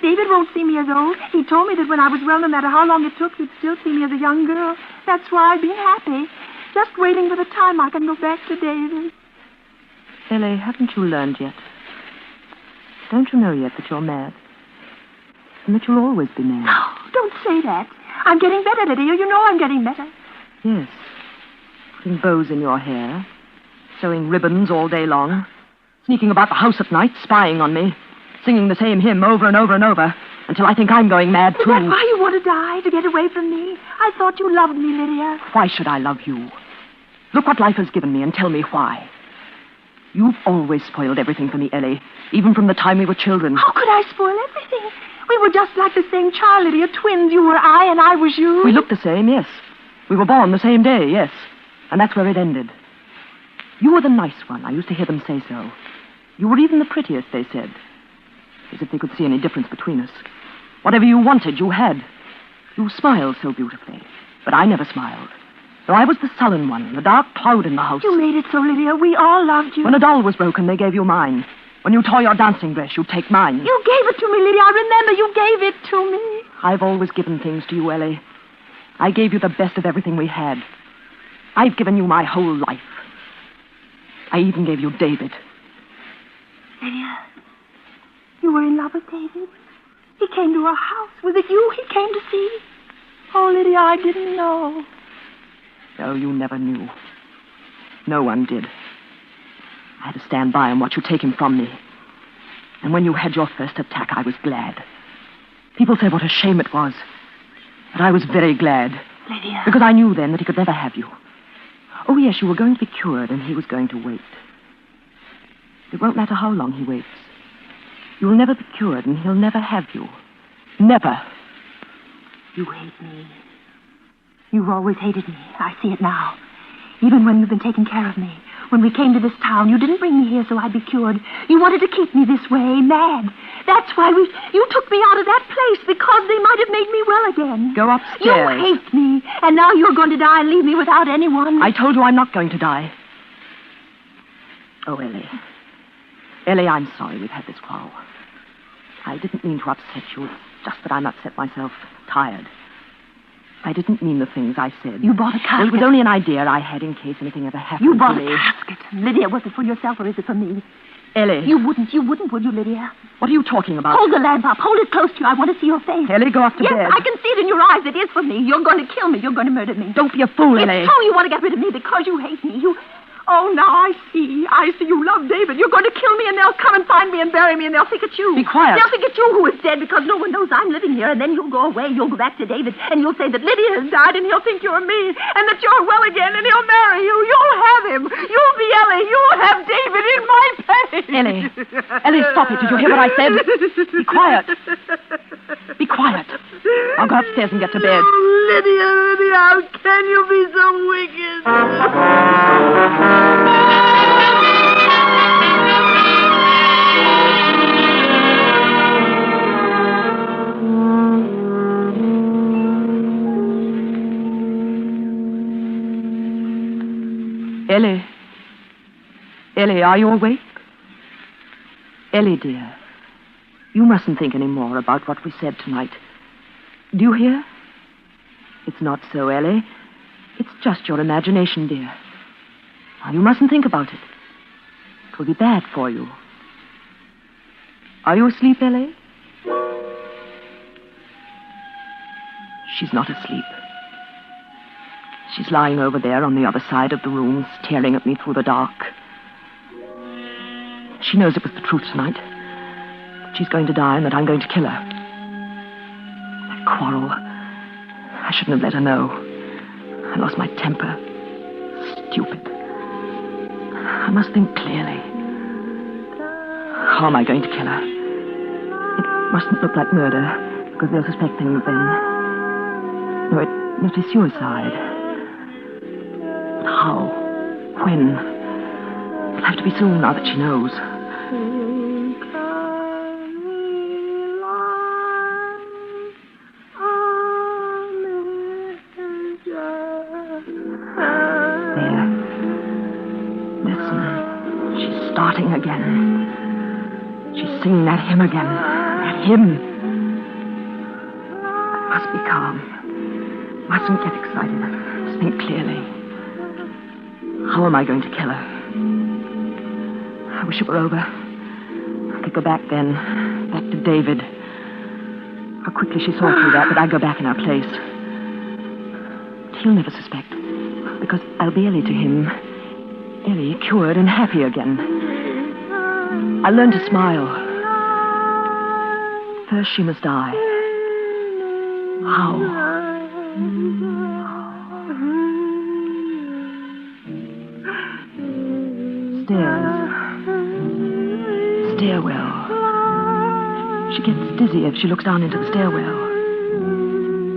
David won't see me as old. He told me that when I was well, no matter how long it took, he'd still see me as a young girl. That's why I've been happy. Just waiting for the time I can go back to David. Ellie, haven't you learned yet? Don't you know yet that you're mad? And that you'll always be mad? No, don't say that. I'm getting better, Lydia. You know I'm getting better. Yes. Putting bows in your hair. Sewing ribbons all day long. Sneaking about the house at night, spying on me. Singing the same hymn over and over and over. Until I think I'm going mad, too. Is that why you want to die? To get away from me? I thought you loved me, Lydia. Why should I love you? Look what life has given me and tell me why. You've always spoiled everything for me, Ellie. Even from the time we were children. How could I spoil everything? We were just like the same child, Lydia. Twins. You were I and I was you. We looked the same, yes. We were born the same day, yes. And that's where it ended. You were the nice one. I used to hear them say so. You were even the prettiest, they said. As if they could see any difference between us. Whatever you wanted, you had. You smiled so beautifully. But I never smiled. So I was the sullen one, the dark cloud in the house. You made it so, Lydia. We all loved you. When a doll was broken, they gave you mine. When you tore your dancing dress, you'd take mine. You gave it to me, Lydia. I remember you gave it to me. I've always given things to you, Ellie. I gave you the best of everything we had. I've given you my whole life. I even gave you David. Lydia, you were in love with David? He came to our house. Was it you he came to see? Oh, Lydia, I didn't know. No, you never knew. No one did. I had to stand by and watch you take him from me. And when you had your first attack, I was glad. People said what a shame it was. But I was very glad. Lydia. Because I knew then that he could never have you. Oh, yes, you were going to be cured, and he was going to wait. It won't matter how long he waits. You'll never be cured, and he'll never have you. Never. You hate me. You've always hated me. I see it now. Even when you've been taking care of me. When we came to this town, you didn't bring me here so I'd be cured. You wanted to keep me this way, mad. That's why you took me out of that place, because they might have made me well again. Go upstairs. You hate me, and now you're going to die and leave me without anyone. I told you I'm not going to die. Oh, Ellie. Ellie, I'm sorry we've had this quarrel. I didn't mean to upset you. It's just that I'm upset myself. Tired. I didn't mean the things I said. You bought a casket. Well, it was only an idea I had in case anything ever happened You bought to me. a casket. Lydia, was it for yourself or is it for me? Ellie. You wouldn't, would you, Lydia? What are you talking about? Hold the lamp up. Hold it close to you. I want to see your face. Ellie, go off to bed. Yes, I can see it in your eyes. It is for me. You're going to kill me. You're going to murder me. Don't be a fool, Ellie. It's true you want to get rid of me because you hate me. Oh, now I see. You love David. You're going to kill me, and they'll come and find me and bury me, and they'll think it's you. Be quiet. They'll think it's you who is dead because no one knows I'm living here, and then you'll go away. You'll go back to David, and you'll say that Lydia has died, and he'll think you're me, and that you're well again, and he'll marry you. You'll have him. You'll be Ellie. You'll have David in my place. Ellie, stop it. Did you hear what I said? Be quiet. Be quiet. I'll go upstairs and get to bed. Oh, Lydia, how can you be so wicked? Ellie, are you awake? Ellie, dear, you mustn't think any more about what we said tonight. Do you hear? It's not so, Ellie. It's just your imagination, dear. Now, you mustn't think about it. It will be bad for you. Are you asleep, Ellie? She's not asleep. She's lying over there on the other side of the room, staring at me through the dark. She knows it was the truth tonight. That she's going to die and that I'm going to kill her. That quarrel. I shouldn't have let her know. I lost my temper. Stupid. I must think clearly. How am I going to kill her? It mustn't look like murder, because they'll suspect things then. No, it must be suicide. But how? When? It'll have to be soon, now that she knows. There. Listen. She's starting again. She's singing that hymn again. That hymn. I must be calm. Mustn't get excited. Must think clearly. How am I going to kill her? I wish it were over. I could go back then. Back to David. How quickly she saw through that, but I'd go back in her place. But he'll never suspect. Because I'll be Ellie to him. Ellie, cured and happy again. I'll learn to smile. First she must die. How? Stairs. Stairwell. She gets dizzy if she looks down into the stairwell.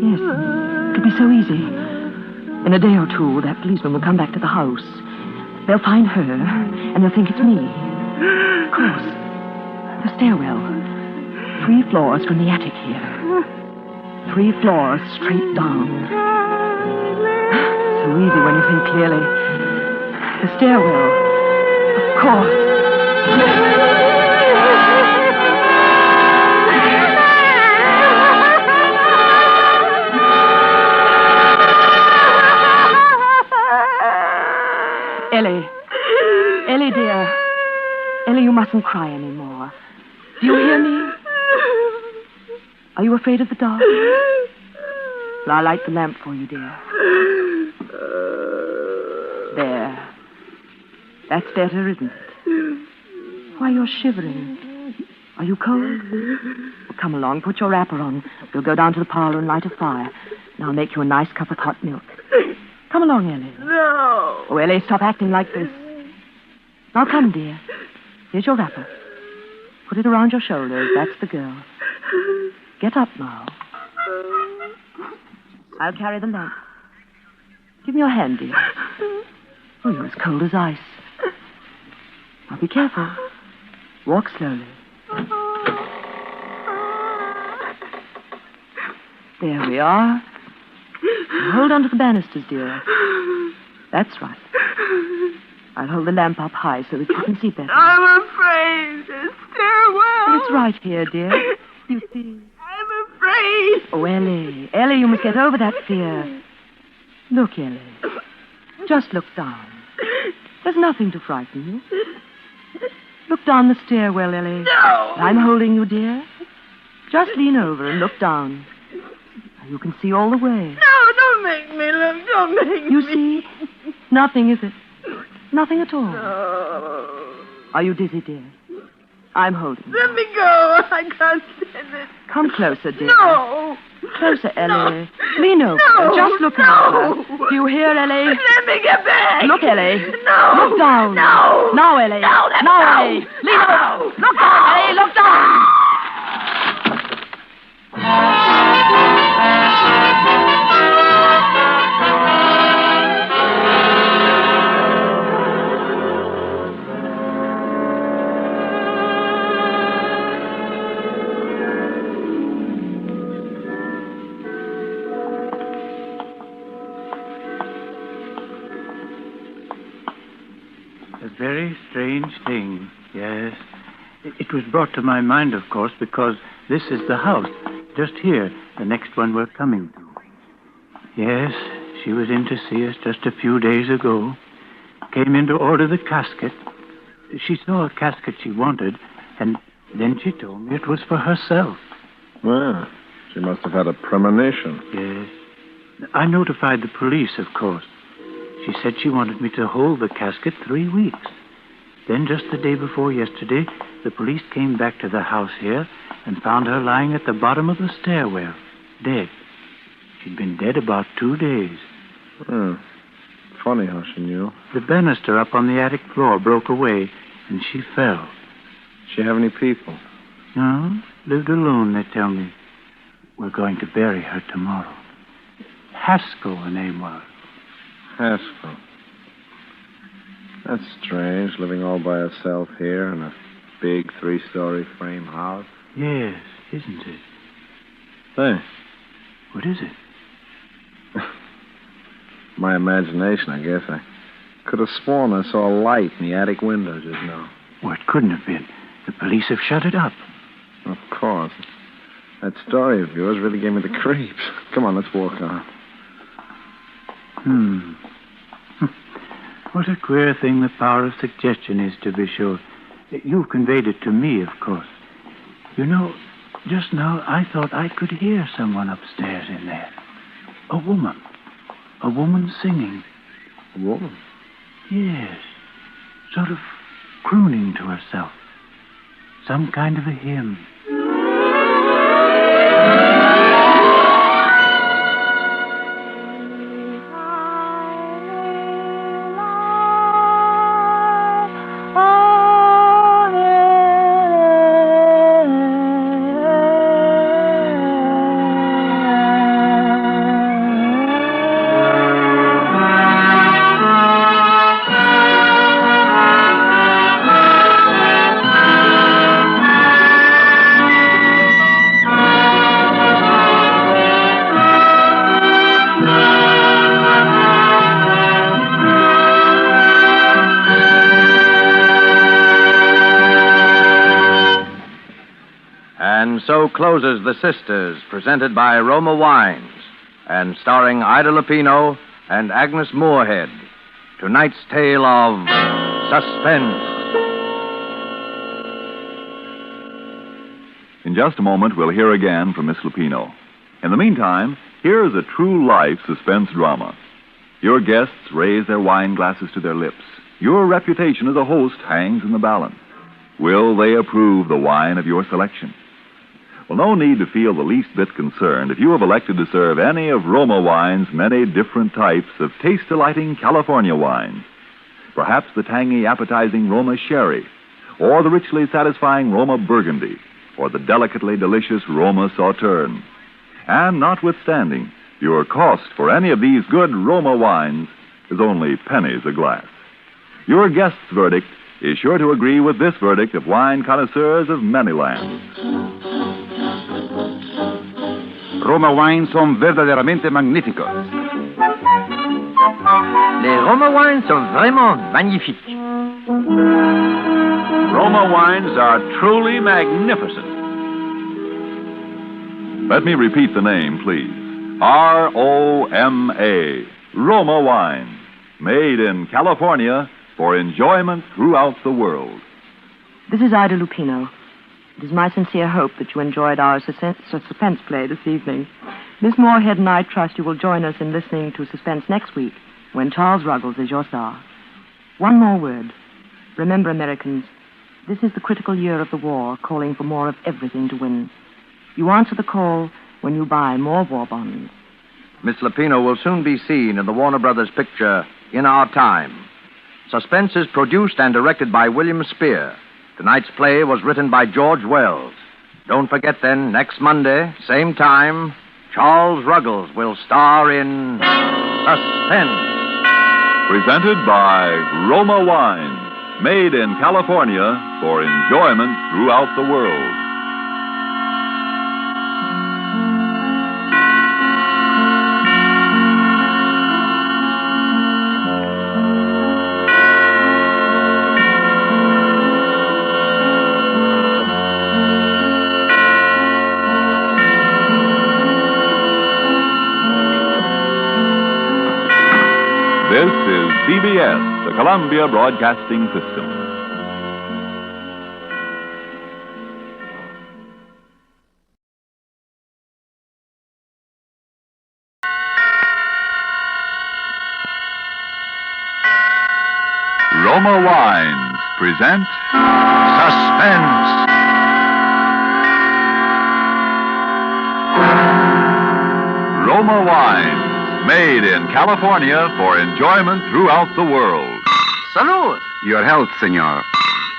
Yes, it'll be so easy. In a day or two, that policeman will come back to the house. They'll find her, and they'll think it's me. Of course. The stairwell. 3 floors from the attic here. 3 floors straight down. So easy when you think clearly. The stairwell. Of course. Ellie, dear. Ellie, you mustn't cry anymore. Do you hear me? Are you afraid of the dark? Well, I'll light the lamp for you, dear. There. That's better, isn't it? Why, you're shivering. Are you cold? Well, come along, put your wrapper on. We'll go down to the parlor and light a fire. And I'll make you a nice cup of hot milk. Come along, Ellie. No. Oh, Ellie, stop acting like this. Now come, dear. Here's your wrapper. Put it around your shoulders. That's the girl. Get up now. I'll carry the lamp. Give me your hand, dear. Oh, you're as cold as ice. Now be careful. Walk slowly. There we are. Now hold on to the banisters, dear. That's right. I'll hold the lamp up high so that you can see better. I'm afraid. The stairwell. It's right here, dear. You see. I'm afraid. please. Oh, Ellie. Ellie, you must get over that fear. Look, Ellie. Just look down. There's nothing to frighten you. Look down the stairwell, Ellie. No. I'm holding you, dear. Just lean over and look down. You can see all the way. No, don't make me look. Don't make me. You see? Nothing, is it? Nothing at all. No. Are you dizzy, dear? I'm holding you. Let me go. I can't stand it. Come closer, dear. No. Closer, Ellie. Lean over. No. Just look at her. Do you hear, Ellie? Let me get back. Look, Ellie. No. Look down. No. Now, Ellie. No, let me now, go. Ellie. Lean over. Look down, Ellie. Look down. A very strange thing, yes. It was brought to my mind, of course, because this is the house, just here, the next one we're coming to. Yes, she was in to see us just a few days ago. Came in to order the casket. She saw a casket she wanted, and then she told me it was for herself. Well, she must have had a premonition. Yes. I notified the police, of course. She said she wanted me to hold the casket 3 weeks. Then, just the day before yesterday, the police came back to the house here and found her lying at the bottom of the stairwell, dead. She'd been dead about 2 days. Funny how she knew. The banister up on the attic floor broke away, and she fell. She have any people? No, lived alone, they tell me. We're going to bury her tomorrow. Haskell, her name was. Haskell. That's strange, living all by herself here in a big 3-story frame house. Yes, isn't it? Hey. What is it? My imagination, I guess. I could have sworn I saw a light in the attic window just now. Well, it couldn't have been. The police have shut it up. Of course. That story of yours really gave me the creeps. Come on, let's walk on. What a queer thing the power of suggestion is, to be sure. You've conveyed it to me, of course. You know, just now I thought I could hear someone upstairs in there. A woman. A woman singing. A woman? Yes. Sort of crooning to herself. Some kind of a hymn. And so closes The Sisters, presented by Roma Wines, and starring Ida Lupino and Agnes Moorehead. Tonight's tale of Suspense. In just a moment, we'll hear again from Miss Lupino. In the meantime, here is a true-life suspense drama. Your guests raise their wine glasses to their lips. Your reputation as a host hangs in the balance. Will they approve the wine of your selection? Well, no need to feel the least bit concerned if you have elected to serve any of Roma Wine's many different types of taste-delighting California wines. Perhaps the tangy, appetizing Roma Sherry, or the richly satisfying Roma Burgundy, or the delicately delicious Roma Sauterne. And notwithstanding, your cost for any of these good Roma wines is only pennies a glass. Your guest's verdict is sure to agree with this verdict of wine connoisseurs of many lands. Roma wines son verdaderamente magníficos. Les Roma wines sont vraiment magnifiques. Roma wines are truly magnificent. Let me repeat the name, please. R-O-M-A. Roma Wine. Made in California for enjoyment throughout the world. This is Ida Lupino. It is my sincere hope that you enjoyed our suspense play this evening. Miss Moorhead and I trust you will join us in listening to Suspense next week, when Charles Ruggles is your star. One more word. Remember, Americans, this is the critical year of the war, calling for more of everything to win. You answer the call when you buy more war bonds. Miss Lupino will soon be seen in the Warner Brothers picture, In Our Time. Suspense is produced and directed by William Spear. Tonight's play was written by George Wells. Don't forget, then, next Monday, same time, Charles Ruggles will star in Suspense. Presented by Roma Wine. Made in California for enjoyment throughout the world. This is CBS, the Columbia Broadcasting System. Roma Wines present Suspense. Roma Wines. Made in California for enjoyment throughout the world. Salud. Your health, senor.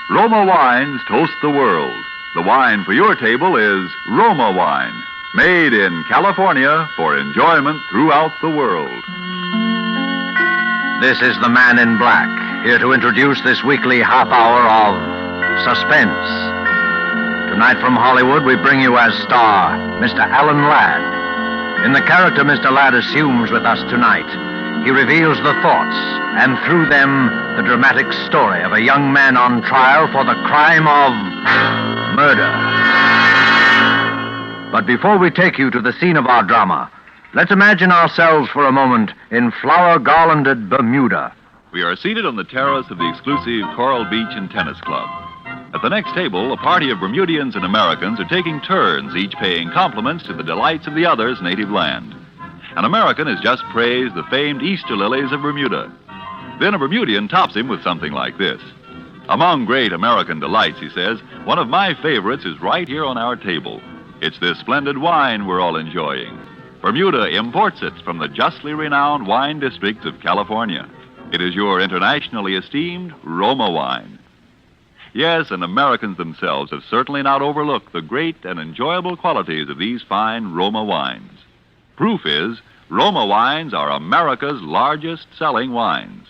Roma Wines toast the world. The wine for your table is Roma Wine. Made in California for enjoyment throughout the world. This is the Man in Black, here to introduce this weekly half hour of Suspense. Tonight from Hollywood, we bring you as star Mr. Alan Ladd. In the character Mr. Ladd assumes with us tonight, he reveals the thoughts, and through them, the dramatic story of a young man on trial for the crime of murder. But before we take you to the scene of our drama, let's imagine ourselves for a moment in flower-garlanded Bermuda. We are seated on the terrace of the exclusive Coral Beach and Tennis Club. At the next table, a party of Bermudians and Americans are taking turns, each paying compliments to the delights of the other's native land. An American has just praised the famed Easter lilies of Bermuda. Then a Bermudian tops him with something like this. Among great American delights, he says, one of my favorites is right here on our table. It's this splendid wine we're all enjoying. Bermuda imports it from the justly renowned wine districts of California. It is your internationally esteemed Roma wine. Yes, and Americans themselves have certainly not overlooked the great and enjoyable qualities of these fine Roma wines. Proof is, Roma wines are America's largest selling wines.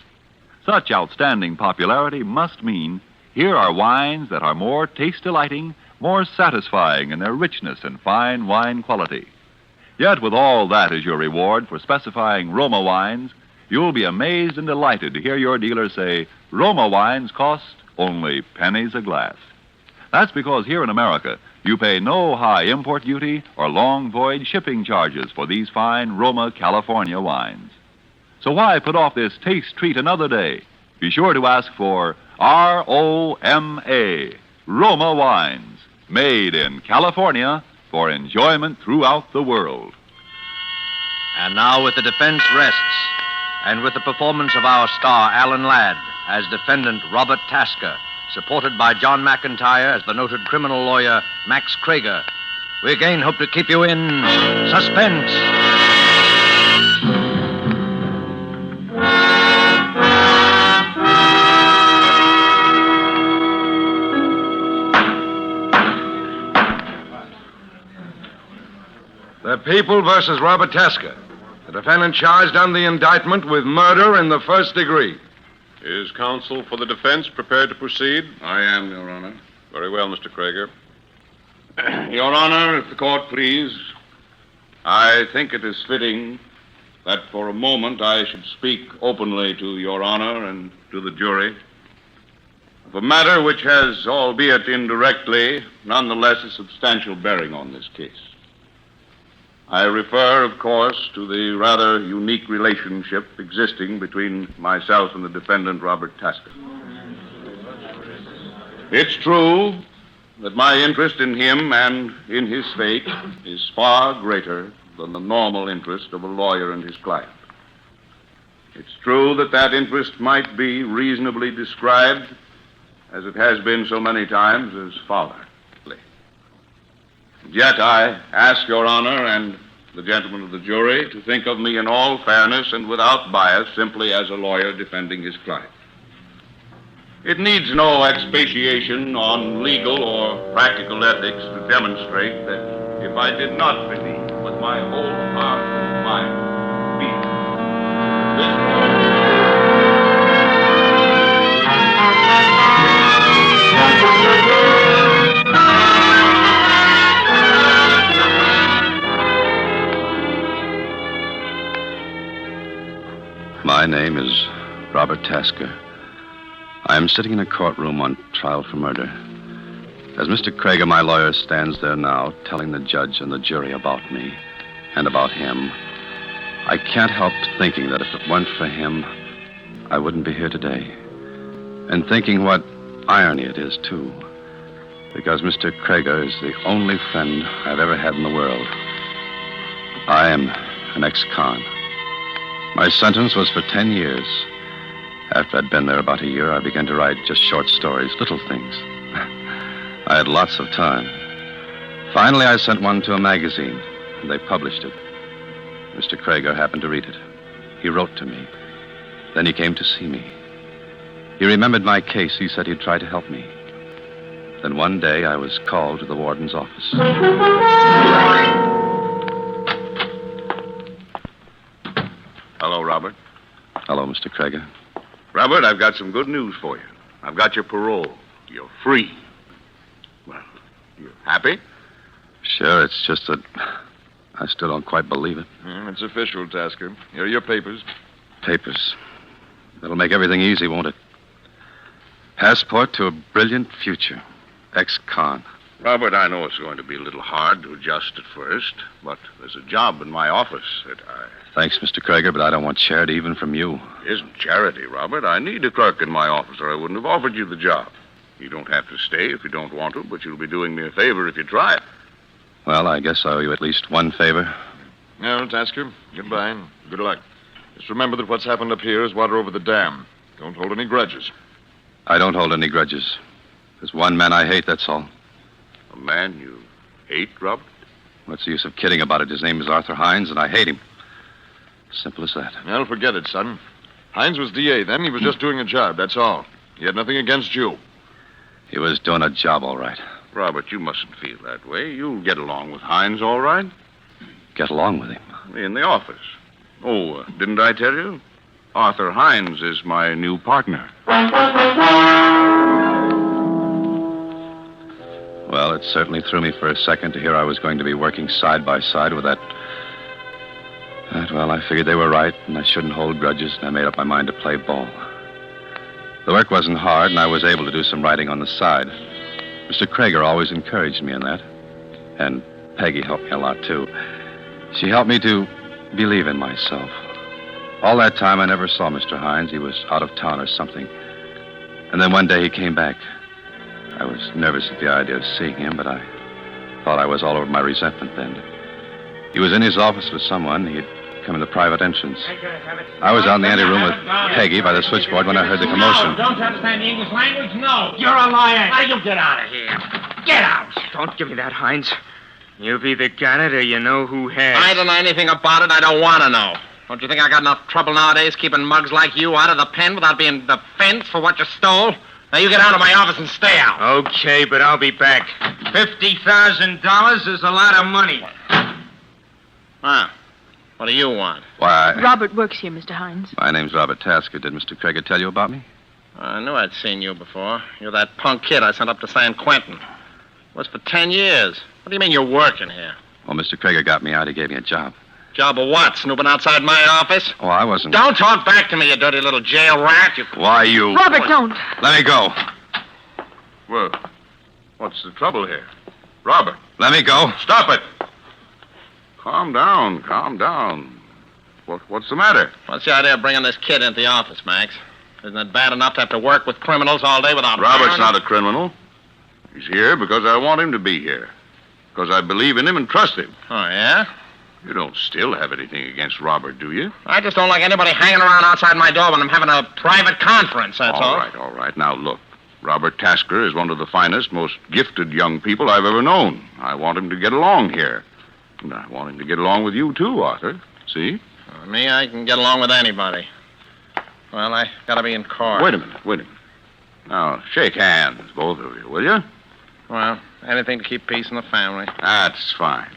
Such outstanding popularity must mean here are wines that are more taste-delighting, more satisfying in their richness and fine wine quality. Yet with all that as your reward for specifying Roma wines, you'll be amazed and delighted to hear your dealer say, Roma wines cost only pennies a glass. That's because here in America, you pay no high import duty or long voyage shipping charges for these fine Roma California wines. So why put off this taste treat another day? Be sure to ask for R-O-M-A, Roma wines, made in California for enjoyment throughout the world. And now with the defense rests, and with the performance of our star, Alan Ladd, as defendant Robert Tasker, supported by John McIntyre as the noted criminal lawyer Max Krager, we again hope to keep you in suspense. The People versus Robert Tasker. The defendant charged under the indictment with murder in the first degree. Is counsel for the defense prepared to proceed? I am, Your Honor. Very well, Mr. Krager. Your Honor, if the court please, I think it is fitting that for a moment I should speak openly to Your Honor and to the jury of a matter which has, albeit indirectly, nonetheless a substantial bearing on this case. I refer, of course, to the rather unique relationship existing between myself and the defendant, Robert Tasker. It's true that my interest in him and in his fate is far greater than the normal interest of a lawyer and his client. It's true that that interest might be reasonably described, as it has been so many times, as fatherly. Yet I ask Your Honor and the gentlemen of the jury to think of me in all fairness and without bias, simply as a lawyer defending his client. It needs no expatiation on legal or practical ethics to demonstrate that if I did not believe with my whole heart and mind, My name is Robert Tasker. I am sitting in a courtroom on trial for murder. As Mr. Krieger, my lawyer, stands there now, telling the judge and the jury about me and about him, I can't help thinking that if it weren't for him, I wouldn't be here today. And thinking what irony it is, too. Because Mr. Krieger is the only friend I've ever had in the world. I am an ex-con. My sentence was for 10 years. After I'd been there about a year, I began to write just short stories, little things. I had lots of time. Finally, I sent one to a magazine, and they published it. Mr. Krieger happened to read it. He wrote to me. Then he came to see me. He remembered my case. He said he'd try to help me. Then one day, I was called to the warden's office. Hello, Robert. Hello, Mr. Krieger. Robert, I've got some good news for you. I've got your parole. You're free. Well, you happy? Sure, it's just that I still don't quite believe it. It's official, Tasker. Here are your papers. Papers. That'll make everything easy, won't it? Passport to a brilliant future. Ex-con. Robert, I know it's going to be a little hard to adjust at first, but there's a job in my office that Thanks, Mr. Krieger, but I don't want charity even from you. It isn't charity, Robert. I need a clerk in my office, or I wouldn't have offered you the job. You don't have to stay if you don't want to, but you'll be doing me a favor if you try it. Well, I guess I owe you at least one favor. No, Tasker, goodbye and good luck. Just remember that what's happened up here is water over the dam. Don't hold any grudges. I don't hold any grudges. There's one man I hate, that's all. A man you hate, Robert? What's the use of kidding about it? His name is Arthur Hines, and I hate him. Simple as that. Well, forget it, son. Hines was DA then. He was just doing a job, that's all. He had nothing against you. He was doing a job, all right. Robert, you mustn't feel that way. You'll get along with Hines, all right? Get along with him? In the office. Oh, didn't I tell you? Arthur Hines is my new partner. Well, it certainly threw me for a second to hear I was going to be working side by side with that. Well, I figured they were right, and I shouldn't hold grudges, and I made up my mind to play ball. The work wasn't hard, and I was able to do some writing on the side. Mr. Krieger always encouraged me in that. And Peggy helped me a lot, too. She helped me to believe in myself. All that time, I never saw Mr. Hines. He was out of town or something. And then one day he came back. I was nervous at the idea of seeing him, but I thought I was all over my resentment then. He was in his office with someone. He had come in the private entrance. I was out in the anteroom with Peggy by the switchboard when I heard the commotion. No, don't you understand the English language? No. You're a liar. Now you get out of here. Get out. Don't give me that, Hines. You've either got it or you know who has. I don't know anything about it. I don't want to know. Don't you think I got enough trouble nowadays keeping mugs like you out of the pen without being defensed for what you stole? Now you get out of my office and stay out. Okay, but I'll be back. $50,000 is a lot of money. Huh. What do you want? Why, Robert works here, Mr. Hines. my name's Robert Tasker. Did Mr. Krieger tell you about me? I knew I'd seen you before. You're that punk kid I sent up to San Quentin. Was for 10 years. What do you mean you're working here? Well, Mr. Krieger got me out. He gave me a job. Job of what? Snooping outside my office? Oh, I wasn't... Don't talk back to me, you dirty little jail rat. You... Why, you... Robert, don't. Let me go. Well, what's the trouble here? Robert. Let me go. Stop it. calm down, calm down. What's the matter? What's the idea of bringing this kid into the office, Max? Isn't it bad enough to have to work with criminals all day without... Robert's not a criminal. He's here because I want him to be here. Because I believe in him and trust him. Oh, yeah? You don't still have anything against Robert, do you? I just don't like anybody hanging around outside my door when I'm having a private conference, that's all. All right. Now, look. Robert Tasker is one of the finest, most gifted young people I've ever known. I want him to get along here. And I want him to get along with you, too, Arthur. See? Me, I can get along with anybody. Well, I gotta be in court. Wait a minute. Now, shake hands, both of you, will you? Well, anything to keep peace in the family. That's fine.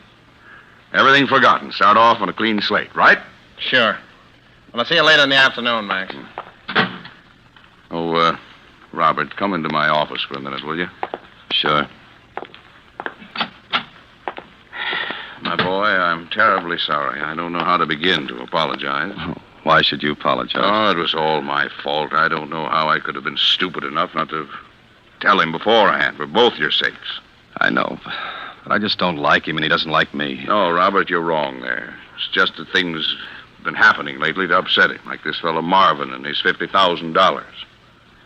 Everything forgotten. Start off on a clean slate, right? Sure. Well, I'll see you later in the afternoon, Max. Oh, Robert, come into my office for a minute, will you? Sure. My boy, I'm terribly sorry. I don't know how to begin to apologize. Oh, why should you apologize? Oh, it was all my fault. I don't know how I could have been stupid enough not to tell him beforehand, for both your sakes. I know, but I just don't like him, and he doesn't like me. No, Robert, you're wrong there. It's just that things have been happening lately to upset him, like this fellow Marvin and his $50,000.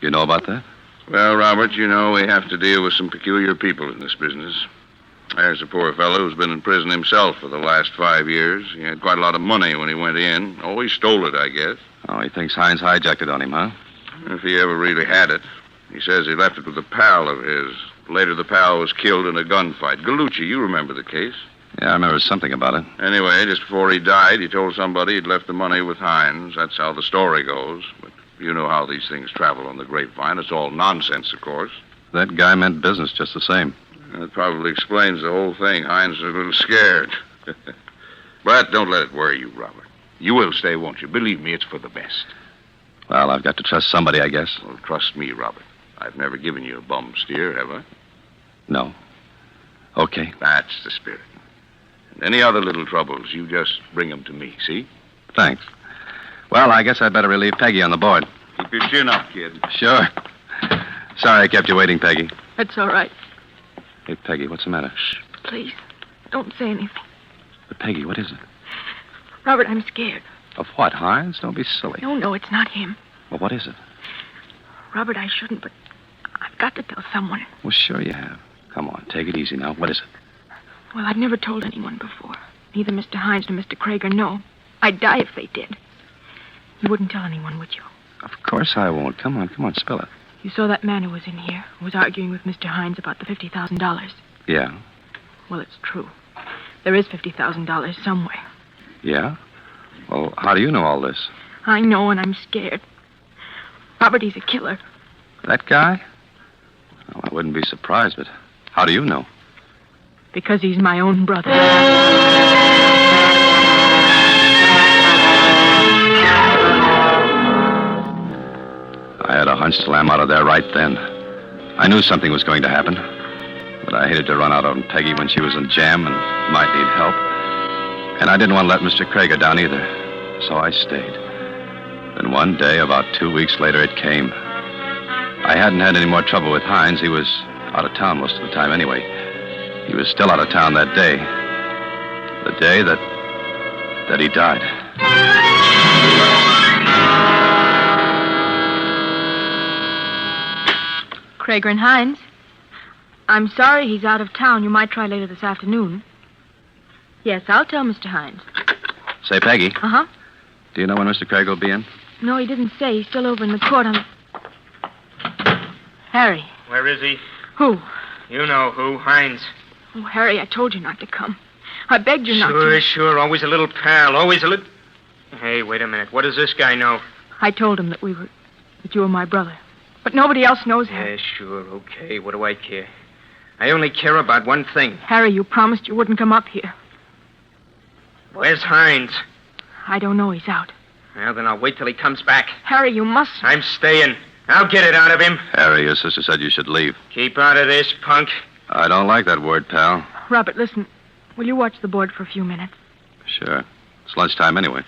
You know about that? Well, Robert, you know we have to deal with some peculiar people in this business. There's a poor fellow who's been in prison himself for the last 5 years. He had quite a lot of money when he went in. Oh, he stole it, I guess. Oh, he thinks Hines hijacked it on him, huh? If he ever really had it. He says he left it with a pal of his. Later, the pal was killed in a gunfight. Gallucci, you remember the case. Yeah, I remember something about it. Anyway, just before he died, he told somebody he'd left the money with Hines. That's how the story goes. But you know how these things travel on the grapevine. It's all nonsense, of course. That guy meant business just the same. That probably explains the whole thing. Hines is a little scared. But don't let it worry you, Robert. You will stay, won't you? Believe me, it's for the best. Well, I've got to trust somebody, I guess. Well, trust me, Robert. I've never given you a bum steer, have I? No. Okay. That's the spirit. And any other little troubles, you just bring them to me, see? Thanks. Well, I guess I'd better relieve Peggy on the board. Keep your chin up, kid. Sure. Sorry I kept you waiting, Peggy. That's all right. Hey, Peggy, what's the matter? Shh, please. Don't say anything. But, Peggy, what is it? Robert, I'm scared. Of what, Hines? Don't be silly. No, it's not him. Well, what is it? Robert, I shouldn't, but I've got to tell someone. Well, sure you have. Come on, take it easy now. What is it? Well, I've never told anyone before. Neither Mr. Hines nor Mr. Krager know. I'd die if they did. You wouldn't tell anyone, would you? Of course I won't. Come on, spill it. You saw that man who was in here, who was arguing with Mr. Hines about the $50,000. Yeah. Well, it's true. There is $50,000 somewhere. Yeah? Well, how do you know all this? I know, and I'm scared. Robert, he's a killer. That guy? Well, I wouldn't be surprised, but how do you know? Because he's my own brother. I had a hunch till I'm out of there right then. I knew something was going to happen. But I hated to run out on Peggy when she was in jam and might need help. And I didn't want to let Mr. Krager down either. So I stayed. Then one day, about 2 weeks later, it came. I hadn't had any more trouble with Hines. He was out of town most of the time anyway. He was still out of town that day. The day that he died. Krager and Hines. I'm sorry he's out of town. You might try later this afternoon. Yes, I'll tell Mr. Hines. Say, Peggy. Uh-huh. Do you know when Mr. Krager will be in? No, he didn't say. He's still over in the court on... Harry. Where is he? Who? You know who, Hines. Oh, Harry, I told you not to come. I begged you not to. Sure. Always a little pal. Always a little... Hey, wait a minute. What does this guy know? I told him that you were my brother. But nobody else knows him. Yeah, sure, okay. What do I care? I only care about one thing. Harry, you promised you wouldn't come up here. Where's Hines? I don't know. He's out. Well, then I'll wait till he comes back. Harry, you must... I'm staying. I'll get it out of him. Harry, your sister said you should leave. Keep out of this, punk. I don't like that word, pal. Robert, listen. Will you watch the board for a few minutes? Sure. It's lunchtime anyway.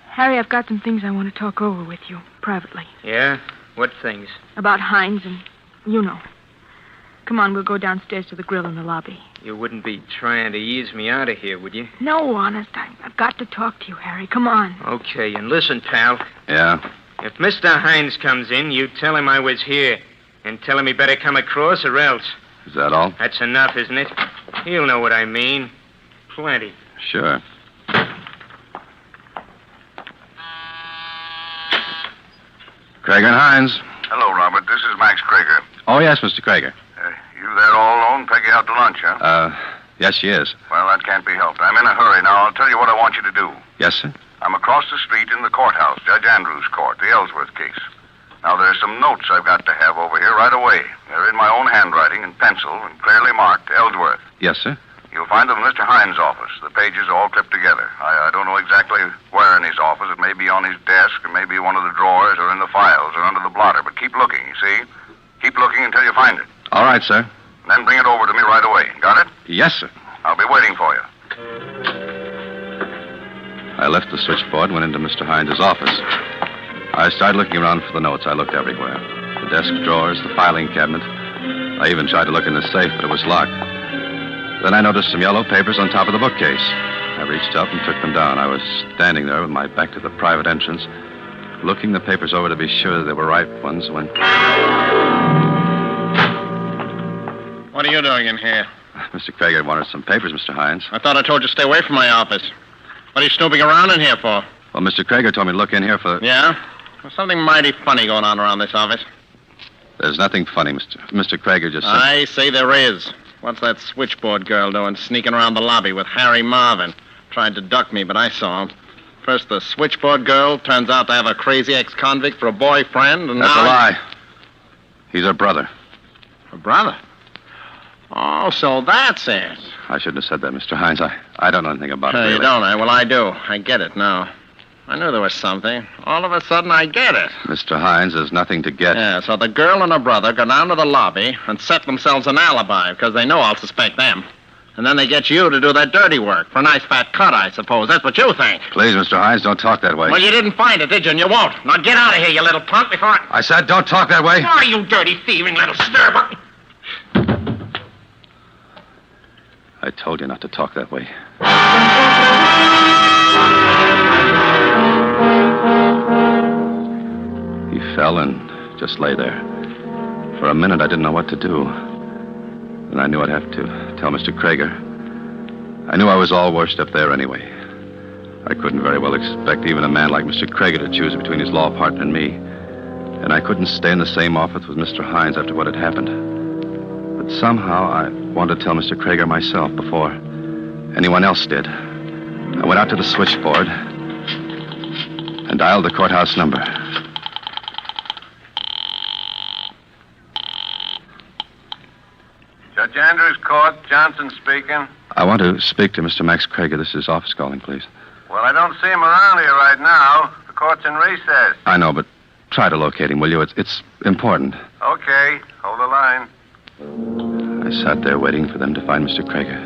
Harry, I've got some things I want to talk over with you, privately. Yeah? What things? About Hines and... you know. Come on, we'll go downstairs to the grill in the lobby. You wouldn't be trying to ease me out of here, would you? No, honest, I've got to talk to you, Harry. Come on. Okay, and listen, pal. Yeah? If Mr. Hines comes in, you tell him I was here. And tell him he better come across or else. Is that all? That's enough, isn't it? He'll know what I mean. Plenty. Sure. Krager and Hines. Hello, Robert. This is Max Krager. Oh, yes, Mr. Krager. You there all alone? Peggy out to lunch, huh? Yes, she is. Well, that can't be helped. I'm in a hurry now. I'll tell you what I want you to do. Yes, sir? I'm across the street in the courthouse, Judge Andrews' court, the Ellsworth case. Now, there's some notes I've got to have over here right away. They're in my own handwriting in pencil and clearly marked Ellsworth. Yes, sir. You'll find them in Mr. Hines' office. The pages are all clipped together. I don't know exactly where in his office. It may be on his desk, or maybe one of the drawers, or in the files, or under the blotter. But keep looking, you see? Keep looking until you find it. All right, sir. Then bring it over to me right away. Got it? Yes, sir. I'll be waiting for you. I left the switchboard and went into Mr. Hines' office. I started looking around for the notes. I looked everywhere. The desk drawers, the filing cabinet. I even tried to look in the safe, but it was locked. Then I noticed some yellow papers on top of the bookcase. I reached up and took them down. I was standing there with my back to the private entrance, looking the papers over to be sure they were right ones when... What are you doing in here? Mr. Krager wanted some papers, Mr. Hines. I thought I told you to stay away from my office. What are you snooping around in here for? Well, Mr. Krager told me to look in here for... Yeah? There's something mighty funny going on around this office. There's nothing funny, Mr. Krager just said... I say there is. What's that switchboard girl doing sneaking around the lobby with Harry Marvin? Tried to duck me, but I saw him. First, the switchboard girl turns out to have a crazy ex-convict for a boyfriend, and That's now... a lie. He's her brother. Her brother? Oh, so that's it. I shouldn't have said that, Mr. Hines. I don't know anything about it, really. You don't, eh? Well, I do. I get it now. I knew there was something. All of a sudden, I get it. Mr. Hines, there's nothing to get. Yeah, so the girl and her brother go down to the lobby and set themselves an alibi because they know I'll suspect them. And then they get you to do that dirty work for a nice fat cut, I suppose. That's what you think. Please, Mr. Hines, don't talk that way. Well, you didn't find it, did you? And you won't. Now get out of here, you little punk, before I... I said don't talk that way. Oh, you dirty, thieving little stirber. I told you not to talk that way. He fell and just lay there. For a minute, I didn't know what to do. Then I knew I'd have to tell Mr. Krager. I knew I was all washed up there anyway. I couldn't very well expect even a man like Mr. Krager to choose between his law partner and me. And I couldn't stay in the same office with Mr. Hines after what had happened. But somehow I wanted to tell Mr. Krager myself before anyone else did. I went out to the switchboard and dialed the courthouse number. Judge Andrews' court, Johnson speaking. I want to speak to Mr. Max Krager. This is office calling, please. Well, I don't see him around here right now. The court's in recess. I know, but try to locate him, will you? It's important. Okay, hold the line. I sat there waiting for them to find Mr. Krager.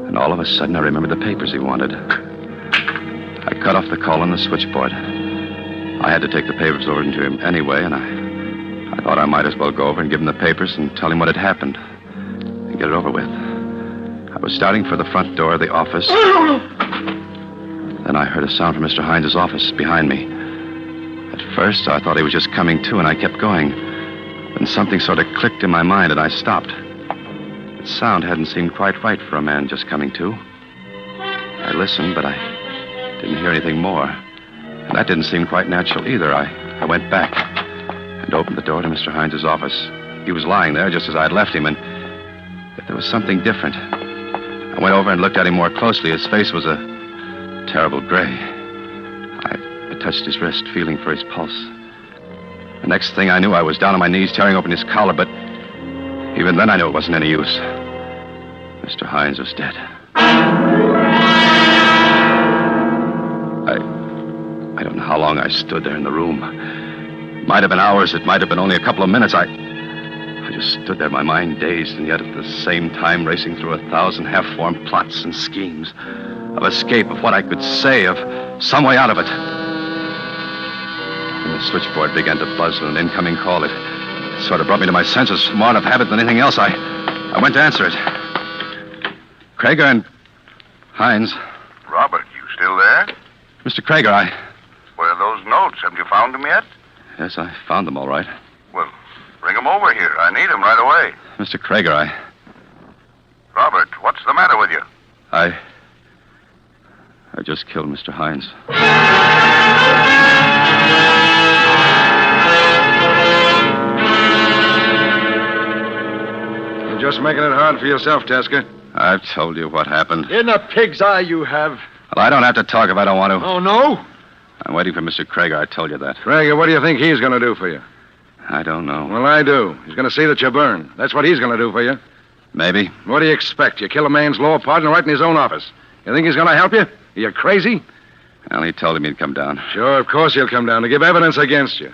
And all of a sudden, I remembered the papers he wanted. I cut off the call on the switchboard. I had to take the papers over to him anyway, and I thought I might as well go over and give him the papers and tell him what had happened and get it over with. I was starting for the front door of the office. Then I heard a sound from Mr. Hines' office behind me. At first, I thought he was just coming to, and I kept going. Then something sort of clicked in my mind, and I stopped. The sound hadn't seemed quite right for a man just coming to. I listened, but I didn't hear anything more. And that didn't seem quite natural either. I went back and opened the door to Mr. Hines' office. He was lying there just as I had left him, and yet there was something different. I went over and looked at him more closely. His face was a terrible gray. I touched his wrist, feeling for his pulse. The next thing I knew, I was down on my knees, tearing open his collar, but even then I knew it wasn't any use. Mr. Hines was dead. I don't know how long I stood there in the room. It might have been hours, it might have been only a couple of minutes. I just stood there, my mind dazed, and yet at the same time racing through 1,000 half-formed plots and schemes of escape, of what I could say, of some way out of it. And the switchboard began to buzz with an incoming call. It Sort of brought me to my senses more out of habit than anything else. I went to answer it. Krager and Hines. Robert, you still there? Mr. Krager, Where are those notes? Haven't you found them yet? Yes, I found them all right. Well, bring them over here. I need them right away. Mr. Krager, Robert, what's the matter with you? I just killed Mr. Hines. You're just making it hard for yourself, Tasker. I've told you what happened. In a pig's eye you have. Well, I don't have to talk if I don't want to. Oh, no? I'm waiting for Mr. Krager. I told you that. Krager, what do you think he's going to do for you? I don't know. Well, I do. He's going to see that you burn. That's what he's going to do for you. Maybe. What do you expect? You kill a man's law partner right in his own office. You think he's going to help you? Are you crazy? Well, he told him he'd come down. Sure, of course he'll come down to give evidence against you.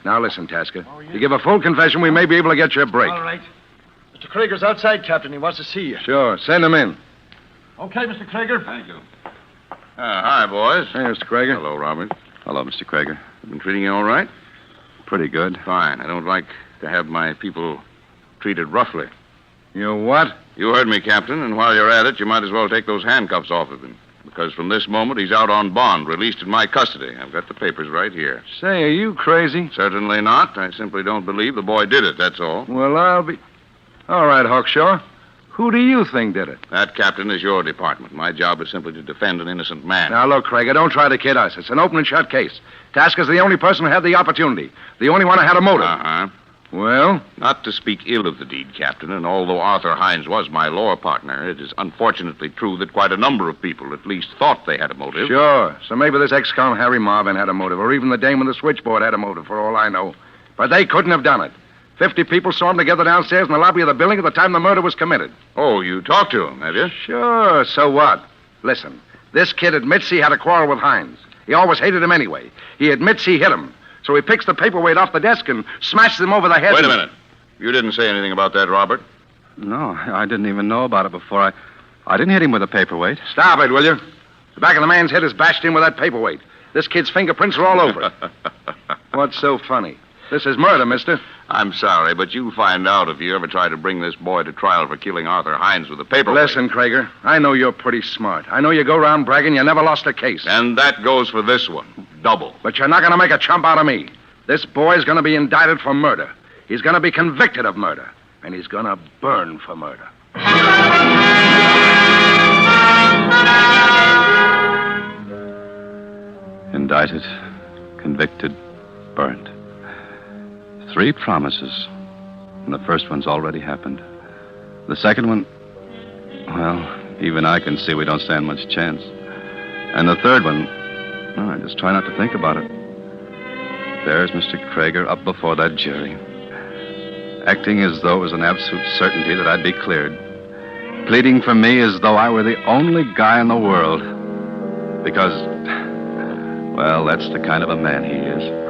Now, listen, Tasker. You give a full confession, we may be able to get you a break. All right. Mr. Krager's outside, Captain. He wants to see you. Sure. Send him in. Okay, Mr. Krager. Thank you. Hi, boys. Hey, Mr. Krager. Hello, Robert. Hello, Mr. Krager. Been treating you all right? Pretty good. Fine. I don't like to have my people treated roughly. You what? You heard me, Captain, and while you're at it, you might as well take those handcuffs off of him. Because from this moment, he's out on bond, released in my custody. I've got the papers right here. Say, are you crazy? Certainly not. I simply don't believe the boy did it, that's all. Well, I'll be... All right, Hawkshaw. Who do you think did it? That, Captain, is your department. My job is simply to defend an innocent man. Now, look, Krager, don't try to kid us. It's an open and shut case. Tasker's the only person who had the opportunity. The only one who had a motive. Uh-huh. Well? Not to speak ill of the deed, Captain, and although Arthur Hines was my law partner, it is unfortunately true that quite a number of people at least thought they had a motive. Sure. So maybe this ex-con Harry Marvin had a motive, or even the dame on the switchboard had a motive, for all I know. But they couldn't have done it. 50 people saw them together downstairs in the lobby of the building at the time the murder was committed. Oh, you talked to him, have you? Sure. So what? Listen, this kid admits he had a quarrel with Hines. He always hated him anyway. He admits he hit him. So he picks the paperweight off the desk and smashes him over the head. Wait a minute. You didn't say anything about that, Robert. No, I didn't even know about it before. I didn't hit him with a paperweight. Stop it, will you? The back of the man's head is bashed in with that paperweight. This kid's fingerprints are all over it. What's so funny? This is murder, mister. I'm sorry, but you'll find out if you ever try to bring this boy to trial for killing Arthur Hines with a paperweight. Listen, Krager, I know you're pretty smart. I know you go around bragging you never lost a case. And that goes for this one. Double. But you're not going to make a chump out of me. This boy's going to be indicted for murder. He's going to be convicted of murder. And he's going to burn for murder. Indicted, convicted, burned. 3 promises. And the first one's already happened. The second one, well, even I can see we don't stand much chance. And the third one, well, I just try not to think about it. There's Mr. Krager up before that jury, acting as though it was an absolute certainty that I'd be cleared, pleading for me as though I were the only guy in the world. Because, well, that's the kind of a man he is.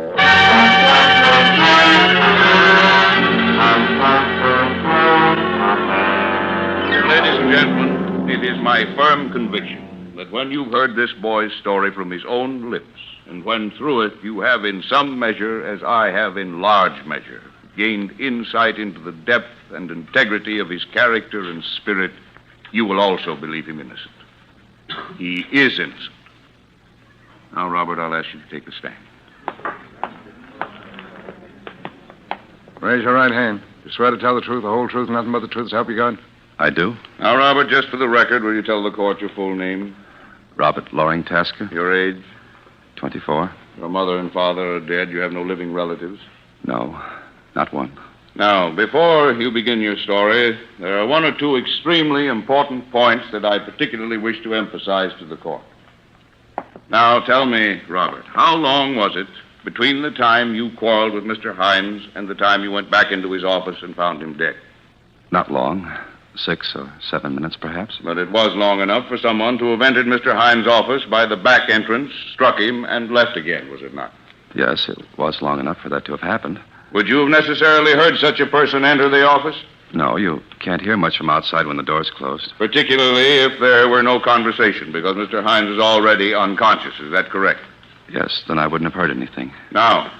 Ladies and gentlemen, it is my firm conviction that when you've heard this boy's story from his own lips, and when through it you have in some measure, as I have in large measure, gained insight into the depth and integrity of his character and spirit, you will also believe him innocent. He is innocent. Now, Robert, I'll ask you to take the stand. Raise your right hand. You swear to tell the truth, the whole truth, nothing but the truth, so help you God? I do. Now, Robert, just for the record, will you tell the court your full name? Robert Loring Tasker. Your age? 24. Your mother and father are dead. You have no living relatives? No, not one. Now, before you begin your story, there are 1 or 2 extremely important points that I particularly wish to emphasize to the court. Now, tell me, Robert, how long was it between the time you quarreled with Mr. Hines and the time you went back into his office and found him dead? Not long. 6 or 7 minutes, perhaps. But it was long enough for someone to have entered Mr. Hines' office by the back entrance, struck him, and left again, was it not? Yes, it was long enough for that to have happened. Would you have necessarily heard such a person enter the office? No, you can't hear much from outside when the door's closed. Particularly if there were no conversation, because Mr. Hines is already unconscious. Is that correct? Yes, then I wouldn't have heard anything. Now,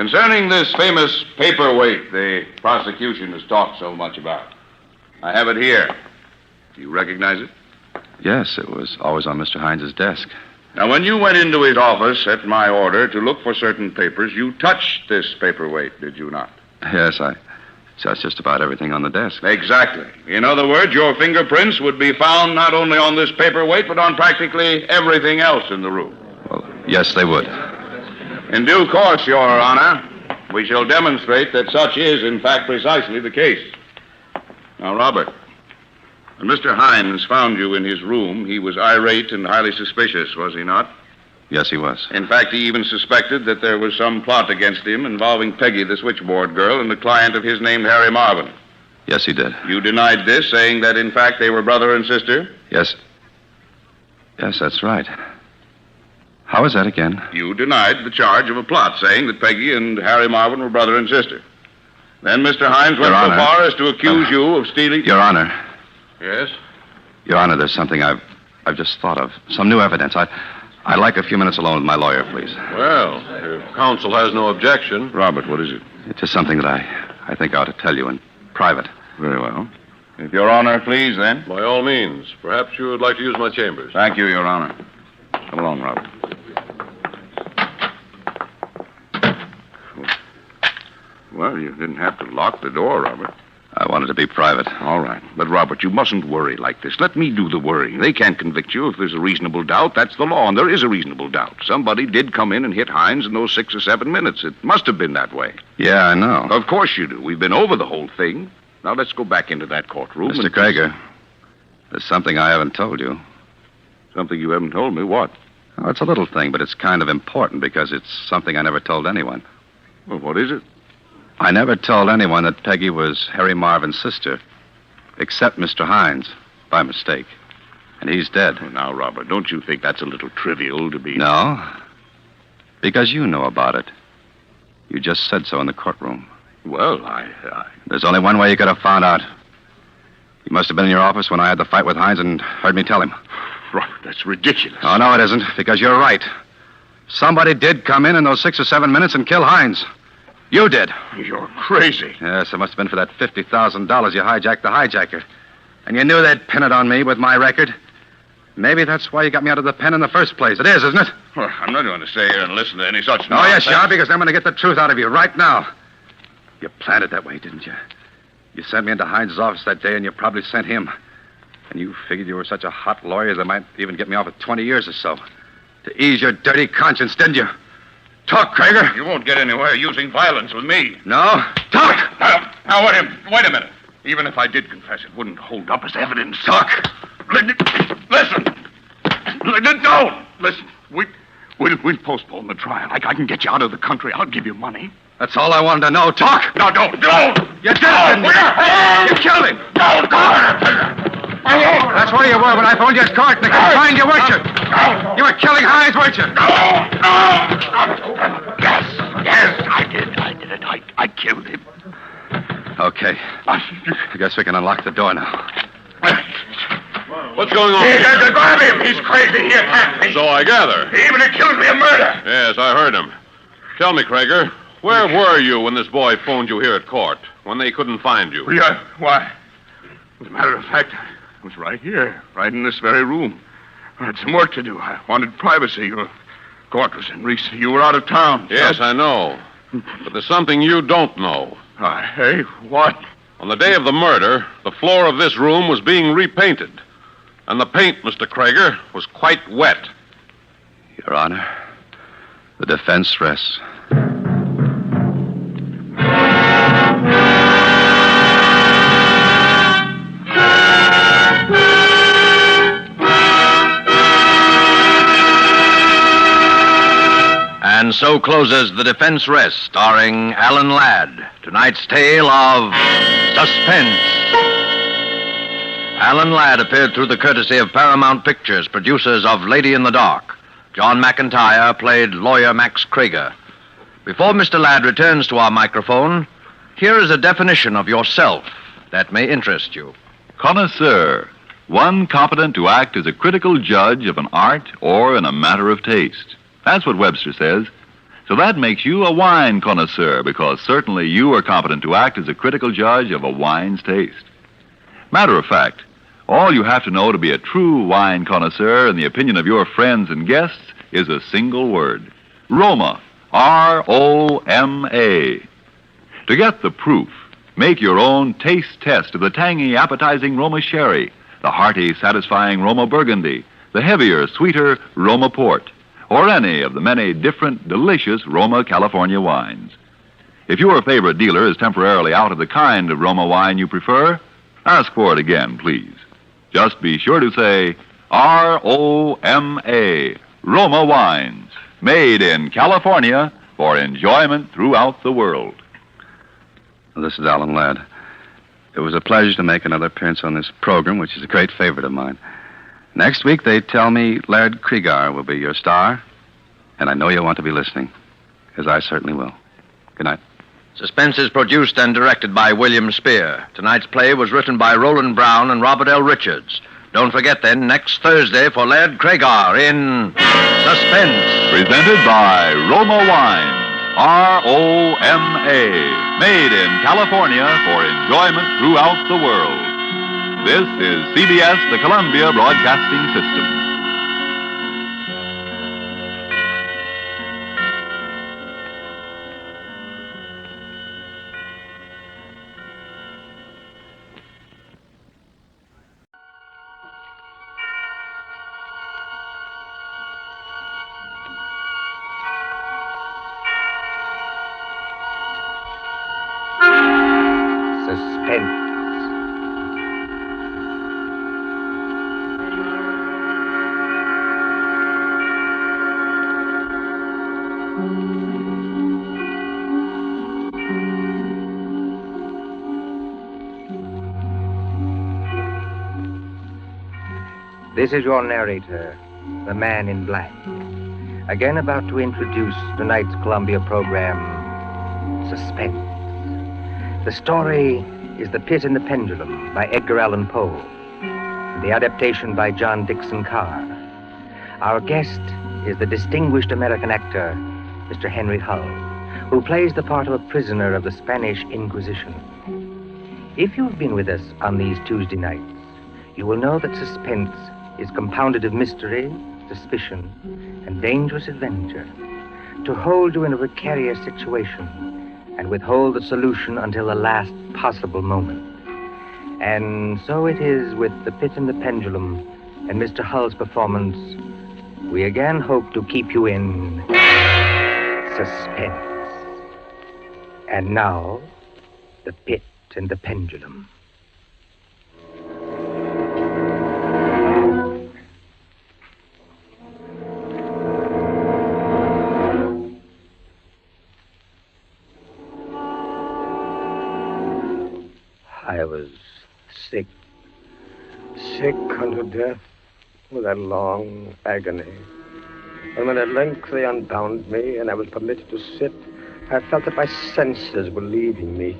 Concerning this famous paperweight the prosecution has talked so much about, I have it here. Do you recognize it? Yes, it was always on Mr. Hines's desk. Now, when you went into his office at my order to look for certain papers, you touched this paperweight, did you not? Yes, I touched just about everything on the desk. Exactly. In other words, your fingerprints would be found not only on this paperweight, but on practically everything else in the room. Well, yes, they would. In due course, Your Honor, we shall demonstrate that such is, in fact, precisely the case. Now, Robert, when Mr. Hines found you in his room, he was irate and highly suspicious, was he not? Yes, he was. In fact, he even suspected that there was some plot against him involving Peggy, the switchboard girl, and a client of his named Harry Marvin. Yes, he did. You denied this, saying that, in fact, they were brother and sister? Yes. Yes, that's right. How is that again? You denied the charge of a plot, saying that Peggy and Harry Marvin were brother and sister. Then Mr. Hines went so far as to accuse you of stealing... Your Honor. Yes? Your Honor, there's something I've just thought of. Some new evidence. I'd like a few minutes alone with my lawyer, please. Well, if counsel has no objection. Robert, what is it? It's just something that I think I ought to tell you in private. Very well. If Your Honor, please, then. By all means. Perhaps you would like to use my chambers. Thank you, Your Honor. Come along, Robert. Well, you didn't have to lock the door, Robert. I wanted to be private. All right. But, Robert, you mustn't worry like this. Let me do the worrying. They can't convict you if there's a reasonable doubt. That's the law, and there is a reasonable doubt. Somebody did come in and hit Hines in those 6 or 7 minutes. It must have been that way. Yeah, I know. Of course you do. We've been over the whole thing. Now, let's go back into that courtroom. Mr. Krager, there's something I haven't told you. Something you haven't told me? What? Oh, it's a little thing, but it's kind of important because it's something I never told anyone. Well, what is it? I never told anyone that Peggy was Harry Marvin's sister, except Mr. Hines, by mistake. And he's dead. Well, now, Robert, don't you think that's a little trivial to be... No, because you know about it. You just said so in the courtroom. Well, There's only one way you could have found out. You must have been in your office when I had the fight with Hines and heard me tell him. Robert, that's ridiculous. Oh, no, it isn't, because you're right. Somebody did come in those 6 or 7 minutes and kill Hines. You did. You're crazy. Yes, it must have been for that $50,000 you hijacked the hijacker. And you knew they'd pin it on me with my record. Maybe that's why you got me out of the pen in the first place. It is, isn't it? Well, I'm not going to stay here and listen to any such nonsense. Oh, yes, you are, because I'm going to get the truth out of you right now. You planned it that way, didn't you? You sent me into Hines' office that day, and you probably sent him. And you figured you were such a hot lawyer that might even get me off with 20 years or so. To ease your dirty conscience, didn't you? Talk, Krager. You won't get anywhere using violence with me. No? Talk! Now, wait a minute. Even if I did confess, it wouldn't hold up as evidence. Talk! Listen. No! Listen, we'll postpone the trial. I can get you out of the country. I'll give you money. That's all I wanted to know. Talk! No, don't! You did it, didn't you? You killed him! That's where you were when I phoned you at court, and they could find you, weren't you? You were killing Hines, weren't you? Yes, I did it. I killed him. Okay. I guess we can unlock the door now. What's going on? Grab him. He's crazy. He attacked me. So I gather. He even accused me of murder. Yes, I heard him. Tell me, Krager, where were you when this boy phoned you here at court, when they couldn't find you? Yeah, why? As a matter of fact, I was right here, right in this very room. I had some work to do. I wanted privacy. Your court was in recess. You were out of town. Yes, I know. But there's something you don't know. Hey, what? On the day of the murder, the floor of this room was being repainted. And the paint, Mr. Krager, was quite wet. Your Honor, the defense rests. And so closes The Defense Rests, starring Alan Ladd. Tonight's tale of Suspense. Alan Ladd appeared through the courtesy of Paramount Pictures, producers of Lady in the Dark. John McIntyre played lawyer Max Krager. Before Mr. Ladd returns to our microphone, here is a definition of yourself that may interest you. Connoisseur, one competent to act as a critical judge of an art or in a matter of taste. That's what Webster says. So that makes you a wine connoisseur, because certainly you are competent to act as a critical judge of a wine's taste. Matter of fact, all you have to know to be a true wine connoisseur in the opinion of your friends and guests is a single word: Roma. R-O-M-A. To get the proof, make your own taste test of the tangy, appetizing Roma Sherry, the hearty, satisfying Roma Burgundy, the heavier, sweeter Roma Port, or any of the many different, delicious Roma California wines. If your favorite dealer is temporarily out of the kind of Roma wine you prefer, ask for it again, please. Just be sure to say R-O-M-A, Roma Wines, made in California for enjoyment throughout the world. This is Alan Ladd. It was a pleasure to make another appearance on this program, which is a great favorite of mine. Next week, they tell me Laird Krieger will be your star, and I know you'll want to be listening, because I certainly will. Good night. Suspense is produced and directed by William Spear. Tonight's play was written by Roland Brown and Robert L. Richards. Don't forget, then, next Thursday for Laird Krieger in Suspense. Presented by Roma Wines, R-O-M-A, made in California for enjoyment throughout the world. This is CBS, the Columbia Broadcasting System. This is your narrator, the Man in Black, again about to introduce tonight's Columbia program, Suspense. The story is The Pit and the Pendulum by Edgar Allan Poe, the adaptation by John Dixon Carr. Our guest is the distinguished American actor, Mr. Henry Hull, who plays the part of a prisoner of the Spanish Inquisition. If you've been with us on these Tuesday nights, you will know that Suspense is compounded of mystery, suspicion, and dangerous adventure, to hold you in a precarious situation and withhold the solution until the last possible moment. And so it is with The Pit and the Pendulum and Mr. Hull's performance. We again hope to keep you in suspense. And now, The Pit and the Pendulum. I was sick unto death with that long agony. And when at length they unbound me and I was permitted to sit, I felt that my senses were leaving me.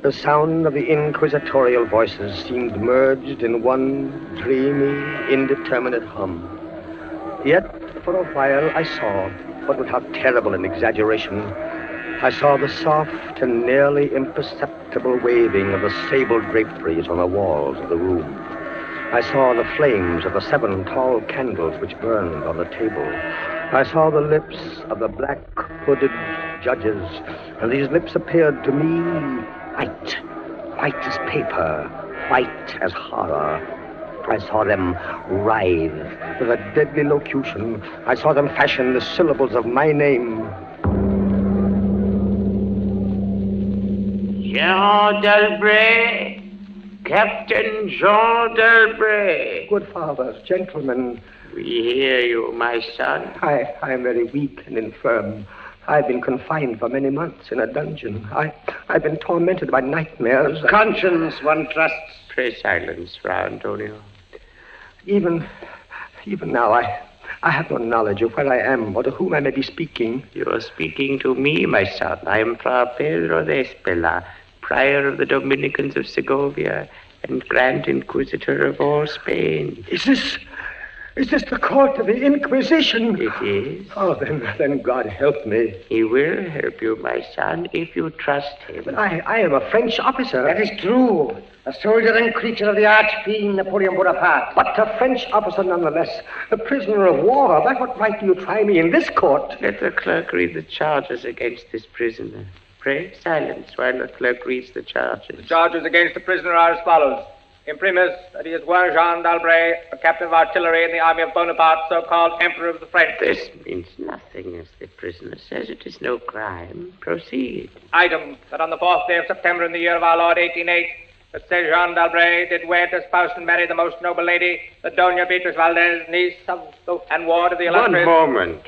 The sound of the inquisitorial voices seemed merged in one dreamy, indeterminate hum. Yet, for a while, I saw, but without terrible an exaggeration, I saw the soft and nearly imperceptible waving of the sable draperies on the walls of the room. I saw the flames of the 7 tall candles which burned on the table. I saw the lips of the black hooded judges, and these lips appeared to me white as paper, white as horror. I saw them writhe with a deadly locution. I saw them fashion the syllables of my name. Jean d'Albret, Captain Jean d'Albret. Good fathers, gentlemen. We hear you, my son. I am very weak and infirm. I've been confined for many months in a dungeon. I've been tormented by nightmares. Conscience, one trusts. Pray silence, Fra Antonio. Even now, I have no knowledge of where I am or to whom I may be speaking. You are speaking to me, my son. I am Fra Pedro de Espela, prior of the Dominicans of Segovia and Grand Inquisitor of all Spain. Is Is this the court of the Inquisition? It is. Oh, then God help me. He will help you, my son, if you trust him. But I am a French officer. That is true. A soldier and creature of the arch-fiend Napoleon Bonaparte. But a French officer nonetheless. A prisoner of war. By what right do you try me in this court? Let the clerk read the charges against this prisoner. Pray silence while the clerk reads the charges. The charges against the prisoner are as follows. Imprimis, that he is one Jean d'Albret, a captain of artillery in the army of Bonaparte, so-called Emperor of the French. This means nothing, as the prisoner says. It is no crime. Proceed. Item, that on the 4th day of September in the year of our Lord 1808, that said Jean d'Albret did wed, espouse, and marry the most noble lady, the Doña Beatrice Valdez, niece of and ward of the illustrious... One moment.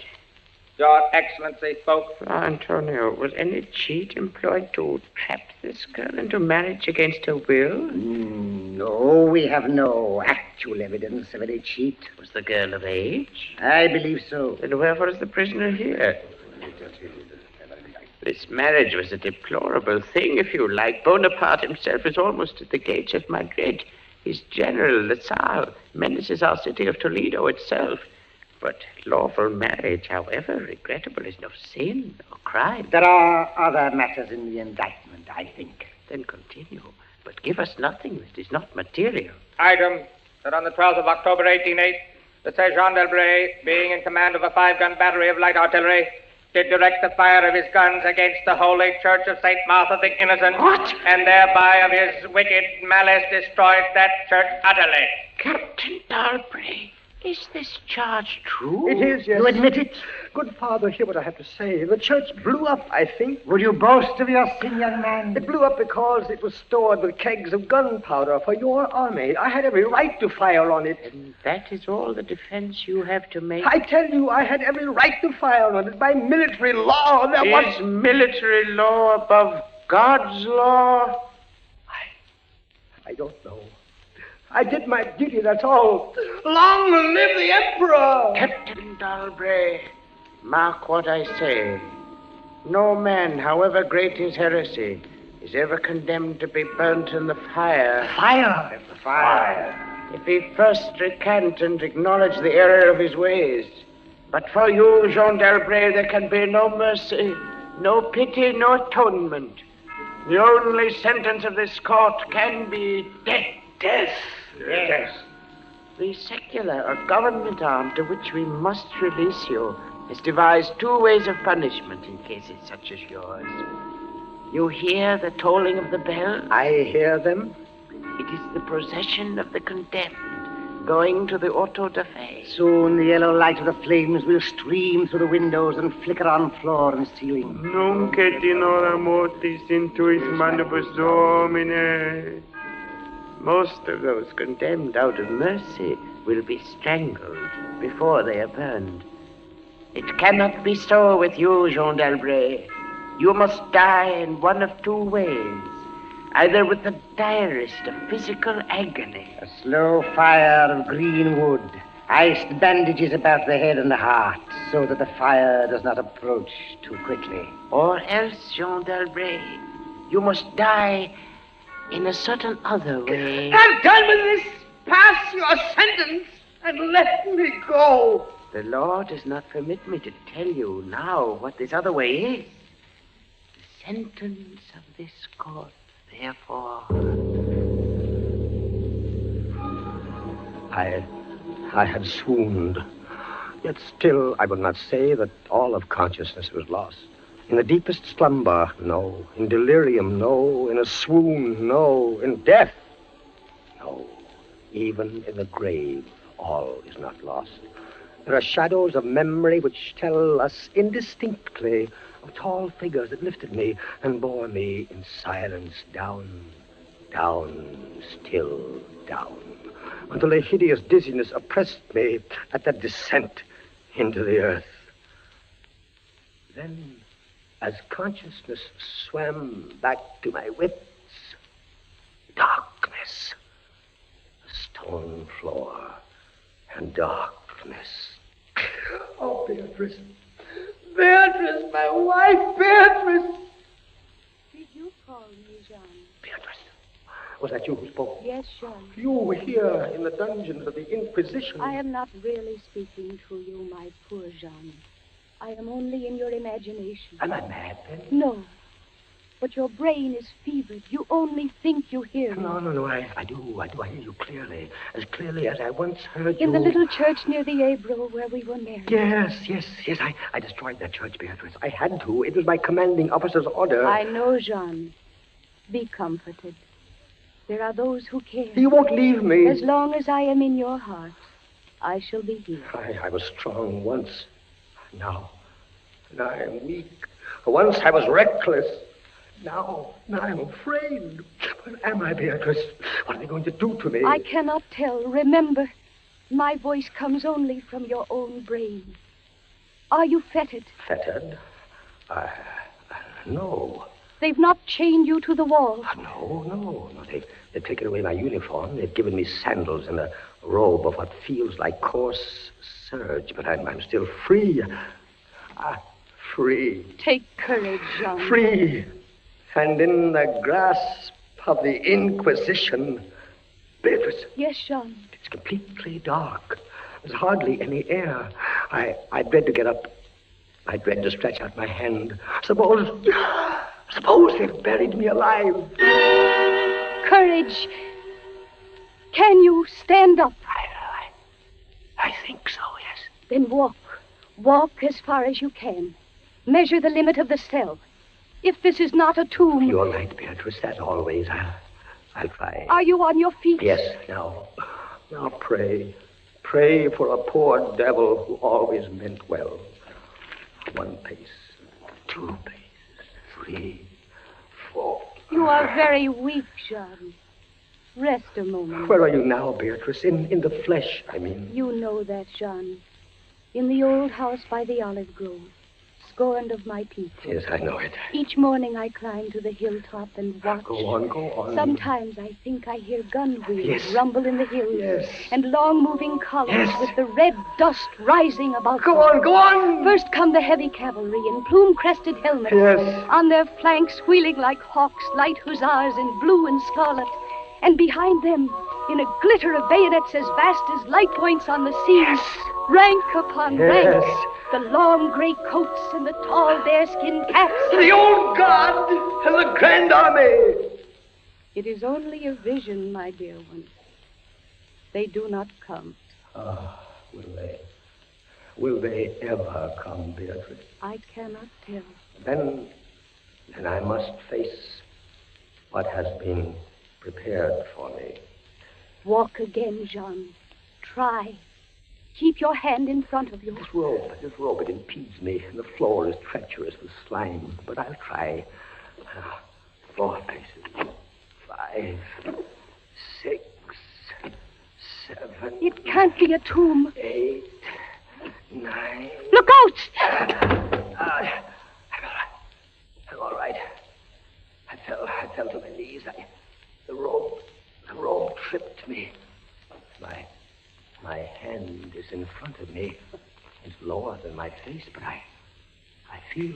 Your Excellency spoke. Antonio, was any cheat employed to trap this girl into marriage against her will? No, we have no actual evidence of any cheat. Was the girl of age? I believe so. Then wherefore is the prisoner here? This marriage was a deplorable thing, if you like. Bonaparte himself is almost at the gates of Madrid. His general, Lasalle, menaces our city of Toledo itself. But lawful marriage, however regrettable, is no sin or crime. There are other matters in the indictment, I think. Then continue, but give us nothing that is not material. Item, that on the 12th of October, 1808, the said Jean d'Albret, being in command of a 5-gun battery of light artillery, did direct the fire of his guns against the holy church of St. Martha the Innocent. What? And thereby of his wicked malice destroyed that church utterly. Captain d'Albret, is this charge true? It is, yes. You admit it? Good father, hear what I have to say. The church blew up, I think. Would you boast of your sin, young man? It blew up because it was stored with kegs of gunpowder for your army. I had every right to fire on it. And that is all the defense you have to make? I tell you, I had every right to fire on it. By military law, there was... Is military law above God's law? I don't know. I did my duty, that's all. Long live the Emperor! Captain d'Albret, mark what I say. No man, however great his heresy, is ever condemned to be burnt in the fire. Fire! Fire! If he first recant and acknowledge the error of his ways. But for you, Jean d'Albret, there can be no mercy, no pity, no atonement. The only sentence of this court can be death. Death? Yes. The secular or government arm to which we must release you has devised 2 ways of punishment in cases such as yours. You hear the tolling of the bell? I hear them. It is the procession of the condemned going to the auto da fe. Soon the yellow light of the flames will stream through the windows and flicker on floor and ceiling. Nunc et in hora mortis intuis manibus Domine. Most of those condemned out of mercy will be strangled before they are burned. It cannot be so with you, Jean d'Albret. You must die in one of 2 ways. Either with the direst of physical agony. A slow fire of green wood, iced bandages about the head and the heart, so that the fire does not approach too quickly. Or else, Jean d'Albret, you must die in a certain other way. I'm done with this. Pass your sentence and let me go. The law does not permit me to tell you now what this other way is. The sentence of this court, therefore... I had swooned. Yet still I will not say that all of consciousness was lost. In the deepest slumber, no. In delirium, no. In a swoon, no. In death, no. Even in the grave, all is not lost. There are shadows of memory which tell us indistinctly of tall figures that lifted me and bore me in silence down, still down, until a hideous dizziness oppressed me at that descent into the earth. Then, as consciousness swam back to my wits, darkness, a stone floor, and darkness. Oh, Beatrice. Beatrice, my wife, Beatrice. Did you call me, Jean? Beatrice, Was that you who spoke? Yes, Jean. You were here in the dungeons of the Inquisition. I am not really speaking to you, my poor Jean. I am only in your imagination. Am I mad, then? No. But your brain is fevered. You only think you hear me. No. I do. I hear you clearly. As clearly as I once heard you. In the little church near the Ebro where we were married. Yes. I destroyed that church, Beatrice. I had to. It was my commanding officer's order. I know, Jean. Be comforted. There are those who care. You won't leave me. As long as I am in your heart, I shall be here. I was strong once. Now I am weak. Once I was reckless. Now I'm afraid. What am I, Beatrice? What are they going to do to me? I cannot tell. Remember, my voice comes only from your own brain. Are you fettered? Fettered? No. They've not chained you to the wall. No. They've taken away my uniform. They've given me sandals and a robe of what feels like coarse serge, but I'm still free. Free. Take courage, Jean. Free. And in the grasp of the Inquisition. Beatrice. Yes, Jean. It's completely dark. There's hardly any air. I dread to get up. I dread to stretch out my hand. Suppose they've buried me alive. Courage. Can you stand up? I think so, yes. Then walk. Walk as far as you can. Measure the limit of the cell. If this is not a tomb... You're right, Beatrice, as always. I'll try. Are you on your feet? Yes, now pray. Pray for a poor devil who always meant well. 1 pace, 2 paces, 3, 4. You are very weak, Jean. Rest a moment. Where are you now, Beatrice? In the flesh, I mean. You know that, Jean. In the old house by the olive grove. Scorned of my people. Yes, I know it. Each morning I climb to the hilltop and watch. Go on. Sometimes I think I hear gun wheels Yes. rumble in the hills. Yes. And long moving columns Yes. with the red dust rising above Go them. on. First come the heavy cavalry in plume-crested helmets. Yes. On their flanks wheeling like hawks, light hussars in blue and scarlet. And behind them, in a glitter of bayonets as vast as light points on the sea. Yes. Rank upon Yes. rank. The long gray coats and the tall bearskin caps. The old guard and the grand army. It is only a vision, my dear one. They do not come. Will they? Will they ever come, Beatrice? I cannot tell. Then I must face what has been prepared for me. Walk again, Jean. Try. Keep your hand in front of you. This robe, it impedes me. The floor is treacherous with slime, but I'll try. 4 paces. 5, 6, 7. It can't be a tomb. 8, 9. Look out! I'm all right. I fell to my knees. The robe tripped me. My hand is in front of me. It's lower than my face, but I feel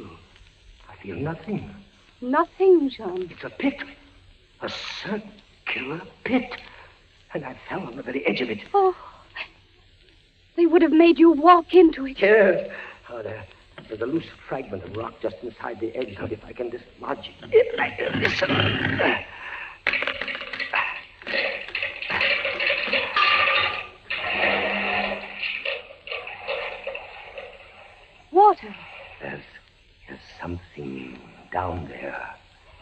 nothing. Nothing, Jean. It's a pit. A circular pit. And I fell on the very edge of it. Oh. They would have made you walk into it. Yes. Oh, there's a loose fragment of rock just inside the edge. Now, if I can dislodge it like this. Water. There's something down there.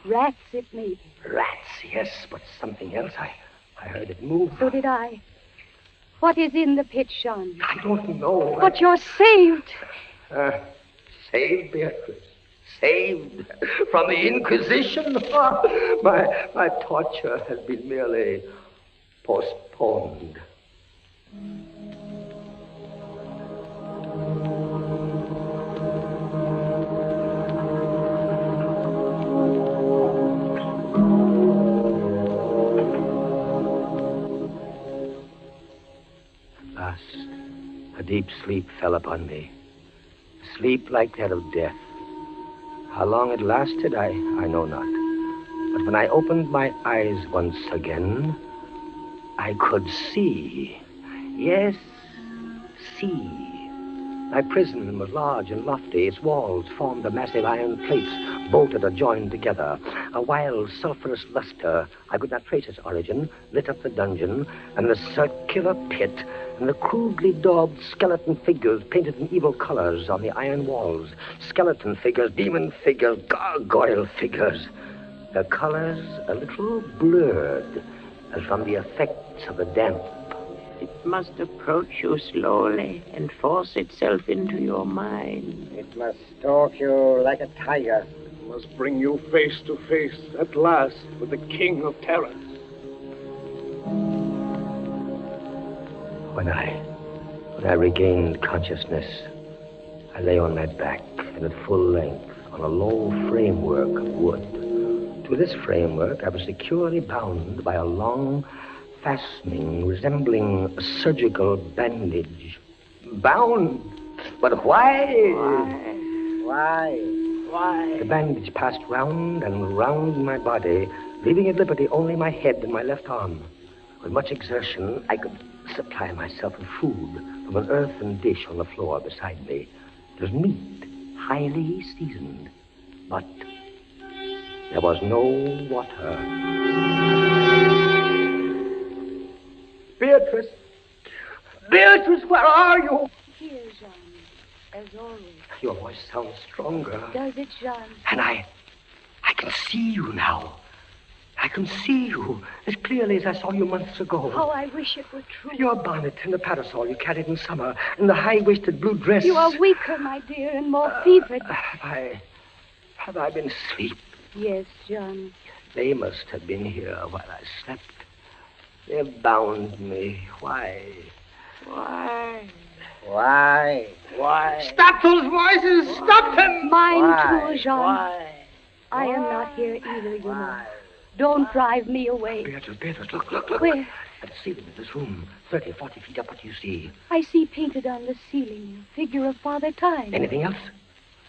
Rats, it may be. Rats, yes, but something else. I heard it move. So did I. What is in the pit, Jean? I don't know. But you're saved. Saved, Beatrice. Saved from the Inquisition. My torture has been merely postponed. A deep sleep fell upon me. Sleep like that of death. How long it lasted, I know not. But when I opened my eyes once again, I could see. Yes, see. My prison was large and lofty. Its walls formed of massive iron plates, bolted or joined together. A wild, sulphurous luster, I could not trace its origin, lit up the dungeon, and the circular pit, and the crudely daubed skeleton figures painted in evil colors on the iron walls. Skeleton figures, demon figures, gargoyle figures. The colors a little blurred, as from the effects of the damp. It must approach you slowly and force itself into your mind. It must stalk you like a tiger. It must bring you face to face, at last, with the King of Terror. When I regained consciousness, I lay on my back and at full length on a low framework of wood. To this framework, I was securely bound by a long fastening resembling a surgical bandage. Bound? But why? Why? The bandage passed round and round my body, leaving at liberty only my head and my left arm. With much exertion, I could supply myself with food from an earthen dish on the floor beside me. It was meat, highly seasoned, but there was no water. Beatrice! Beatrice, where are you? Here, Jean, as always. Your voice sounds stronger. Does it, Jean? And I can see you now. I can see you as clearly as I saw you months ago. How I wish it were true. Your bonnet and the parasol you carried in summer, and the high-waisted blue dress. You are weaker, my dear, and more fevered. Have I been asleep? Yes, Jean. They must have been here while I slept. They bound me. Why? Stop those voices! Stop them! Mine too, Jean. I am not here either, you know. Don't drive me away. Beatrice, look. Where? At the ceiling of this room, 30, 40 feet up. What do you see? I see painted on the ceiling a figure of Father Time. Anything else?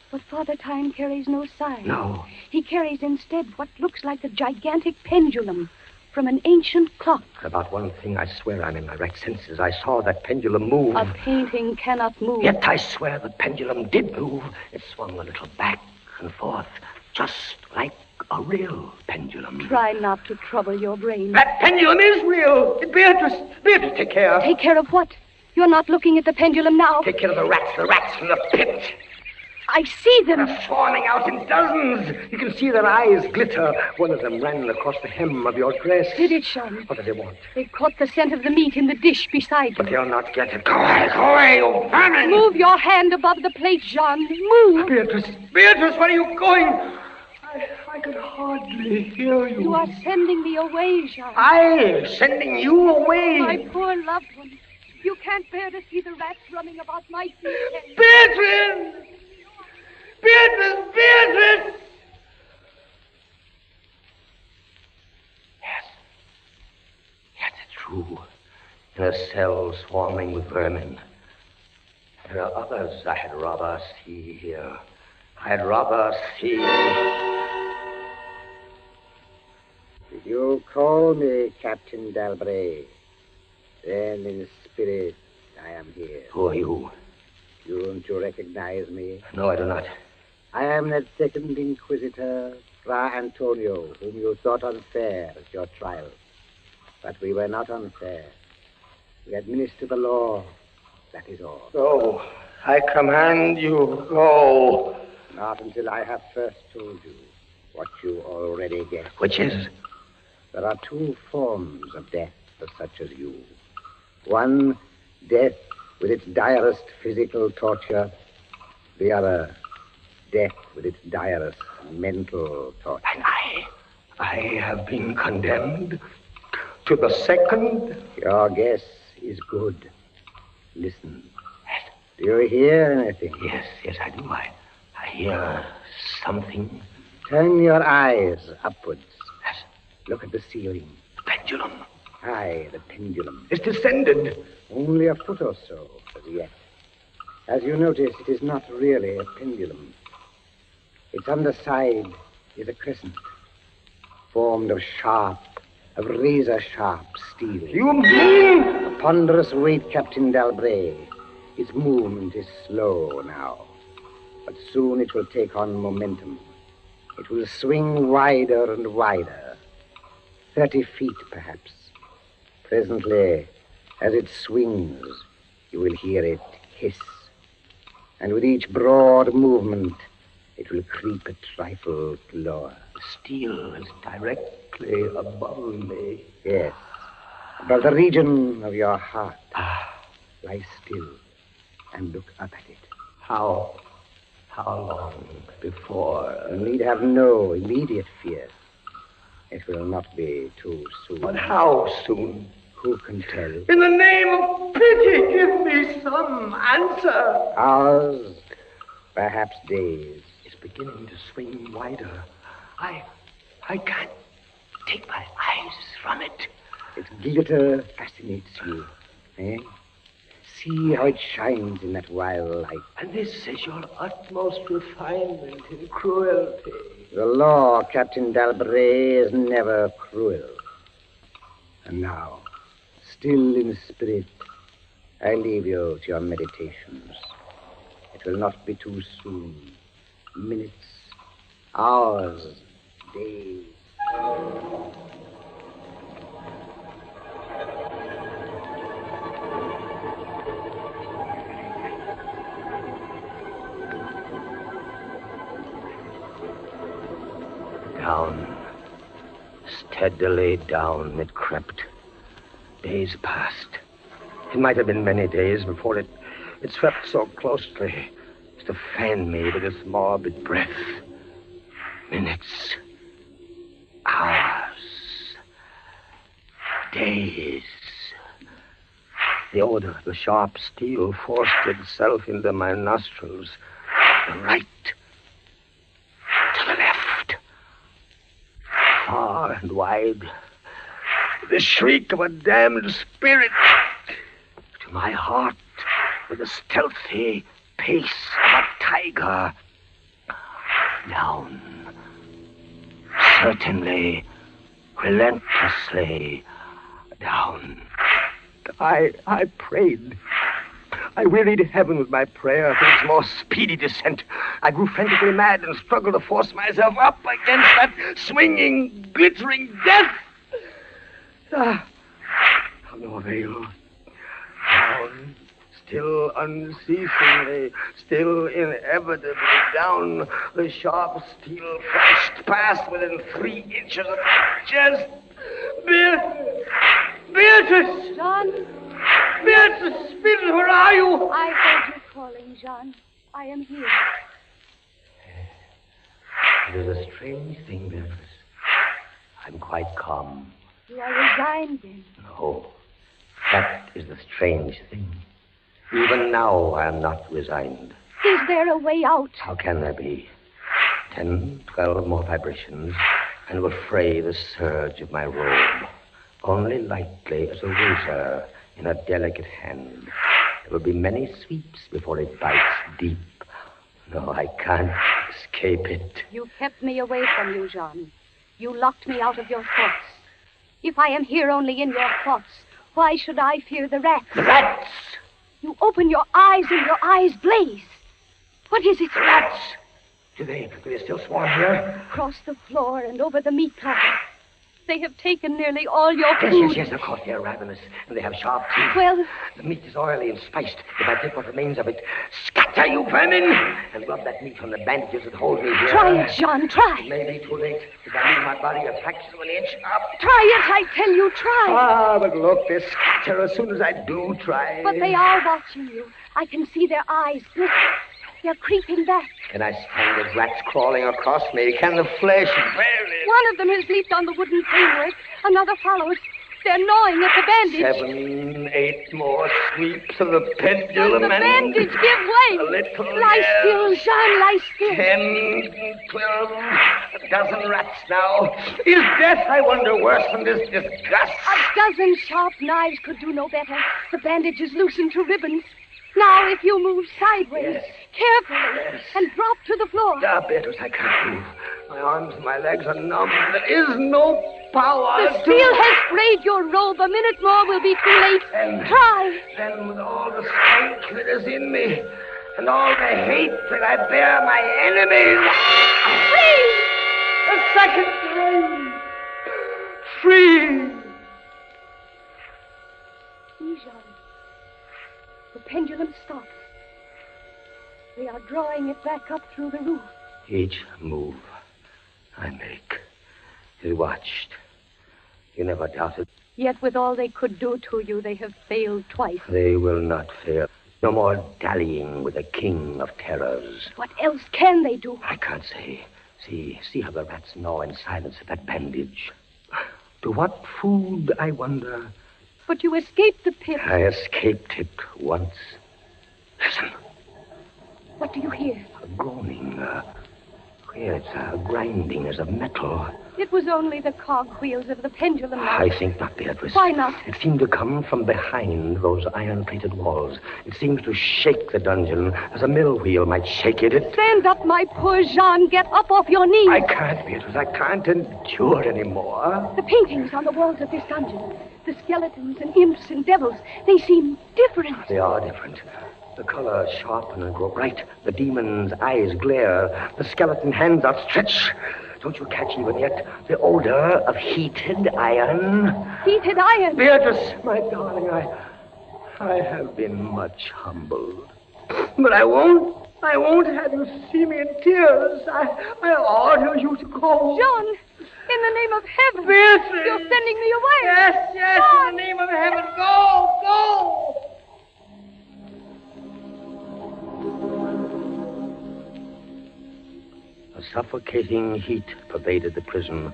But Father Time carries no sign. No. He carries instead what looks like a gigantic pendulum from an ancient clock. About one thing, I swear I'm in my right senses. I saw that pendulum move. A painting cannot move. Yet I swear the pendulum did move. It swung a little back and forth, just like a real pendulum. Try not to trouble your brain. That pendulum is real. Beatrice, take care. Take care of what? You're not looking at the pendulum now. Take care of the rats from the pit. I see them. They're swarming out in dozens. You can see their eyes glitter. One of them ran across the hem of your dress. Did it, Sean? What did they want? They caught the scent of the meat in the dish beside you. But they'll not get it. Go away, you vermin! Move your hand above the plate, Jean. Move. Beatrice, where are you going? I can hardly hear you. You are sending me away, Jean. I sending you away? My poor loved one. You can't bear to see the rats running about my feet. Beatrice! Beatrice! Yes, it's true. In a cell swarming with vermin. There are others I had rather see here. I'd rather see. Did you call me Captain Dalbray? Then in spirit I am here. Who are you? Don't you recognize me? No, I do not. I am that second Inquisitor, Fra Antonio, whom you thought unfair at your trial. But we were not unfair. We administer the law, that is all. Go. I command you, go. Not until I have first told you what you already guessed. Which is? There are two forms of death for such as you. One, death with its direst physical torture. The other, death with its direst mental torture. And I have been condemned to the second? Your guess is good. Listen. Do you hear anything? Yes, I do. I hear something. Turn your eyes upwards. Yes. Look at the ceiling. The pendulum. Aye, the pendulum. It's descended. Only a foot or so as yet. As you notice, it is not really a pendulum. Its underside is a crescent. formed of razor-sharp steel. You mean? A ponderous weight, Captain Dalbray. Its movement is slow now, but soon it will take on momentum. It will swing wider and wider, 30 feet perhaps. Presently, as it swings, you will hear it hiss, and with each broad movement, it will creep a trifle lower. The steel is directly above me. Yes, above the region of your heart. Lie still and look up at it. How long before? You need have no immediate fear. It will not be too soon. But how soon? Who can tell? In the name of pity, give me some answer. Hours, perhaps days. It's beginning to swing wider. I can't take my eyes from it. Its glitter fascinates you, eh? See how it shines in that wild light. And this is your utmost refinement in cruelty. The law, Captain Dalbray, is never cruel. And now, still in spirit, I leave you to your meditations. It will not be too soon. Minutes, hours, days. Down, steadily down it crept. Days passed. It might have been many days before it swept so closely as to fan me with its morbid breath. Minutes, hours, days. The odor of the sharp steel forced itself into my nostrils. The right, to the left, far and wide. The shriek of a damned spirit. To my heart, with the stealthy pace of a tiger. Down. Certainly, relentlessly down. I prayed. I wearied heaven with my prayer for its more speedy descent. I grew frantically mad and struggled to force myself up against that swinging, glittering death. No avail. Down, still unceasingly, still inevitably down, the sharp steel flashed past within 3 inches of my chest. Beatrice! John? Beatrice, Beatrice, where are you? I heard you calling, John. I am here. It is a strange thing, Beatrice. I'm quite calm. You are resigned, then? No, that is the strange thing. Even now, I am not resigned. Is there a way out? How can there be? 10, 12 more vibrations, and will fray the serge of my robe. Only lightly as a razor in a delicate hand. There will be many sweeps before it bites deep. No, I can't escape it. You kept me away from you, John. You locked me out of your thoughts. If I am here only in your thoughts, why should I fear the rats? The rats! You open your eyes and your eyes blaze. What is it? The rats! Do they still swarm here? Across the floor and over the meat platter. They have taken nearly all your food. Yes, of course, they're ravenous, and they have sharp teeth. Well... The meat is oily and spiced. If I take what remains of it, scatter, you vermin! And rub that meat on the bandages that hold me here. Try it, John, try. It may be too late. If I leave my body a fraction of an inch up. Try it, I tell you, try. But look, they scatter as soon as I do try. But they are watching you. I can see their eyes glitter. They're creeping back. Can I stand the rats crawling across me? Can the flesh barely... One of them has leaped on the wooden framework. Another follows. They're gnawing at the bandage. 7, 8 more sweeps of the pendulum. The bandage, give way. A little lie still, Jean, lie still. 10, 12, a dozen rats now. Is death, I wonder, worse than this disgust? A dozen sharp knives could do no better. The bandage is loosened to ribbons. Now, if you move sideways, carefully, and drop to the floor. Beatrice, I can't move. My arms and my legs are numb. There is no power. The steel has frayed your robe. A minute more will be too late. Try. Then with all the strength that is in me, and all the hate that I bear my enemies... Free! A second time! Free! Jean. The pendulum stops. They are drawing it back up through the roof. Each move I make is watched. You never doubted. Yet with all they could do to you, they have failed twice. They will not fail. No more dallying with the king of terrors. What else can they do? I can't say. See how the rats gnaw in silence at that bandage. To what food, I wonder? But you escaped the pit. I escaped it once. Listen. What do you hear? A groaning. It's a grinding as of metal. It was only the cogwheels of the pendulum. I think not, Beatrice. Why not? It seemed to come from behind those iron-plated walls. It seems to shake the dungeon as a mill wheel might shake it. Stand up, my poor Jean. Get up off your knees. I can't, Beatrice. I can't endure anymore. The paintings on the walls of this dungeon, the skeletons and imps and devils, they seem different. They are different. The colors sharpen and grow bright. The demon's eyes glare. The skeleton hands outstretch. Don't you catch even yet the odor of heated iron? Heated iron? Beatrice, my darling, I have been much humbled. But I won't have you see me in tears. I order you to go. Jean, in the name of heaven. Beatrice. You're sending me away. Yes, Jean. in the name of heaven. Go. A suffocating heat pervaded the prison.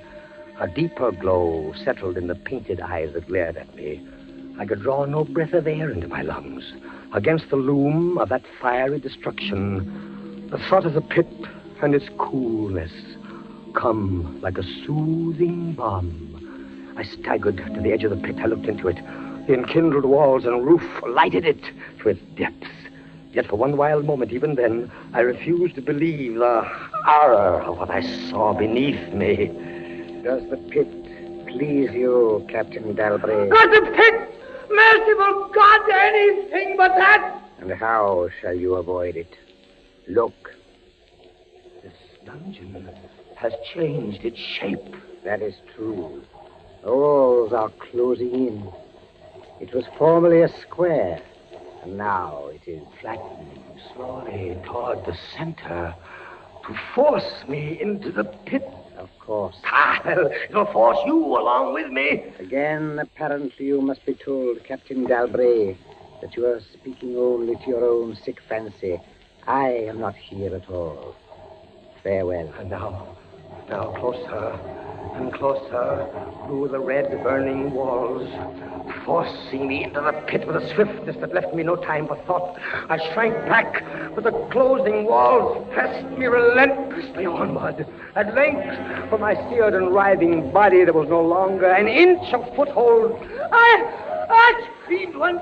A deeper glow settled in the painted eyes that glared at me. I could draw no breath of air into my lungs. Against the loom of that fiery destruction, the thought of the pit and its coolness come like a soothing balm. I staggered to the edge of the pit. I looked into it. The enkindled walls and roof lighted it to its depths. Yet for one wild moment, even then, I refused to believe the horror of what I saw beneath me. Does the pit please you, Captain Dalbray? Not the pit! Merciful God, anything but that! And how shall you avoid it? Look. This dungeon has changed its shape. That is true. The walls are closing in. It was formerly a square, and now it is flattening slowly toward the center to force me into the pit. Of course. It'll force you along with me. Again, apparently you must be told, Captain Dalbray, that you are speaking only to your own sick fancy. I am not here at all. Farewell. And now closer and closer through the red burning walls, forcing me into the pit with a swiftness that left me no time for thought. I shrank back, but the closing walls pressed me relentlessly onward. At length, for my seared and writhing body, there was no longer an inch of foothold. I screamed once.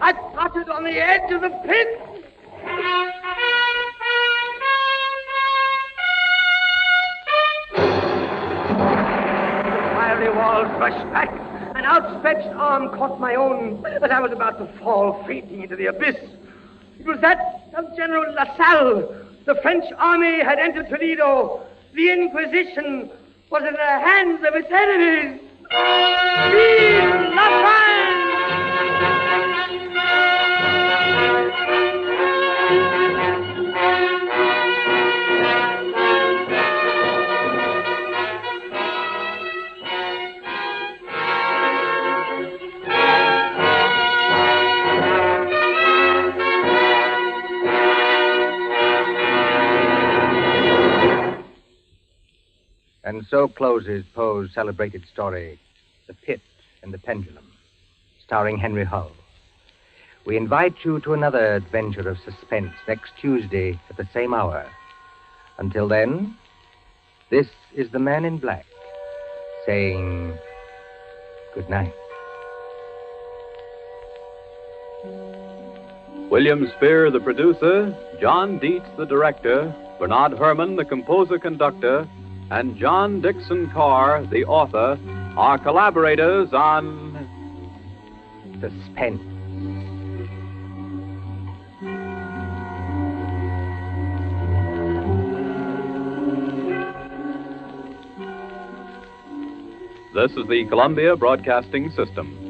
I tottered on the edge of the pit. The walls rushed back. An outstretched arm caught my own as I was about to fall fainting into the abyss. It was that of General Lassalle. The French army had entered Toledo. The Inquisition was in the hands of its enemies. Vive la France! And so closes Poe's celebrated story, The Pit and the Pendulum, starring Henry Hull. We invite you to another adventure of suspense next Tuesday at the same hour. Until then, this is the Man in Black saying good night. William Spear, the producer, John Dietz, the director, Bernard Herrmann, the composer-conductor, and John Dixon Carr, the author, are collaborators on Suspense. This is the Columbia Broadcasting System.